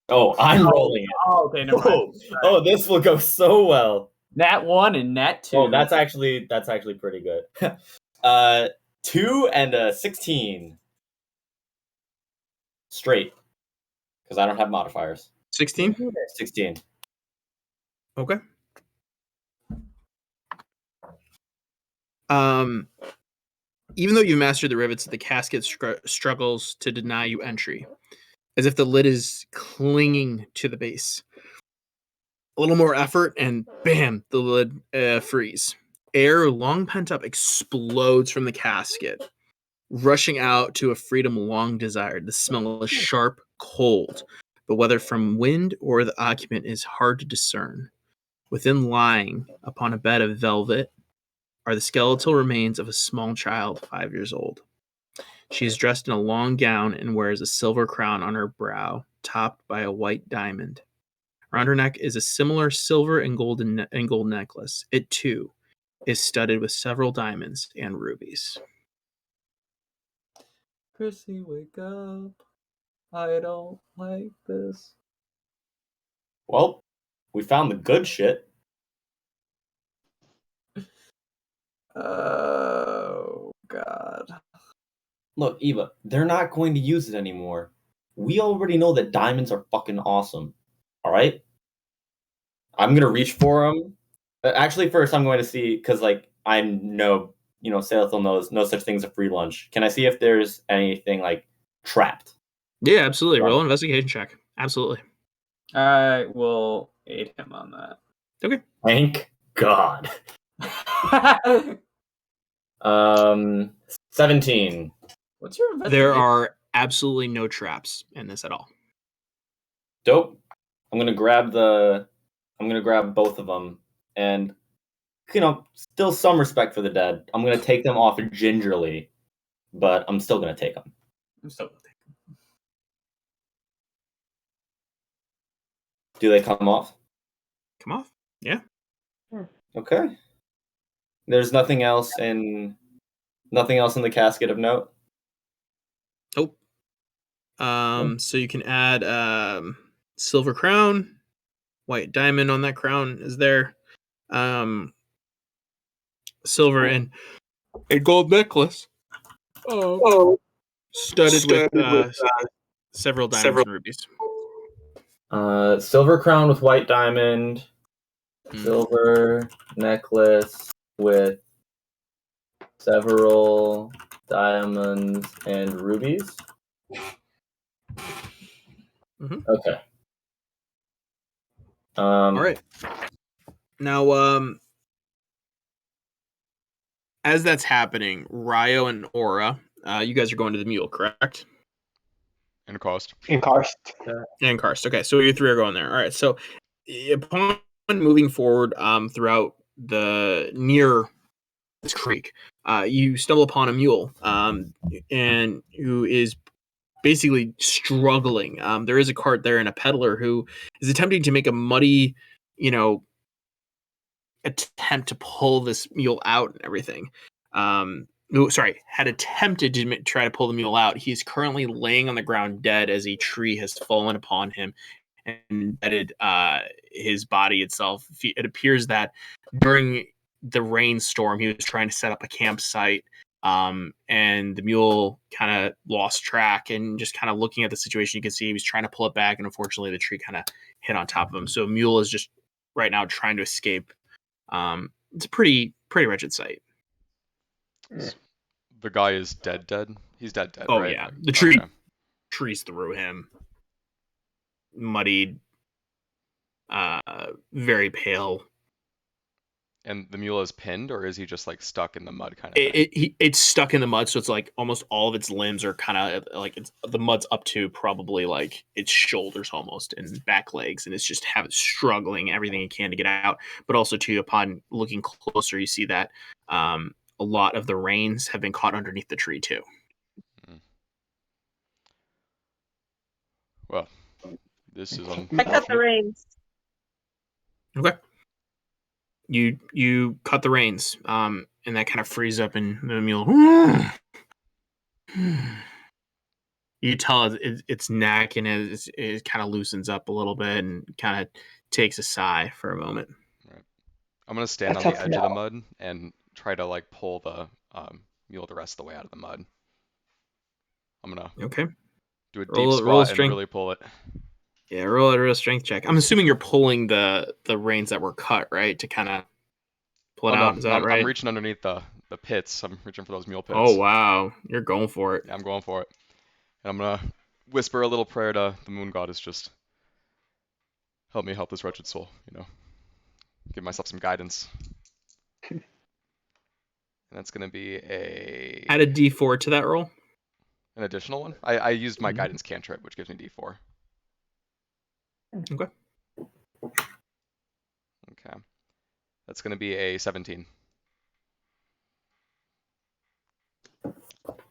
B: Oh, I'm rolling it.
G: Oh, okay, never mind.
B: Oh, this will go so well.
G: Nat 1 and Nat 2.
B: Oh, that's actually pretty good. 2 and a 16. Straight. Because I don't have modifiers.
A: 16?
B: 16.
A: Okay. Even though you've mastered the rivets, the casket struggles to deny you entry, as if the lid is clinging to the base. A little more effort, and bam, the lid frees. Air, long pent up, explodes from the casket, rushing out to a freedom long desired. The smell is sharp, cold, but whether from wind or the occupant is hard to discern. Within, lying upon a bed of velvet, are the skeletal remains of a small child 5 years old. She is dressed in a long gown and wears a silver crown on her brow, topped by a white diamond. Around her neck is a similar silver and gold necklace. It, too, is studded with several diamonds and rubies.
D: Chrissy, wake up. I don't like this.
B: Well, we found the good shit.
D: Oh, God.
B: Look, Eva, they're not going to use it anymore. We already know that diamonds are fucking awesome. All right? I'm going to reach for them. Actually, first, I'm going to see, because, like, I know, Sailthil knows no such thing as a free lunch. Can I see if there's anything, like, trapped?
A: Yeah, absolutely. Roll an investigation check. Absolutely.
D: I will aid him on that.
A: Okay.
B: Thank God. 17.
D: What's your investigation?
A: There are absolutely no traps in this at all.
B: Dope. I'm gonna grab both of them, and still some respect for the dead. I'm gonna take them off gingerly, but I'm still gonna take them.
D: I'm still gonna take
B: Do they come off?
A: Come off. Yeah.
B: Okay. There's nothing else in the casket of note.
A: Nope. So you can add silver crown, white diamond on that crown is there, silver and a gold necklace. Studded with several diamonds and rubies.
B: Silver crown with white diamond, silver necklace with several diamonds and rubies.
A: Mhm.
B: Okay.
A: All right. Now, as that's happening, Ryo and Aura, you guys are going to the mule, correct?
C: And cost.
E: In Karst.
A: And Karst. Okay, so you three are going there. All right. So upon moving forward throughout the near this creek, you stumble upon a mule, and who is basically struggling. There is a cart there and a peddler who is attempting to make a muddy, attempt to pull this mule out and everything. Had attempted to try to pull the mule out. He's currently laying on the ground dead as a tree has fallen upon him and embedded his body itself. It appears that during the rainstorm, he was trying to set up a campsite, and the mule kind of lost track. And just kind of looking at the situation, you can see he was trying to pull it back, and unfortunately, the tree kind of hit on top of him. So mule is just right now trying to escape. It's a pretty wretched sight.
C: The guy is dead. He's dead.
A: Oh
C: right?
A: yeah, the tree
C: Okay.
A: trees through him, muddied, very pale.
C: And the mule is pinned, or is he just like stuck in the mud kind of thing?
A: It's stuck in the mud, so it's like almost all of its limbs are kind of like the mud's up to probably like its shoulders almost and back legs, and it's just struggling everything it can to get out. But also too, upon looking closer, you see that a lot of the reins have been caught underneath the tree too.
C: Well, this is
F: I cut the
C: unfortunate.
F: reins.
A: Okay. You cut the reins, and that kind of frees up, and the mule. You tell its neck, and it kind of loosens up a little bit, and kind of takes a sigh for a moment.
C: Right. I'm gonna stand on
E: That's
C: the
E: tough
C: edge of the
E: now.
C: mud and try to like pull the mule the rest of the way out of the mud. I'm gonna
A: Okay.
C: do a deep
A: Roll a
C: squat and
A: strength.
C: really pull it.
A: Yeah, roll a real strength check. I'm assuming you're pulling the reins that were cut, right, to kind of pull it
C: Oh, no,
A: out. Is that
C: I'm
A: right?
C: reaching underneath the pits. I'm reaching for those mule pits.
A: Oh wow, you're going for it.
C: Yeah, I'm going for it. And I'm gonna whisper a little prayer to the moon goddess, just help me help this wretched soul, Give myself some guidance. And that's gonna be
A: Add a D4 to that roll.
C: an additional one. I used my
A: Mhm.
C: guidance cantrip, which gives me D4.
A: Okay.
C: Okay. That's gonna be a 17.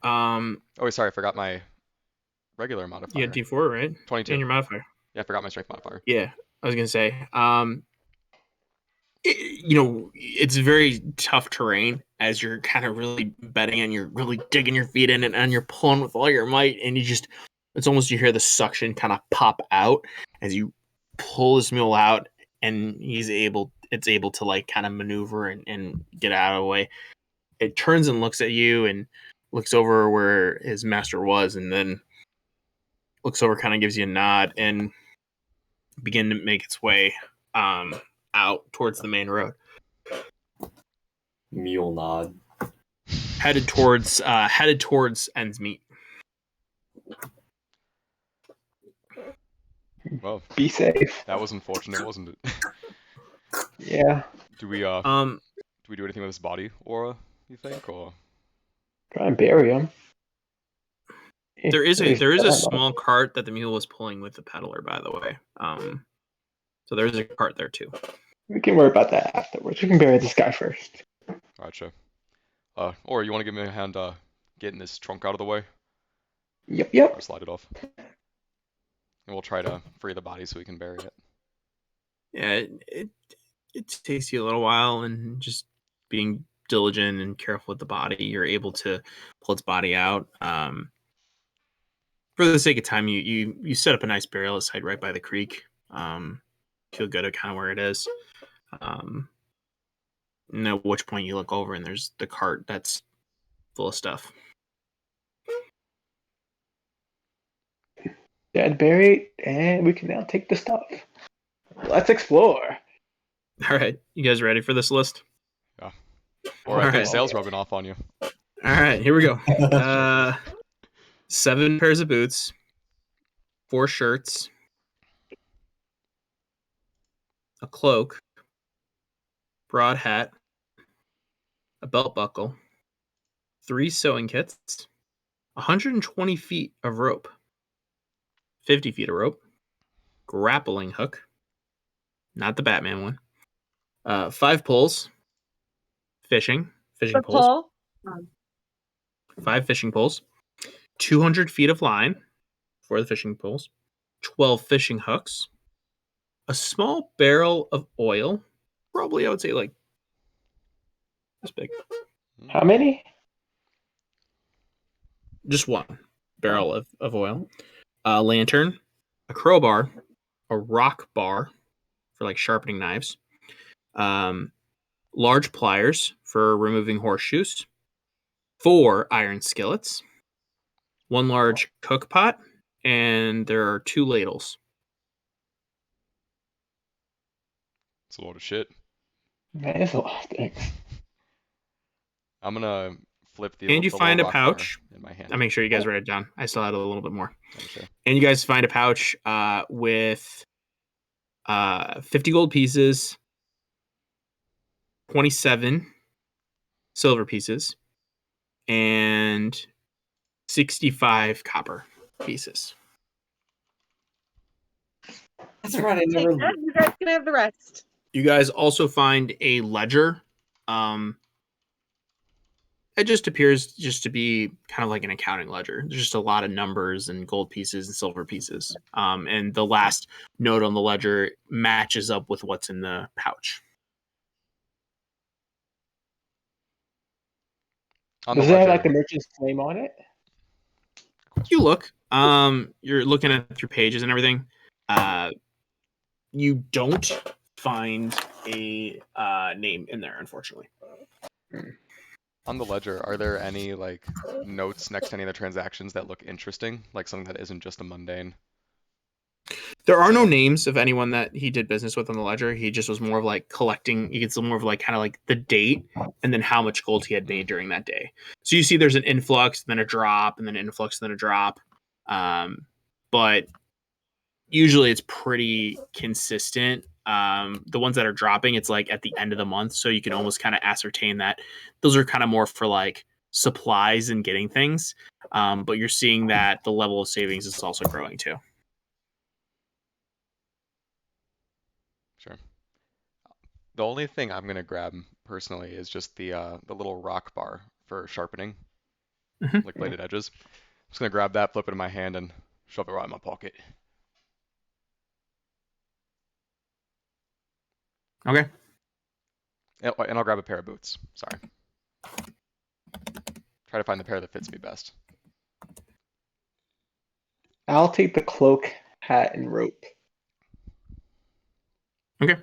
C: Oh wait, sorry, I forgot my regular modifier.
A: You had D4, right?
C: 22.
A: And your modifier.
C: Yeah, I forgot my strength modifier.
A: Yeah, I was gonna say. It's very tough terrain as you're kind of really betting and you're really digging your feet in and you're pulling with all your might, and it's almost you hear the suction kind of pop out as you pull this mule out, and it's able to like kind of maneuver and get out of the way. It turns and looks at you and looks over where his master was, and then looks over, kind of gives you a nod, and begin to make its way out towards the main road.
B: Mule nod.
A: Headed towards Ends Meet.
C: Well,
E: Be safe.
C: that was unfortunate, wasn't it?
E: Yeah.
C: Do we do anything with his body, Aura, you think, or?
E: Try and bury him.
A: There is a small cart that the mule was pulling with the peddler, by the way. So there's a cart there too.
E: We can worry about that afterwards. We can bury this guy first.
C: Gotcha. Or you want to give me a hand getting this trunk out of the way?
E: Yep.
C: Or slide it off. And we'll try to free the body so we can bury it.
A: Yeah, it takes you a little while, and just being diligent and careful with the body, you're able to pull its body out. For the sake of time, you set up a nice burial site right by the creek. Feel good at kind of where it is. And at which point you look over and there's the cart that's full of stuff.
E: Dead, buried, and we can now take the stuff. Let's explore.
A: All right, you guys ready for this list?
C: Or I think
A: Alright.
C: Sail's rubbing off on you.
A: All right, here we go. 7 pairs of boots, 4 shirts, a cloak, broad hat, a belt buckle, 3 sewing kits, 120 feet of rope, 50 feet of rope, grappling hook, not the Batman one, 5 poles, fishing
F: The
A: poles,
F: pole.
A: 5 fishing poles, 200 feet of line for the fishing poles, 12 fishing hooks, a small barrel of oil, probably I would say like this big,
E: How many?
A: just one barrel of oil, a lantern, a crowbar, a rock bar for like sharpening knives, large pliers for removing horseshoes, 4 iron skillets, 1 large cook pot, and there are 2 ladles.
C: It's a load of shit.
E: That is a lot of things.
C: I'm gonna flip the
A: And you
C: the
A: find a
C: little rock bar
A: pouch.
C: in my hand.
A: I'll make sure you guys write it down. I still had a little bit more.
C: Gotcha.
A: And you guys find a pouch with 50 gold pieces, 27 silver pieces, and 65 copper pieces.
B: That's right. I
F: Take
B: never.
F: that. You guys can have the rest.
A: You guys also find a ledger. It just appears just to be kind of like an accounting ledger. There's just a lot of numbers and gold pieces and silver pieces. And the last note on the ledger matches up with what's in the pouch.
C: On the
E: Does it have
C: ledger,
E: like the merchant's name on it?
A: You look. You're looking at through pages and everything. You don't find a name in there, unfortunately.
C: on the ledger, are there any like notes next to any of the transactions that look interesting, like something that isn't just a mundane?
A: There are no names of anyone that he did business with on the ledger. He just was more of like collecting. He gets more of like kind of like the date and then how much gold he had made during that day. So you see there's an influx, then a drop, and then an influx, then a drop. But usually it's pretty consistent. The ones that are dropping, it's like at the end of the month. So you can almost kind of ascertain that those are kind of more for like supplies and getting things. But you're seeing that the level of savings is also growing too.
C: Sure. The only thing I'm gonna grab personally is just the little rock bar for sharpening,
A: Mhm.
C: like bladed edges. I'm just gonna grab that, flip it in my hand, and shove it right in my pocket.
A: Okay.
C: And I'll grab a pair of boots. Sorry. Try to find the pair that fits me best.
E: I'll take the cloak, hat, and rope.
A: Okay.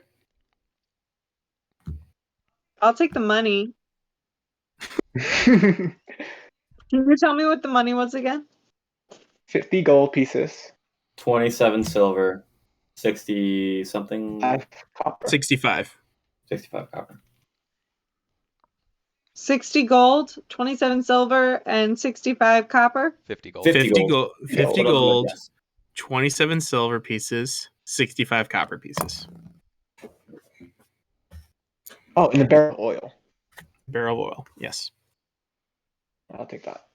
F: I'll take the money. Can you tell me what the money was again?
E: 50 gold pieces.
B: 27 silver, 60 something,
E: 5 copper.
A: 65.
B: 65 copper.
F: 60 gold, 27 silver, and 65 copper.
C: 50 gold.
B: 50
A: 50
B: gold.
A: gold, 50
B: What else would I
A: gold,
B: guess?
A: 27 silver pieces, 65 copper pieces.
E: Oh, and the barrel of oil.
A: Barrel of oil. Yes.
E: I'll take that.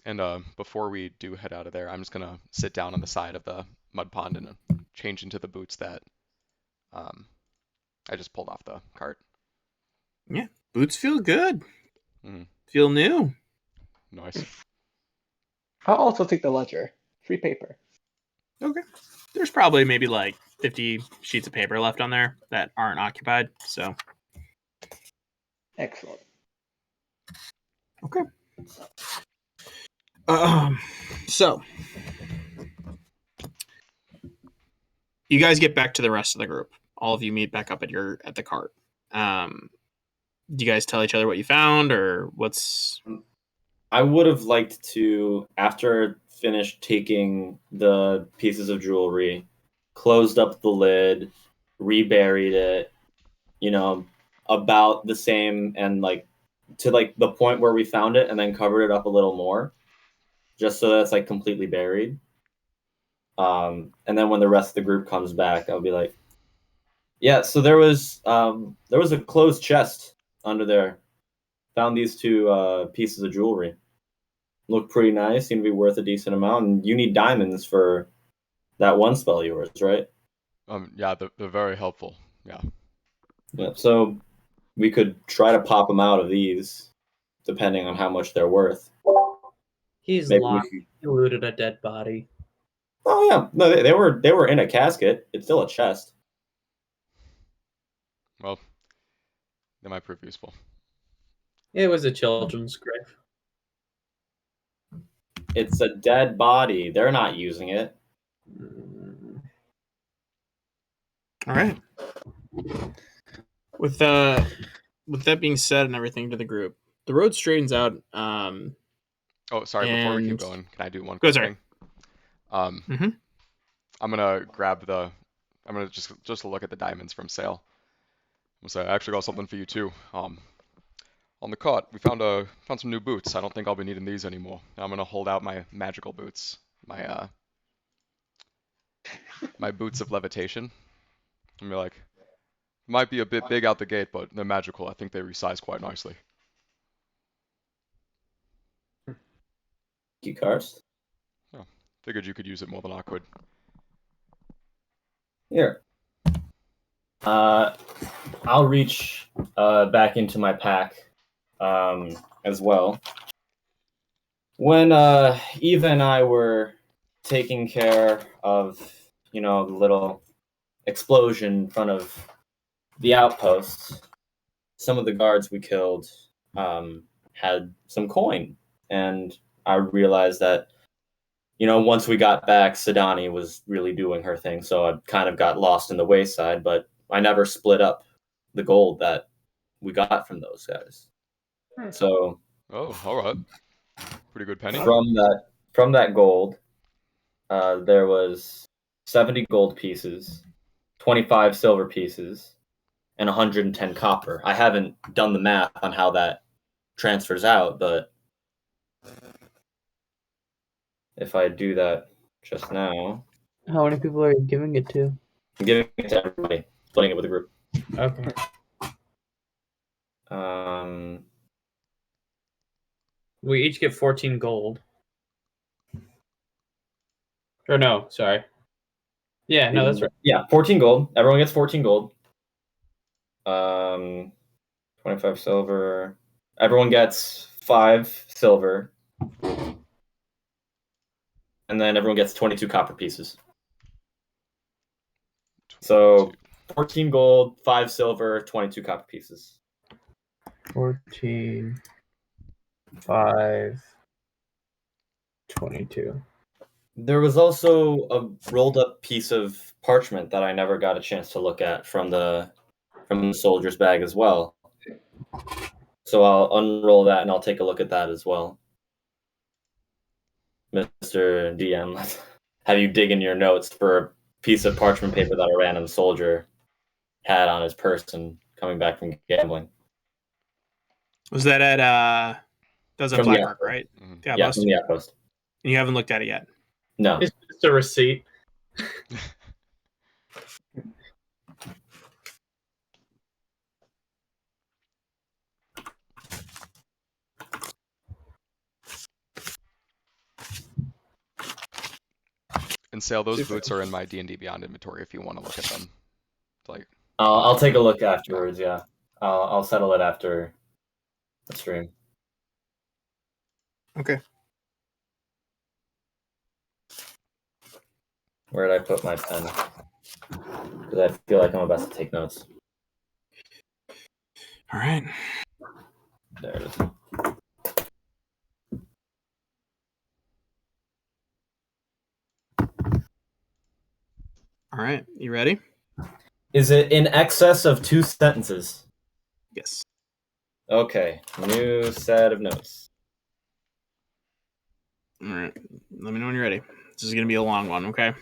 C: And before we do head out of there, I'm just gonna sit down on the side of the mud pond and change into the boots that I just pulled off the cart.
A: Boots feel good.
C: Mhm.
A: Feel new.
C: Nice.
E: I'll also take the ledger. Free paper.
A: Okay. There's probably maybe like 50 sheets of paper left on there that aren't occupied. So,
E: Excellent.
A: okay. So you guys get back to the rest of the group. All of you meet back up at the cart. Do you guys tell each other what you found, or what's?
B: I would have liked to, after finished taking the pieces of jewelry, closed up the lid, reburied it, about the same and to the point where we found it, and then covered it up a little more, just so that it's completely buried. And then when the rest of the group comes back, I'll be like, yeah, so there was a closed chest under there. Found these two pieces of jewelry. Look pretty nice, seem to be worth a decent amount, and you need diamonds for that one spell of yours, right?
C: Yeah, they're very helpful. Yeah.
B: Yeah, so we could try to pop them out of these, depending on how much they're worth.
H: He's
B: Maybe we
H: locked.
B: could...
H: He looted a dead body.
B: Oh yeah, no, they were in a casket. It's still a chest.
C: Well, they might prove useful.
H: It was a children's grave.
B: It's a dead body. They're not using it.
A: All right. With that being said and everything to the group, the road straightens out.
C: Oh, sorry. Before we keep
A: And-
C: going, can I do one
A: Go,
C: quick
A: sorry.
C: thing?
A: Mhm.
C: I'm gonna grab the. I'm gonna just look at the diamonds from sale. I'm gonna say I actually got something for you too. On the cart, we found some new boots. I don't think I'll be needing these anymore. And I'm gonna hold out my magical boots, my boots of levitation. And be like, might be a bit big out the gate, but they're magical. I think they resize quite nicely.
B: Key Karst.
C: Figured you could use it more than I could.
B: Here. I'll reach back into my pack as well. When Eva and I were taking care of, the little explosion in front of the outpost, some of the guards we killed had some coin, and I realized that once we got back, Sidani was really doing her thing, so I kind of got lost in the wayside, but I never split up the gold that we got from those guys. So
C: Oh, all right. Pretty good penny.
B: from that gold, there was 70 gold pieces, 25 silver pieces, and 110 copper. I haven't done the math on how that transfers out, but if I do that just now,
H: How many people are you giving it to?
B: I'm giving it to everybody, splitting it with the group.
H: Okay. We each get 14 gold. Or no, sorry. Yeah, no, that's right.
B: Yeah, 14 gold. Everyone gets 14 gold. 25 silver. Everyone gets 5 silver. And then everyone gets 22 copper pieces. So 14 gold, 5 silver, 22 copper pieces.
H: 14, 5, 22.
B: There was also a rolled up piece of parchment that I never got a chance to look at from the soldier's bag as well. So I'll unroll that and I'll take a look at that as well. Mr. DM, let's have you dig in your notes for a piece of parchment paper that a random soldier had on his person coming back from gambling.
A: Was that at that was at
B: From the
A: Blackrock,
B: outpost.
A: right?
C: Mhm.
A: Yeah,
B: Yeah, from the outpost.
A: and you haven't looked at it yet.
B: No.
H: It's just a receipt.
C: And Sale, those
A: Super.
C: boots are in my D&D Beyond inventory if you want to look at them. Like,
B: I'll take a look afterwards. Yeah, I'll settle it after the stream.
A: Okay.
B: Where did I put my pen? Because I feel like I'm about to take notes.
A: All right.
B: There it is.
A: All right. You ready?
B: Is it in excess of 2 sentences?
A: Yes.
B: Okay, new set of notes.
A: All right. Let me know when you're ready. This is going to be a long one, okay?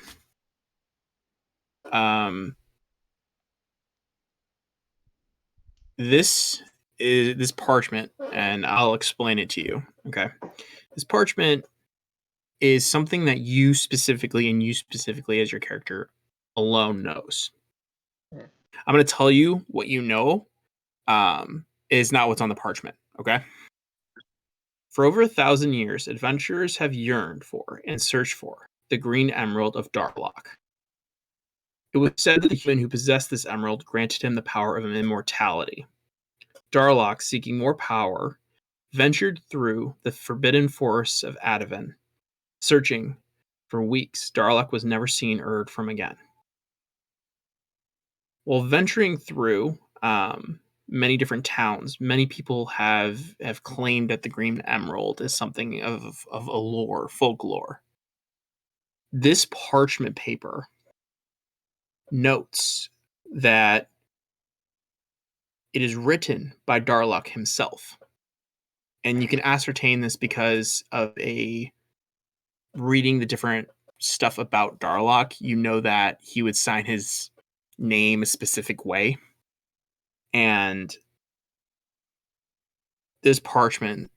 A: This is this parchment, and I'll explain it to you, okay? This parchment is something that you specifically, and you specifically as your character alone knows. I'm going to tell you what you know is not what's on the parchment, okay? For over 1,000 years, adventurers have yearned for and searched for the green emerald of Darlock. It was said that the human who possessed this emerald granted him the power of immortality. Darlock, seeking more power, ventured through the forbidden forests of Adavan. Searching for weeks, Darlock was never seen or heard from again. While venturing through many different towns, many people have claimed that the Green Emerald is something of a lore, folklore. This parchment paper notes that it is written by Darlock himself. And you can ascertain this because of reading the different stuff about Darlock. You know that he would sign his name a specific way. And this parchment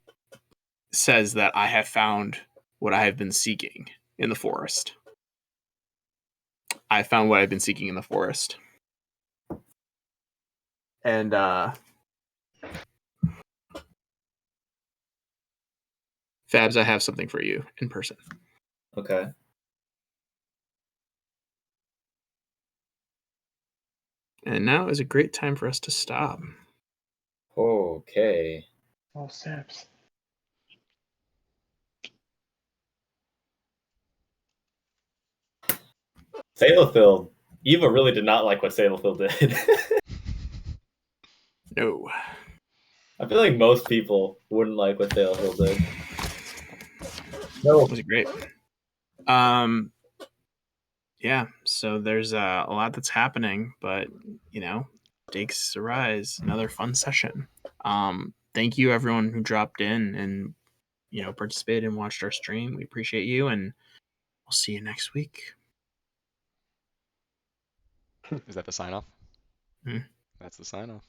A: says that I have found what I have been seeking in the forest. I found what I've been seeking in the forest. And Fabs, I have something for you in person.
B: Okay.
A: And now is a great time for us to stop.
B: Okay.
E: Oh, snaps.
B: Salofield. Eva really did not like what Salofield did.
A: No.
B: I feel like most people wouldn't like what Salofield did. No.
A: It was great. Yeah, so there's a lot that's happening, but stakes arise. Another fun session. Thank you everyone who dropped in and participated and watched our stream. We appreciate you, and we'll see you next week.
C: Is that the sign off?
A: Hmm.
C: That's the sign off.